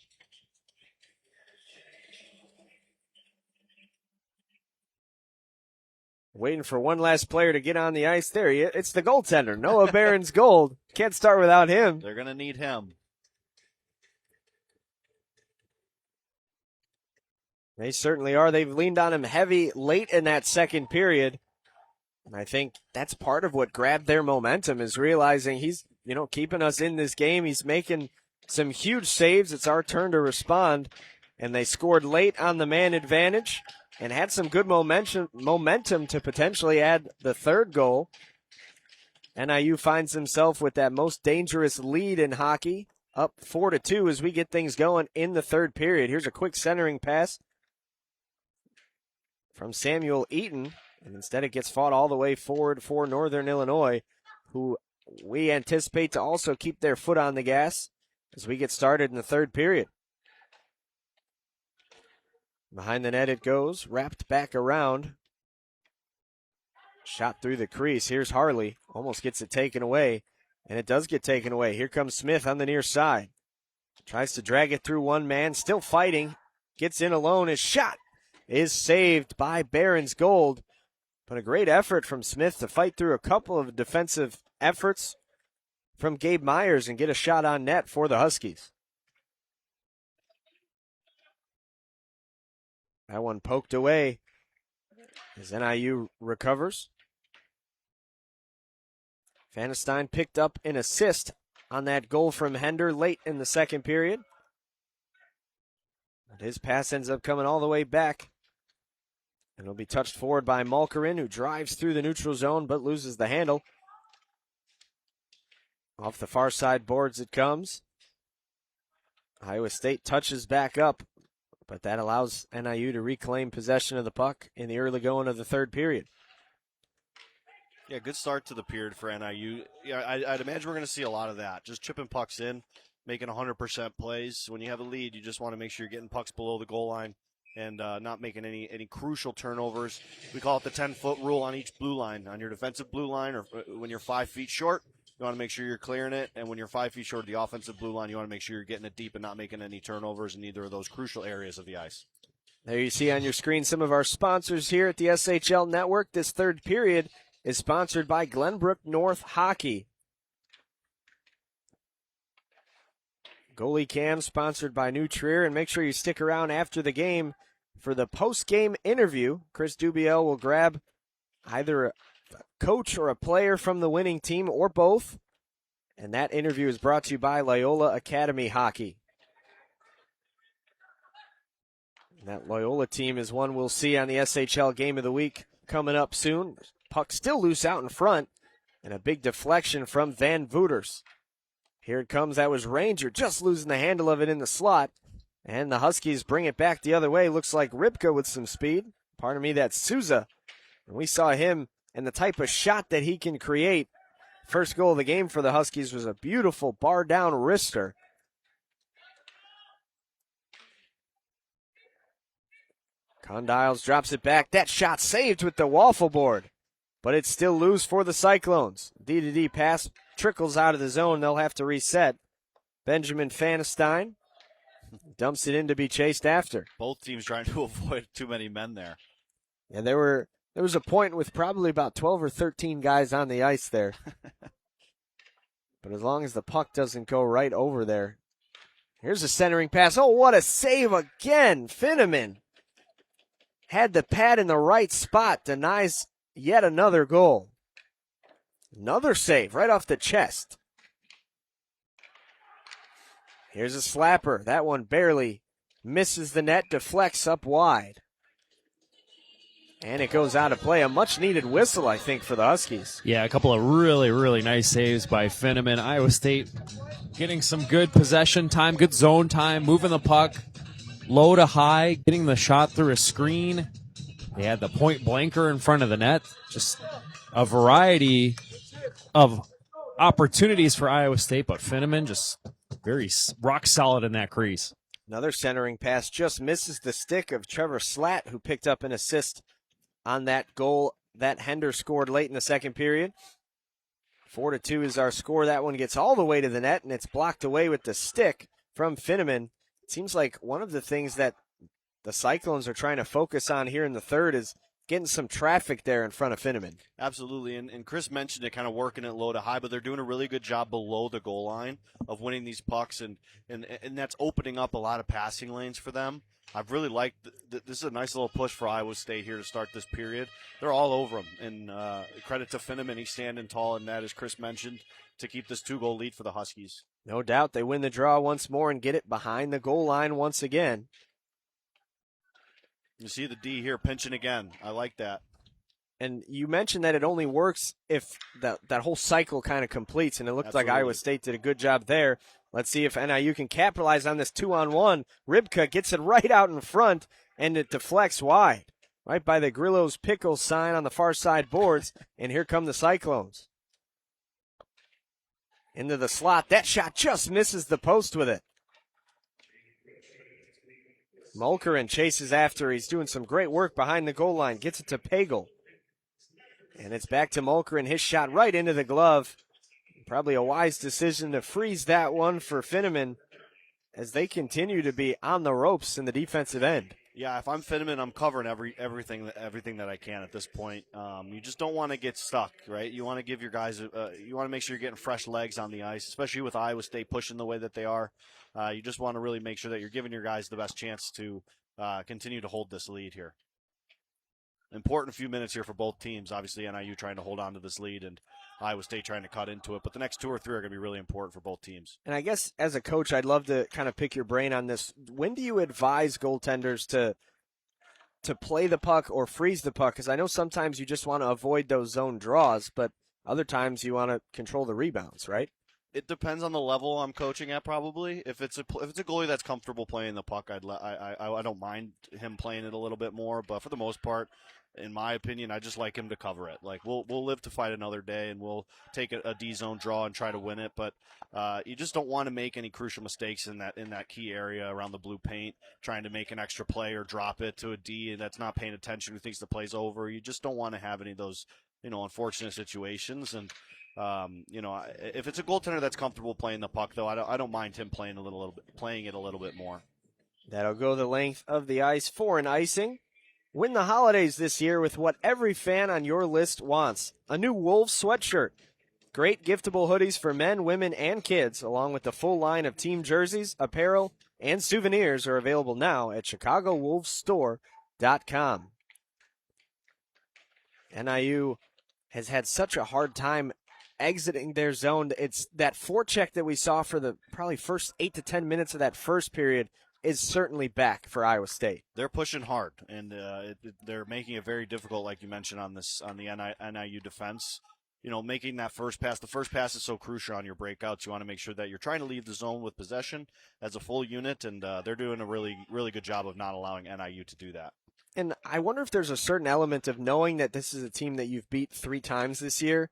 Waiting for one last player to get on the ice. There he is. It's the goaltender, Noah Barron's Gold. Can't start without him. They're going to need him. They certainly are. They've leaned on him heavy late in that second period. And I think that's part of what grabbed their momentum, is realizing he's, keeping us in this game. He's making some huge saves. It's our turn to respond. And they scored late on the man advantage and had some good momentum to potentially add the third goal. NIU finds himself with that most dangerous lead in hockey, up 4-2 as we get things going in the third period. Here's a quick centering pass from Samuel Eaton, and instead it gets fought all the way forward for Northern Illinois, who we anticipate to also keep their foot on the gas as we get started in the third period. Behind the net it goes, wrapped back around. Shot through the crease. Here's Harley. Almost gets it taken away, and it does get taken away. Here comes Smith on the near side. Tries to drag it through one man, still fighting. Gets in alone. His shot is saved by Barron's Gold. But a great effort from Smith to fight through a couple of defensive efforts from Gabe Myers and get a shot on net for the Huskies. That one poked away as NIU recovers. Fanestein picked up an assist on that goal from Hender late in the second period. But his pass ends up coming all the way back. And it'll be touched forward by Malkerin, who drives through the neutral zone but loses the handle. Off the far side boards it comes. Iowa State touches back up, but that allows NIU to reclaim possession of the puck in the early going of the third period. Yeah, good start to the period for NIU. Yeah, I'd imagine we're going to see a lot of that. Just chipping pucks in, making 100% plays. When you have a lead, you just want to make sure you're getting pucks below the goal line and not making any crucial turnovers. We call it the 10-foot rule on each blue line. On your defensive blue line, or when you're 5 feet short, you want to make sure you're clearing it. And when you're 5 feet short of the offensive blue line, you want to make sure you're getting it deep and not making any turnovers in either of those crucial areas of the ice. There you see on your screen some of our sponsors here at the SHL Network. This third period is sponsored by Glenbrook North Hockey. Goalie Cam sponsored by New Trier, and make sure you stick around after the game for the post-game interview. Chris Dubiel will grab either a coach or a player from the winning team or both, and that interview is brought to you by Loyola Academy Hockey. And that Loyola team is one we'll see on the SHL Game of the Week coming up soon. Puck still loose out in front, and a big deflection from Van Vooters. Here it comes. That was Ranger just losing the handle of it in the slot. And the Huskies bring it back the other way. Looks like Rybka with some speed. Pardon me, that's Souza. And we saw him and the type of shot that he can create. First goal of the game for the Huskies was a beautiful bar-down wrister. Condiles drops it back. That shot saved with the waffle board. But it's still loose for the Cyclones. D-to-D pass trickles out of the zone. They'll have to reset. Benjamin Fanestein dumps it in to be chased after. Both teams trying to avoid too many men there. And there was a point with probably about 12 or 13 guys on the ice there. But as long as the puck doesn't go right over there. Here's a centering pass. Oh, what a save again. Finneman had the pad in the right spot. Denies yet another goal. Another save right off the chest. Here's a slapper. That one barely misses the net, deflects up wide. And it goes out of play. A much-needed whistle, I think, for the Huskies. Yeah, a couple of really, really nice saves by Finneman. Iowa State getting some good possession time, good zone time, moving the puck low to high, getting the shot through a screen. They had the point blanker in front of the net. Just a variety of opportunities for Iowa State, but Finneman just very rock solid in that crease. Another centering pass just misses the stick of Trevor Slatt, who picked up an assist on that goal that Hender scored late in the second period. 4-2 is our score. That one gets all the way to the net, and it's blocked away with the stick from Finneman. It seems like one of the things that the Cyclones are trying to focus on here in the third is getting some traffic there in front of Finneman. Absolutely, and Chris mentioned it, kind of working it low to high, but they're doing a really good job below the goal line of winning these pucks, and that's opening up a lot of passing lanes for them. I've really liked this is a nice little push for Iowa State here to start this period. They're all over them, and credit to Finneman. He's standing tall in that, as Chris mentioned, to keep this 2-goal lead for the Huskies. No doubt they win the draw once more and get it behind the goal line once again. You see the D here pinching again. I like that. And you mentioned that it only works if that whole cycle kind of completes, and it looked like Iowa State did a good job there. Let's see if NIU can capitalize on this 2-on-1. Rybka gets it right out in front, and it deflects wide, right by the Grillo's Pickles sign on the far side boards, and here come the Cyclones. Into the slot. That shot just misses the post with it. Mulkerin chases after. He's doing some great work behind the goal line. Gets it to Pagel. And it's back to Mulkerin. His shot right into the glove. Probably a wise decision to freeze that one for Finneman as they continue to be on the ropes in the defensive end. Yeah, if I'm Finneman, I'm covering everything that I can at this point. You just don't want to get stuck, right? You want to give your guys, you want to make sure you're getting fresh legs on the ice, especially with Iowa State pushing the way that they are. You just want to really make sure that you're giving your guys the best chance to continue to hold this lead here. Important few minutes here for both teams. Obviously, NIU trying to hold on to this lead and Iowa State trying to cut into it. But the next 2 or 3 are going to be really important for both teams. And I guess as a coach, I'd love to kind of pick your brain on this. When do you advise goaltenders to play the puck or freeze the puck? Because I know sometimes you just want to avoid those zone draws, but other times you want to control the rebounds, right? It depends on the level I'm coaching at, probably. If it's a goalie that's comfortable playing the puck, I don't mind him playing it a little bit more. But for the most part, in my opinion, I just like him to cover it. Like we'll live to fight another day, and we'll take a D zone draw and try to win it. But you just don't want to make any crucial mistakes in that key area around the blue paint, trying to make an extra play or drop it to a D that's not paying attention, who thinks the play's over. You just don't want to have any of those unfortunate situations. And if it's a goaltender that's comfortable playing the puck, though, I don't mind him playing it a little bit more. That'll go the length of the ice for an icing. Win the holidays this year with what every fan on your list wants. A new Wolves sweatshirt. Great giftable hoodies for men, women, and kids, along with the full line of team jerseys, apparel, and souvenirs are available now at ChicagoWolvesStore.com. NIU has had such a hard time exiting their zone. It's that forecheck that we saw for the probably first 8 to 10 minutes of that first period is certainly back for Iowa State. They're pushing hard, and they're making it very difficult, like you mentioned, on the NIU defense. Making that first pass. The first pass is so crucial on your breakouts. You want to make sure that you're trying to leave the zone with possession as a full unit, and they're doing a really, really good job of not allowing NIU to do that. And I wonder if there's a certain element of knowing that this is a team that you've beat 3 times this year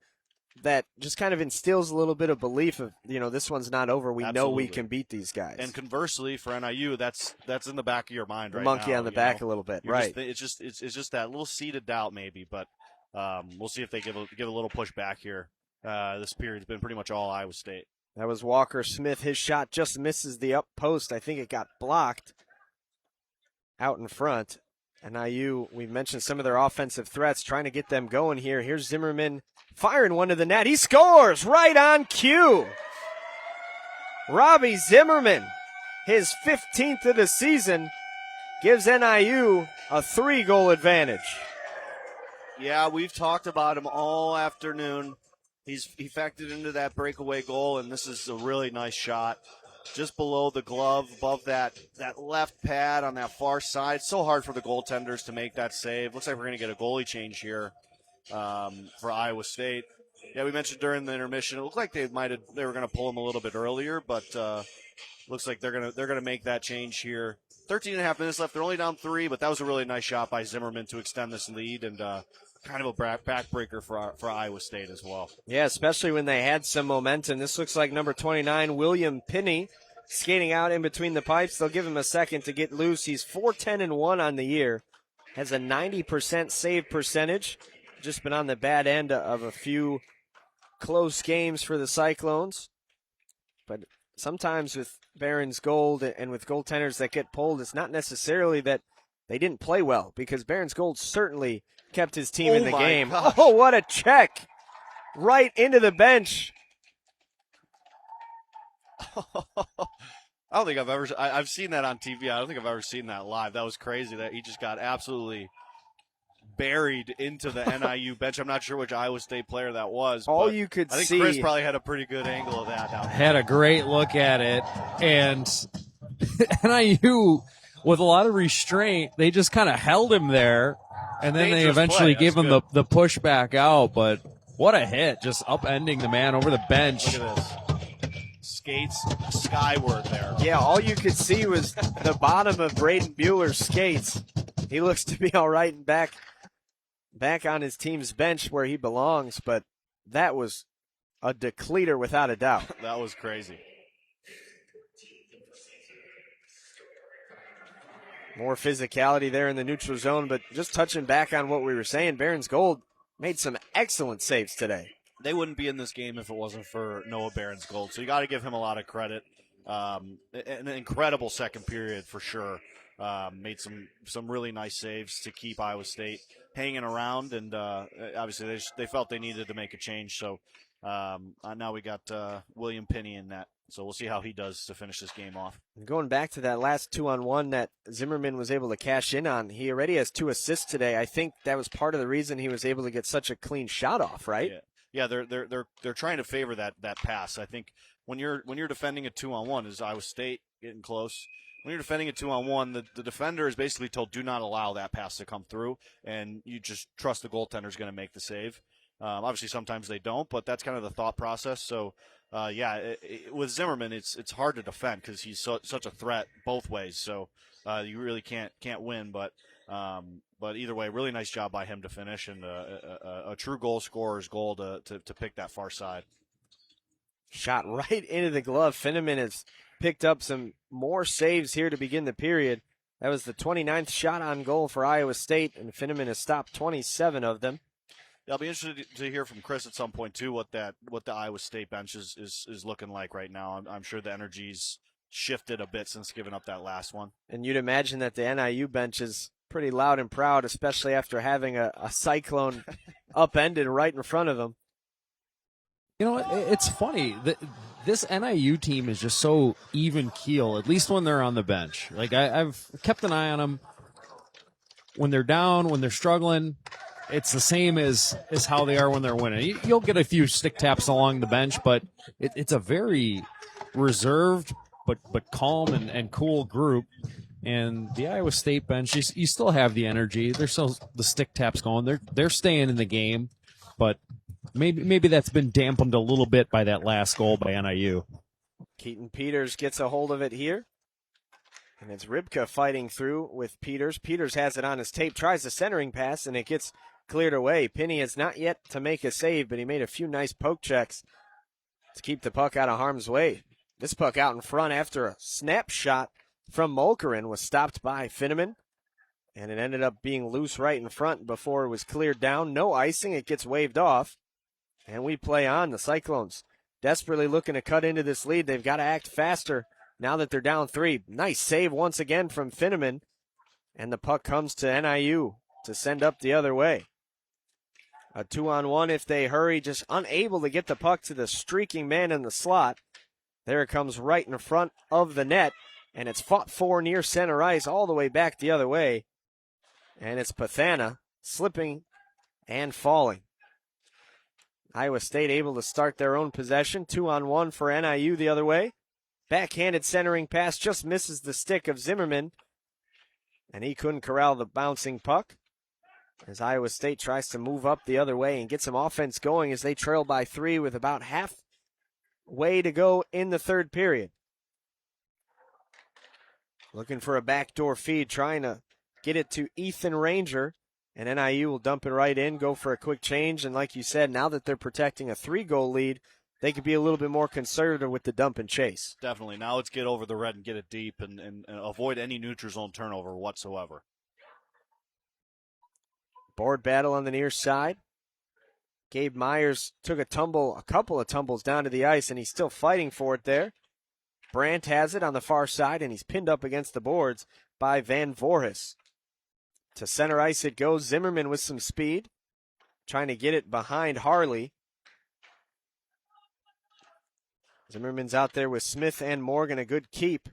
that just kind of instills a little bit of belief of, this one's not over. We know we can beat these guys. And conversely, for NIU, that's in the back of your mind right now. Monkey on the back a little bit, right? It's just that little seed of doubt maybe, but we'll see if they give a little push back here. This period's been pretty much all Iowa State. That was Walker Smith. His shot just misses the up post. I think it got blocked out in front. NIU, we've mentioned some of their offensive threats, trying to get them going here. Here's Zimmerman firing one to the net. He scores right on cue. Robbie Zimmerman, his 15th of the season, gives NIU a 3-goal advantage. Yeah, we've talked about him all afternoon. He factored into that breakaway goal, and this is a really nice shot. just below the glove, above that left pad on that far side. So hard for the goaltenders to make that save. Looks like we're going to get a goalie change here for Iowa State. Yeah, we mentioned during the intermission, it looked like they were going to pull him a little bit earlier, but looks like they're gonna make that change here. 13 and a half minutes left. They're only down 3, but that was a really nice shot by Zimmerman to extend this lead, and kind of a backbreaker for Iowa State as well. Yeah, especially when they had some momentum. This looks like number 29, William Pinney, skating out in between the pipes. They'll give him a second to get loose. He's 4-10-1 on the year, has a 90% save percentage. Just been on the bad end of a few close games for the Cyclones. But sometimes with Barron's Gold and with goaltenders that get pulled, it's not necessarily that they didn't play well, because Barron's Gold certainly kept his team in the game. Gosh. Oh, what a check! Right into the bench. I don't think I've seen that on TV. I don't think I've ever seen that live. That was crazy that he just got absolutely buried into the NIU bench. I'm not sure which Iowa State player that was. All you could I think see. Chris probably had a pretty good angle of that. Had a great look at it, and NIU, with a lot of restraint, they just kind of held him there, and then they Dangerous eventually play. gave That's him the push back out. But what a hit, just upending the man over the bench. Look at this. Skates skyward there. Yeah, all you could see was the bottom of Braden Bueller's skates. He looks to be all right and back on his team's bench where he belongs, but that was a decleater without a doubt. That was crazy. More physicality there in the neutral zone, but just touching back on what we were saying, Barron's Gold made some excellent saves today. They wouldn't be in this game if it wasn't for Noah Barron's Gold, so you got to give him a lot of credit. An incredible second period for sure. Made some really nice saves to keep Iowa State hanging around, and obviously they felt they needed to make a change. So now we got William Pinney in that. So we'll see how he does to finish this game off. Going back to that last 2-on-1 that Zimmerman was able to cash in on, he already has 2 assists today. I think that was part of the reason he was able to get such a clean shot off, right? Yeah, they're trying to favor that pass. I think when you're defending a 2-on-1, is Iowa State getting close? When you're defending a 2-on-1, the defender is basically told, do not allow that pass to come through, and you just trust the goaltender's going to make the save. Obviously, sometimes they don't, but that's kind of the thought process. So, with Zimmerman, it's hard to defend because he's such a threat both ways. So you really can't win. But either way, really nice job by him to finish, and a true goal scorer's goal to pick that far side. Shot right into the glove. Finneman has picked up some more saves here to begin the period. That was the 29th shot on goal for Iowa State, and Finneman has stopped 27 of them. Yeah, I'll be interested to hear from Chris at some point too what the Iowa State bench is looking like right now. I'm sure the energy's shifted a bit since giving up that last one. And you'd imagine that the NIU bench is pretty loud and proud, especially after having a Cyclone upended right in front of them. You know, it's funny. This NIU team is just so even keel, at least when they're on the bench. Like, I've kept an eye on them. When they're down, when they're struggling, it's the same as how they are when they're winning. You'll get a few stick taps along the bench, but it's a very reserved but calm and cool group. And the Iowa State bench, you still have the energy. There's still the stick taps going. They're staying in the game, but maybe that's been dampened a little bit by that last goal by NIU. Keaton Peters gets a hold of it here. And it's Rybka fighting through with Peters. Peters has it on his tape, tries the centering pass, and it gets cleared away. Penny has not yet to make a save, but he made a few nice poke checks to keep the puck out of harm's way. This puck out in front after a snap shot from Mulkerin was stopped by Finneman, and it ended up being loose right in front before it was cleared down. No icing. It gets waved off, and we play on. The Cyclones desperately looking to cut into this lead. They've got to act faster now that they're down 3. Nice save once again from Finneman, and the puck comes to NIU to send up the other way. A 2-on-1 if they hurry, just unable to get the puck to the streaking man in the slot. There it comes right in front of the net, and it's fought for near center ice all the way back the other way. And it's Pathana slipping and falling. Iowa State able to start their own possession. 2-on-1 for NIU the other way. Backhanded centering pass just misses the stick of Zimmerman, and he couldn't corral the bouncing puck as Iowa State tries to move up the other way and get some offense going as they trail by 3 with about halfway to go in the third period. Looking for a backdoor feed, trying to get it to Ethan Ranger, and NIU will dump it right in, go for a quick change, and like you said, now that they're protecting a 3-goal lead, they could be a little bit more conservative with the dump and chase. Definitely. Now let's get over the red and get it deep and avoid any neutral zone turnover whatsoever. Board battle on the near side. Gabe Myers took a couple of tumbles down to the ice, and he's still fighting for it there. Brandt has it on the far side, and he's pinned up against the boards by Van Voorhis. To center ice it goes. Zimmerman with some speed, trying to get it behind Harley. Zimmerman's out there with Smith and Morgan, a good keep.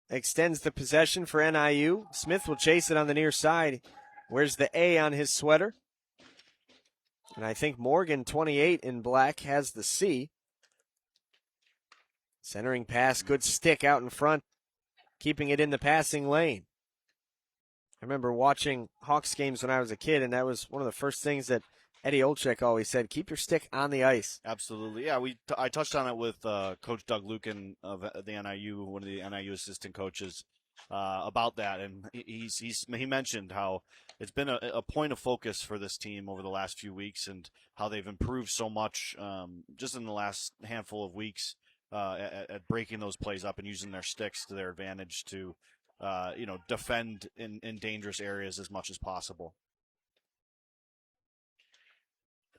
Extends the possession for NIU. Smith will chase it on the near side. Where's the A on his sweater? And I think Morgan, 28 in black, has the C. Centering pass, good stick out in front, keeping it in the passing lane. I remember watching Hawks games when I was a kid, and that was one of the first things that Eddie Olczyk always said, keep your stick on the ice. Absolutely. Yeah, I touched on it with Coach Doug Lukin of the NIU, one of the NIU assistant coaches, about that. And he mentioned how it's been a point of focus for this team over the last few weeks and how they've improved so much just in the last handful of weeks at breaking those plays up and using their sticks to their advantage to defend in dangerous areas as much as possible.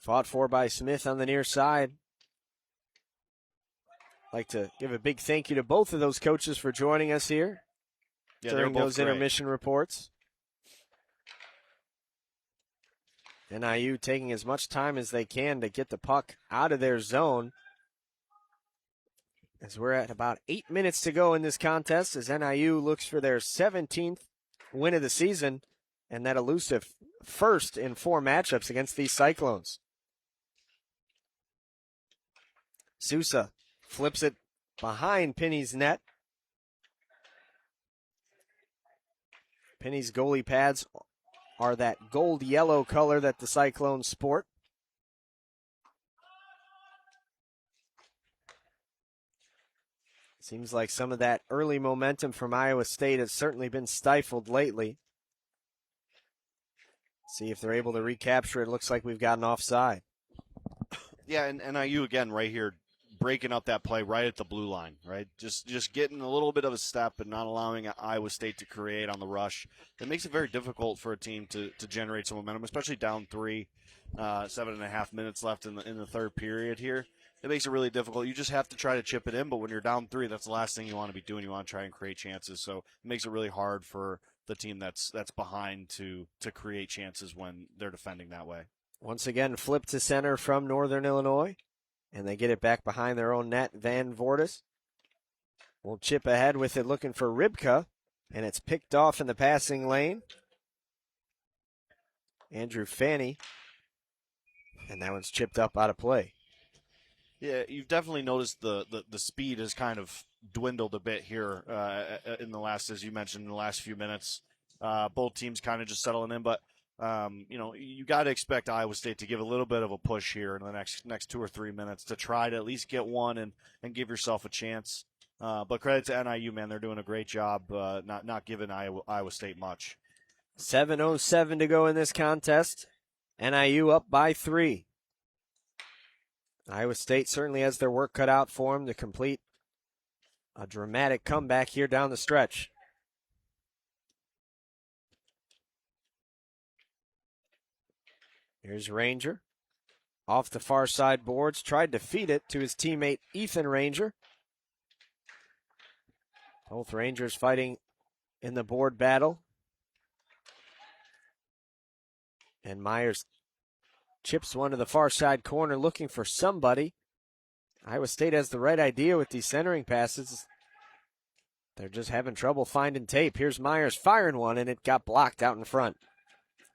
Fought for by Smith on the near side. Like to give a big thank you to both of those coaches for joining us here during those intermission reports. NIU taking as much time as they can to get the puck out of their zone. As we're at about 8 minutes to go in this contest as NIU looks for their 17th win of the season and that elusive first in 4 matchups against these Cyclones. Sousa flips it behind Pinney's net. Pinney's goalie pads are that gold-yellow color that the Cyclones sport. Seems like some of that early momentum from Iowa State has certainly been stifled lately. See if they're able to recapture it. Looks like we've got an offside. Yeah, and NIU again right here, breaking up that play right at the blue line, right? Just getting a little bit of a step and not allowing Iowa State to create on the rush. It makes it very difficult for a team to generate some momentum, especially down 3, 7.5 minutes left in the third period here. It makes it really difficult. You just have to try to chip it in, but when you're down 3, that's the last thing you want to be doing. You want to try and create chances. So it makes it really hard for the team that's behind to create chances when they're defending that way. Once again, flip to center from Northern Illinois, and they get it back behind their own net. Van Voorhis will chip ahead with it, looking for Rybka, and it's picked off in the passing lane. Andrew Fanny, and that one's chipped up out of play. Yeah, you've definitely noticed the speed has kind of dwindled a bit here in the last, as you mentioned, in the last few minutes. Both teams kind of just settling in, but you got to expect Iowa State to give a little bit of a push here in the next 2 or 3 minutes to try to at least get one and give yourself a chance. But credit to NIU, man, they're doing a great job not giving Iowa State much. 7:07 to go in this contest. NIU up by 3. Iowa State certainly has their work cut out for them to complete a dramatic comeback here down the stretch. Here's Ranger. Off the far side boards, tried to feed it to his teammate Ethan Ranger. Both Rangers fighting in the board battle. And Myers chips one to the far side corner looking for somebody. Iowa State has the right idea with these centering passes. They're just having trouble finding tape. Here's Myers firing one, and it got blocked out in front.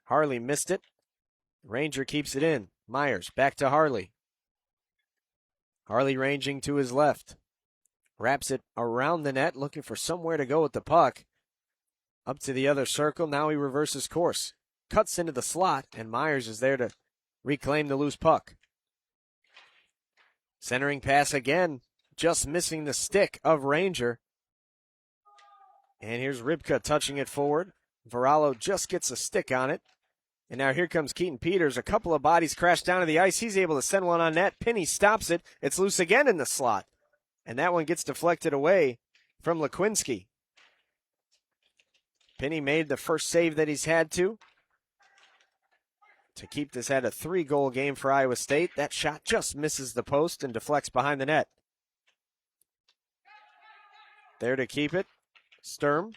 Harley missed it. Ranger keeps it in. Myers back to Harley. Harley ranging to his left. Wraps it around the net, looking for somewhere to go with the puck. Up to the other circle. Now he reverses course. Cuts into the slot, and Myers is there to reclaim the loose puck. Centering pass again, just missing the stick of Ranger. And here's Rybka touching it forward. Varallo just gets a stick on it. And now here comes Keaton Peters. A couple of bodies crash down to the ice. He's able to send one on net. Penny stops it. It's loose again in the slot. And that one gets deflected away from Lekwinski. Penny made the first save that he's had to keep this at a 3-goal game for Iowa State. That shot just misses the post and deflects behind the net. There to keep it, Sturm.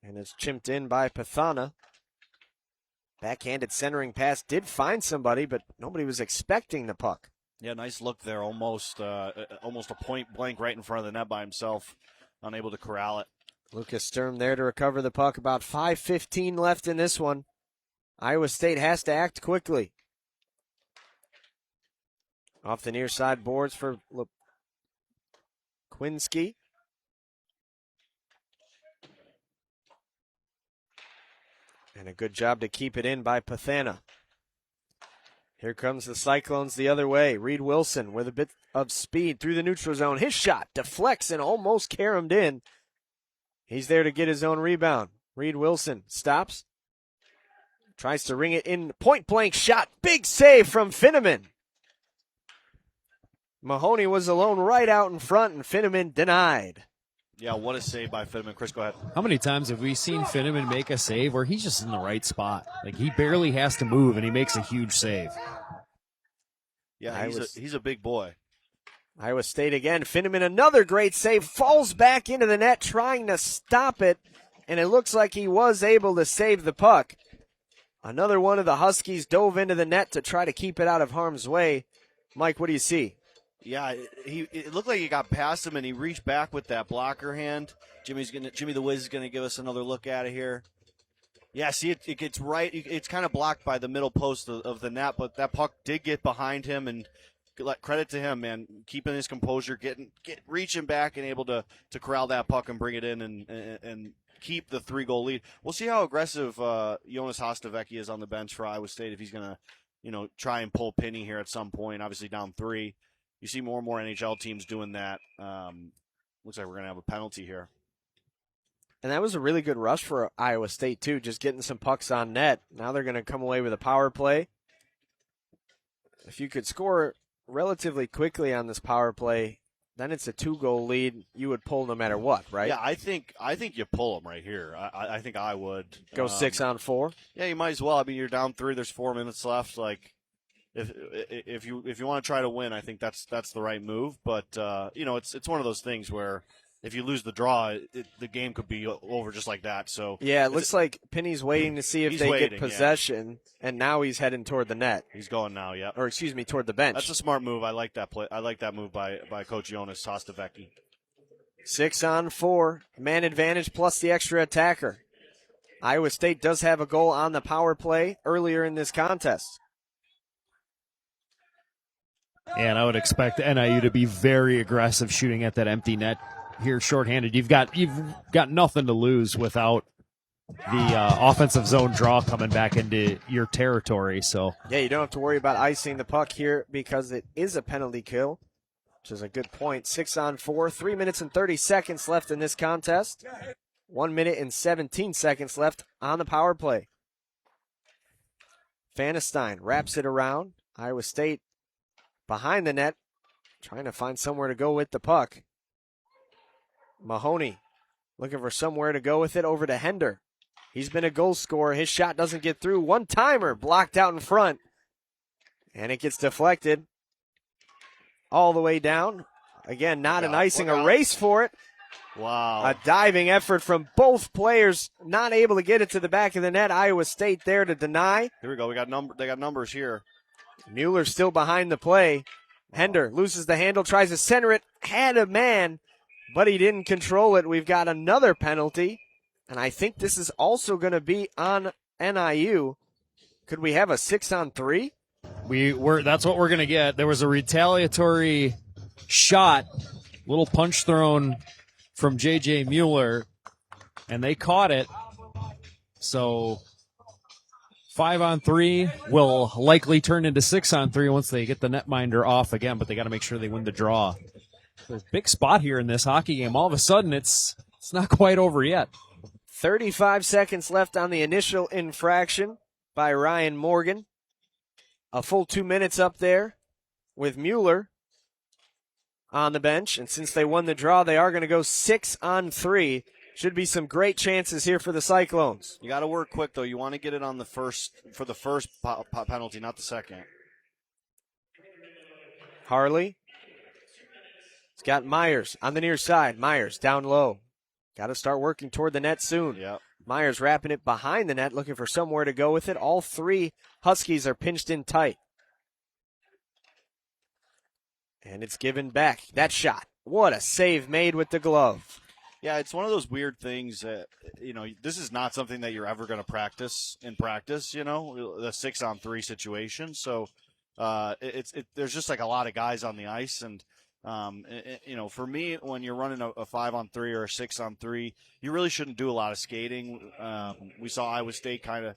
And it's chimped in by Pathana. Backhanded centering pass did find somebody, but nobody was expecting the puck. Yeah, nice look there. Almost a point blank right in front of the net by himself. Unable to corral it. Lucas Sturm there to recover the puck. About 5:15 left in this one. Iowa State has to act quickly. Off the near side boards for Lekwinski. And a good job to keep it in by Pathana. Here comes the Cyclones the other way. Reed Wilson with a bit of speed through the neutral zone. His shot deflects and almost caromed in. He's there to get his own rebound. Reed Wilson stops. Tries to ring it in. Point blank shot. Big save from Finneman. Mahoney was alone right out in front, and Finneman denied. Yeah, what a save by Finneman. Chris, go ahead. How many times have we seen Finneman make a save where he's just in the right spot? Like, he barely has to move, and he makes a huge save. Yeah, he's a big boy. Iowa State again. Finneman, another great save. Falls back into the net, trying to stop it, and it looks like he was able to save the puck. Another one of the Huskies dove into the net to try to keep it out of harm's way. Mike, what do you see? Yeah, it looked like he got past him, and he reached back with that blocker hand. Jimmy the Wiz is gonna give us another look at it here. Yeah, see, it gets right. It's kind of blocked by the middle post of the net, but that puck did get behind him, and credit to him, man, keeping his composure, reaching back and able to corral that puck and bring it in and keep the 3-goal lead. We'll see how aggressive Jonas Hostavecki is on the bench for Iowa State if he's gonna, try and pull Penny here at some point. Obviously down 3. You see more and more NHL teams doing that. Looks like we're going to have a penalty here. And that was a really good rush for Iowa State, too, just getting some pucks on net. Now they're going to come away with a power play. If you could score relatively quickly on this power play, then it's a 2-goal lead. You would pull no matter what, right? Yeah, I think you pull them right here. I think I would. Go 6 on 4? Yeah, you might as well. I mean, you're down 3. There's 4 minutes left. Like, if you want to try to win, I think that's the right move. But it's one of those things where if you lose the draw, the game could be over just like that. So yeah, it looks like Penny's waiting to see if they get possession, and now he's heading toward the net. He's going now, yeah. Or excuse me, toward the bench. That's a smart move. I like that play. I like that move by Coach Jonas Hostavecki. 6 on 4, man advantage plus the extra attacker. Iowa State does have a goal on the power play earlier in this contest. And I would expect NIU to be very aggressive shooting at that empty net here shorthanded. You've got nothing to lose without the offensive zone draw coming back into your territory. So yeah, you don't have to worry about icing the puck here because it is a penalty kill, which is a good point. 6 on 4, 3 minutes and 30 seconds left in this contest. 1 minute and 17 seconds left on the power play. Fanestein wraps it around. Iowa State behind the net, trying to find somewhere to go with the puck. Mahoney looking for somewhere to go with it over to Hender. He's been a goal scorer. His shot doesn't get through. One-timer blocked out in front. And it gets deflected all the way down. Again, not an icing, a race for it. Wow. A diving effort from both players, not able to get it to the back of the net. Iowa State there to deny. Here we go. They got numbers here. Mueller still behind the play. Hender loses the handle, tries to center it, had a man, but he didn't control it. We've got another penalty, and I think this is also going to be on NIU. Could we have a 6 on 3? That's what we're going to get. There was a retaliatory shot Little punch thrown from J.J. Mueller, and they caught it. So 5-on-3 will likely turn into 6-on-3 once they get the netminder off again, but they got to make sure they win the draw. There's a big spot here in this hockey game. All of a sudden, it's not quite over yet. 35 seconds left on the initial infraction by Ryan Morgan. A full 2 minutes up there with Mueller on the bench. And since they won the draw, they are going to go 6-on-3. Should be some great chances here for the Cyclones. You got to work quick, though. You want to get it on the first penalty, not the second. Harley. He's got Myers on the near side. Myers down low. Got to start working toward the net soon. Yep. Myers wrapping it behind the net, looking for somewhere to go with it. All three Huskies are pinched in tight. And it's given back. That shot. What a save made with the glove. Yeah, it's one of those weird things that, this is not something that you're ever going to practice in practice, the 6-on-3 situation. So there's just like a lot of guys on the ice. And, for me, when you're running a 5-on-3 or a 6-on-3, you really shouldn't do a lot of skating. We saw Iowa State kind of,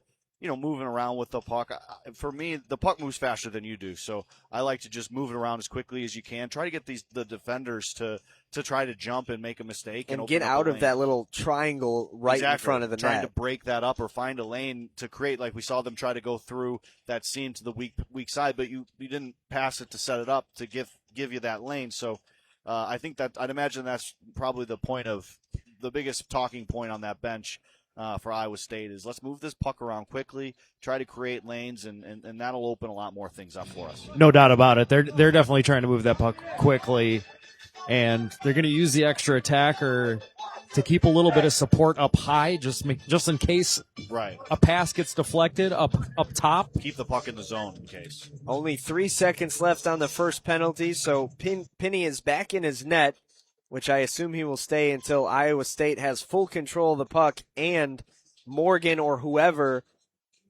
moving around with the puck. For me, the puck moves faster than you do. So I like to just move it around as quickly as you can. Try to get the defenders to try to jump and make a mistake. And get out of that little triangle right in front of the net. Trying to break that up or find a lane to create, like we saw them try to go through that seam to the weak side, but you didn't pass it to set it up to give you that lane. So I think that I'd imagine that's probably the biggest talking point on that bench for Iowa State is let's move this puck around quickly, try to create lanes, and that'll open a lot more things up for us. No doubt about it. They're definitely trying to move that puck quickly, and they're going to use the extra attacker to keep a little bit of support up high, just in case a pass gets deflected up top. Keep the puck in the zone in case. Only 3 seconds left on the first penalty, so Pinney is back in his net, which I assume he will stay until Iowa State has full control of the puck and Morgan or whoever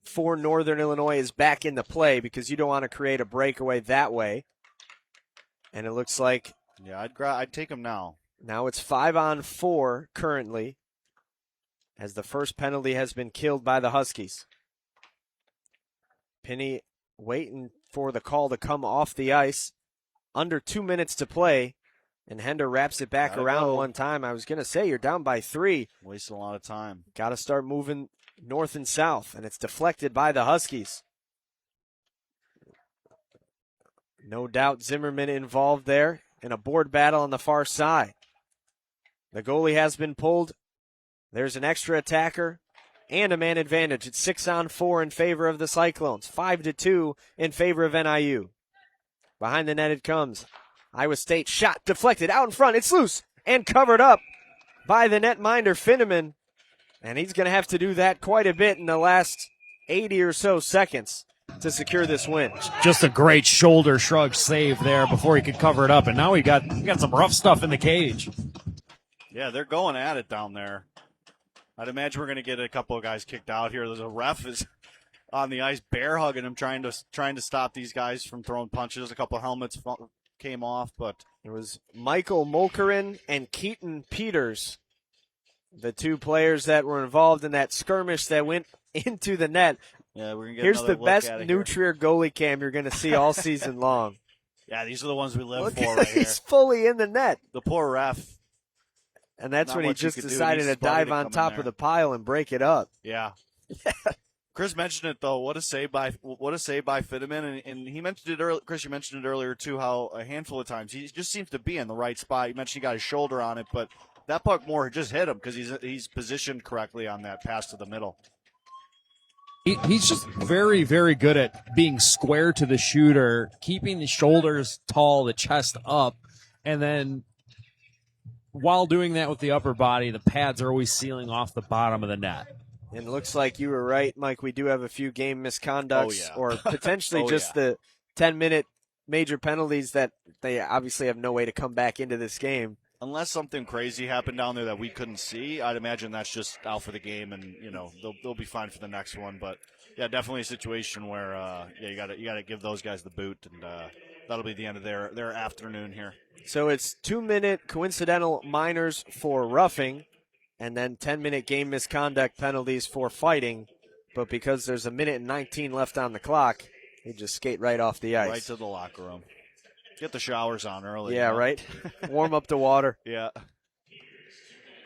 for Northern Illinois is back in the play, because you don't want to create a breakaway that way. And it looks like... Yeah, I'd take him now. Now it's 5-on-4 currently, as the first penalty has been killed by the Huskies. Pinney waiting for the call to come off the ice. Under 2 minutes to play. And Hender wraps it back around one time. I was going to say, you're down by 3. Wasting a lot of time. Got to start moving north and south, and it's deflected by the Huskies. No doubt Zimmerman involved there in a board battle on the far side. The goalie has been pulled. There's an extra attacker and a man advantage. It's 6-on-4 in favor of the Cyclones. 5-2 in favor of NIU. Behind the net it comes. Iowa State shot deflected out in front. It's loose and covered up by the netminder Finneman. And he's going to have to do that quite a bit in the last 80 or so seconds to secure this win. Just a great shoulder shrug save there before he could cover it up. And now we got some rough stuff in the cage. Yeah, they're going at it down there. I'd imagine we're going to get a couple of guys kicked out here. There's a ref is on the ice bear hugging him, trying to stop these guys from throwing punches. A couple of helmets came off, but it was Michael Molkerin and Keaton Peters, the two players that were involved in that skirmish that went into the net. Yeah, we're gonna get Here's the look best at it Nutrier goalie cam you're going to see all season long. Yeah, these are the ones we live Look, for right here. he's fully in the net. The poor ref. And that's Not when he much you just could do. decided He's to dive spotted to on come in top there. of the pile and break it up. Yeah. Chris mentioned it though. What a save by Finneman, and he mentioned it earlier. Chris, you mentioned it earlier too. How a handful of times he just seems to be in the right spot. You mentioned he got his shoulder on it, but that puck more just hit him because he's positioned correctly on that pass to the middle. He's just very, very good at being square to the shooter, keeping the shoulders tall, the chest up, and then while doing that with the upper body, the pads are always sealing off the bottom of the net. And it looks like you were right, Mike. We do have a few game misconducts or potentially the 10-minute major penalties that they obviously have no way to come back into this game. Unless something crazy happened down there that we couldn't see, I'd imagine that's just out for the game, and they'll be fine for the next one. But yeah, definitely a situation where you got to give those guys the boot, and that'll be the end of their afternoon here. So it's 2-minute coincidental minors for roughing, and then 10-minute game misconduct penalties for fighting. But because there's 1:19 left on the clock, they just skate right off the ice. Right to the locker room. Get the showers on early. Yeah, right. Warm up the water. Yeah.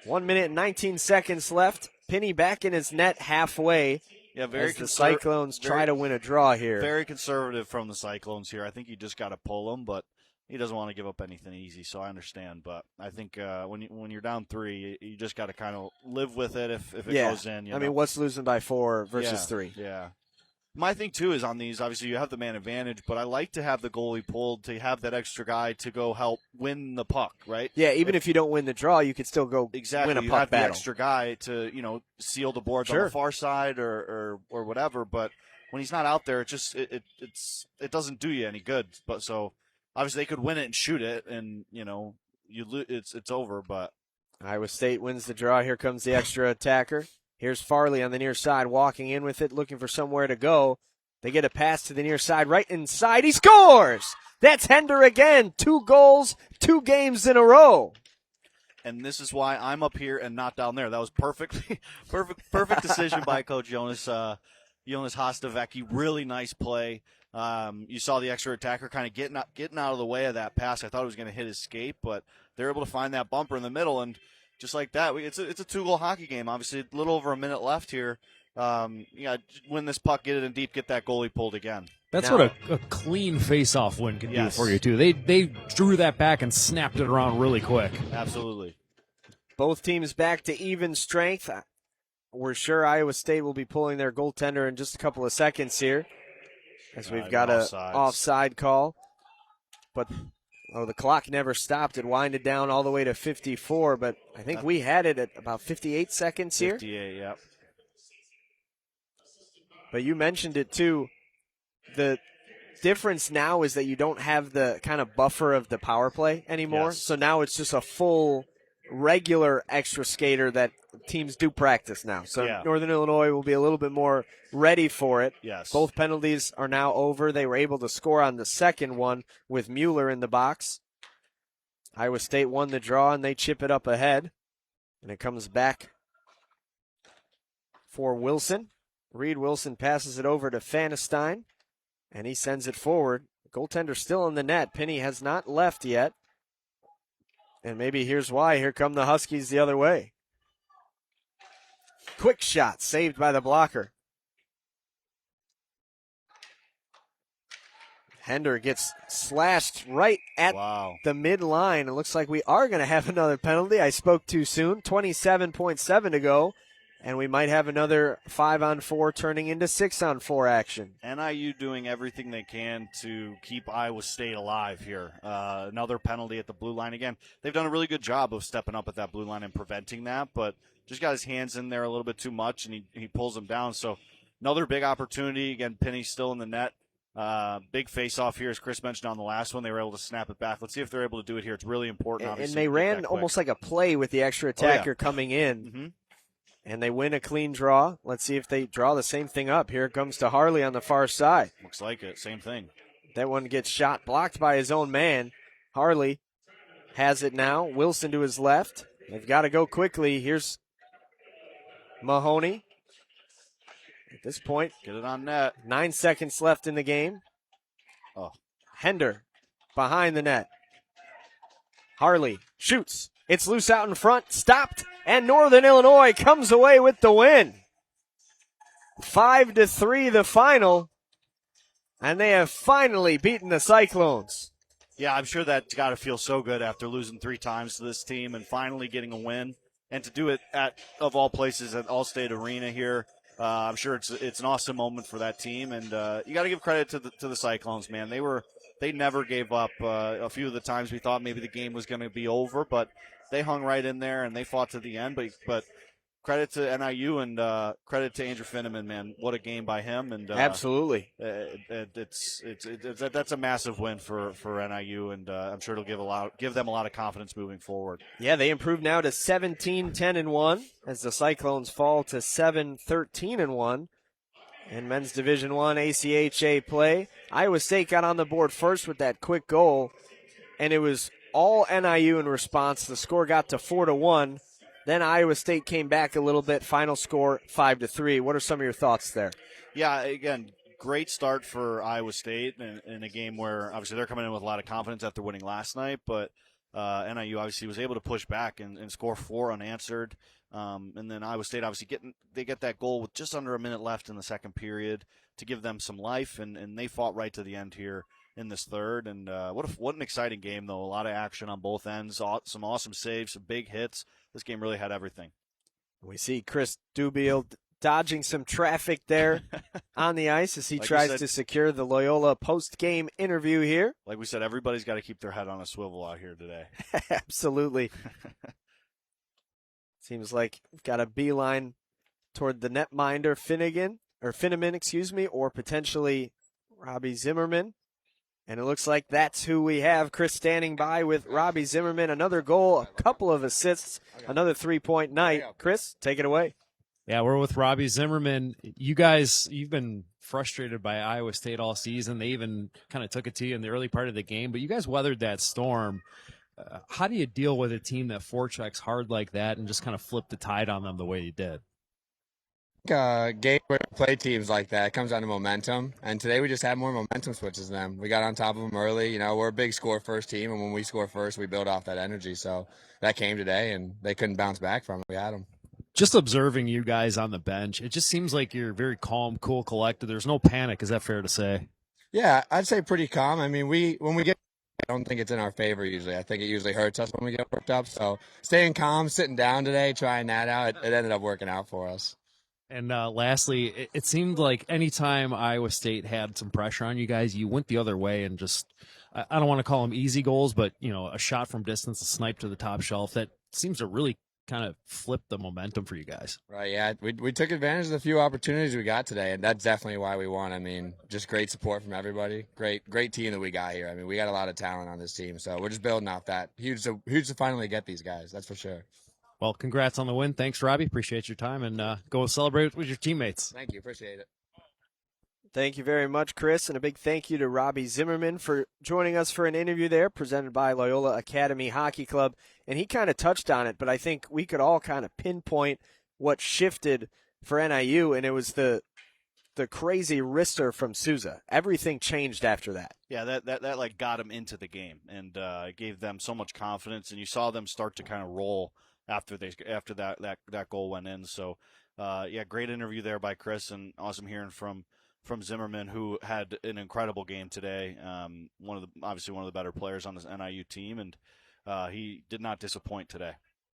1:19 left. Penny back in his net halfway. Yeah, very as the Cyclones try to win a draw here. Very conservative from the Cyclones here. I think you just got to pull them, but he doesn't want to give up anything easy, so I understand. But I think when you're down 3, you just got to kind of live with it if it goes in. I mean, what's losing by 4 versus 3? Yeah. My thing, too, is on these, obviously you have the man advantage, but I like to have the goalie pulled to have that extra guy to go help win the puck, right? Yeah, even if you don't win the draw, you could still go win a you puck have battle. The extra guy to, seal the boards on the far side or whatever, but when he's not out there, it doesn't do you any good. But so obviously they could win it and shoot it, and it's over. But Iowa State wins the draw. Here comes the extra attacker. Here's Farley on the near side, walking in with it, looking for somewhere to go. They get a pass to the near side, right inside. He scores! That's Hender again. 2 goals, 2 games in a row. And this is why I'm up here and not down there. That was perfect decision by Coach Jonas Hostevecki. Really nice play. You saw the extra attacker kind of getting out of the way of that pass. I thought it was going to hit his skate, but they're able to find that bumper in the middle, and just like that, it's a 2-goal hockey game. Obviously, a little over a minute left here. Win this puck, get it in deep, get that goalie pulled again. That's what a clean face-off win can do for you, too. They drew that back and snapped it around really quick. Absolutely. Both teams back to even strength. We're sure Iowa State will be pulling their goaltender in just a couple of seconds here, as we've got an offside call. But the clock never stopped. It winded down all the way to 54, but I think we had it at about 58 seconds here. 58, yep. But you mentioned it, too. The difference now is that you don't have the kind of buffer of the power play anymore. Yes. So now it's just a full, regular extra skater that teams do practice now. So Northern Illinois will be a little bit more ready for it. Yes. Both penalties are now over. They were able to score on the second one with Mueller in the box. Iowa State won the draw, and they chip it up ahead. And it comes back for Wilson. Reed Wilson passes it over to Fanestein, and he sends it forward. Goaltender still in the net. Penny has not left yet. And maybe here's why. Here come the Huskies the other way. Quick shot saved by the blocker. Hender gets slashed right at the midline. It looks like we are going to have another penalty. I spoke too soon. 27.7 to go. And we might have another 5-on-4 turning into 6-on-4 action. NIU doing everything they can to keep Iowa State alive here. Another penalty at the blue line again. They've done a really good job of stepping up at that blue line and preventing that, but just got his hands in there a little bit too much, and he pulls them down. So another big opportunity. Again, Penny's still in the net. Big face-off here, as Chris mentioned on the last one. They were able to snap it back. Let's see if they're able to do it here. It's really important, obviously. And they ran almost like a play with the extra attacker coming in. Mm-hmm. And they win a clean draw. Let's see if they draw the same thing up. Here it comes to Harley on the far side. Looks like it. Same thing. That one gets shot, blocked by his own man. Harley has it now. Wilson to his left. They've got to go quickly. Here's Mahoney. At this point, get it on net. 9 seconds left in the game. Hender behind the net. Harley shoots. It's loose out in front, stopped, and Northern Illinois comes away with the win. 5-3 the final, and they have finally beaten the Cyclones. Yeah, I'm sure that's got to feel so good after losing 3 times to this team and finally getting a win, and to do it at, of all places, at Allstate Arena here. I'm sure it's an awesome moment for that team, and you got to give credit to the Cyclones, man. They never gave up. A few of the times we thought maybe the game was going to be over, but they hung right in there and they fought to the end. But credit to NIU and credit to Andrew Finneman, man. What a game by him! And absolutely, that's a massive win for NIU, and I'm sure it'll give them a lot of confidence moving forward. Yeah, they improve now to 17-10-1 as the Cyclones fall to 7-13-1. In men's Division I ACHA play, Iowa State got on the board first with that quick goal, and it was all NIU in response. The score got to 4-1. Then Iowa State came back a little bit. Final score 5-3. What are some of your thoughts there? Yeah, again, great start for Iowa State in a game where obviously they're coming in with a lot of confidence after winning last night, but NIU obviously was able to push back and score 4 unanswered. And then Iowa State obviously get that goal with just under a minute left in the second period to give them some life, and they fought right to the end here in this third. And what an exciting game, though. A lot of action on both ends, some awesome saves, some big hits. This game really had everything. We see Chris Dubiel dodging some traffic there on the ice as he Like tries said, to secure the Loyola post-game interview here. Like we said, everybody's got to keep their head on a swivel out here today. Absolutely. Seems like we've got a beeline toward the netminder Finneman, or potentially Robbie Zimmerman. And it looks like that's who we have. Chris standing by with Robbie Zimmerman. Another goal, a couple of assists, another 3-point night. Chris, take it away. Yeah, we're with Robbie Zimmerman. You guys, you've been frustrated by Iowa State all season. They even kind of took it to you in the early part of the game, but you guys weathered that storm. How do you deal with a team that forechecks hard like that and just kind of flip the tide on them the way you did? Game where we play teams like that, it comes down to momentum, and today we just had more momentum switches than them. We got on top of them early. You know, we're a big score first team, and when we score first, we build off that energy. So that came today, and they couldn't bounce back from it. We had them. Just observing you guys on the bench, it just seems like you're very calm, cool, collected. There's no panic. Is that fair to say? Yeah, I'd say pretty calm. I mean, when we get, I don't think it's in our favor usually. I think it usually hurts us when we get worked up. So staying calm, sitting down today, trying that out, it ended up working out for us. And lastly, it seemed like anytime Iowa State had some pressure on you guys, you went the other way and just, I don't want to call them easy goals, but, you know, a shot from distance, a snipe to the top shelf, that seems to really kind of flip the momentum for you guys. Right, yeah. We took advantage of the few opportunities we got today, and that's definitely why we won. I mean, just great support from everybody. Great team that we got here. I mean, we got a lot of talent on this team, so we're just building off that. Huge to finally get these guys, that's for sure. Well, congrats on the win. Thanks, Robbie. Appreciate your time, and go celebrate with your teammates. Thank you. Appreciate it. Thank you very much, Chris, and a big thank you to Robbie Zimmerman for joining us for an interview there presented by Loyola Academy Hockey Club. And he kind of touched on it, but I think we could all kind of pinpoint what shifted for NIU, and it was the crazy wrister from Souza. Everything changed after that. Yeah, that like got them into the game, and it gave them so much confidence, and you saw them start to kind of roll after that goal went in. So, yeah, great interview there by Chris, and awesome hearing from Zimmerman, who had an incredible game today. Obviously one of the better players on this NIU team, and he did not disappoint today.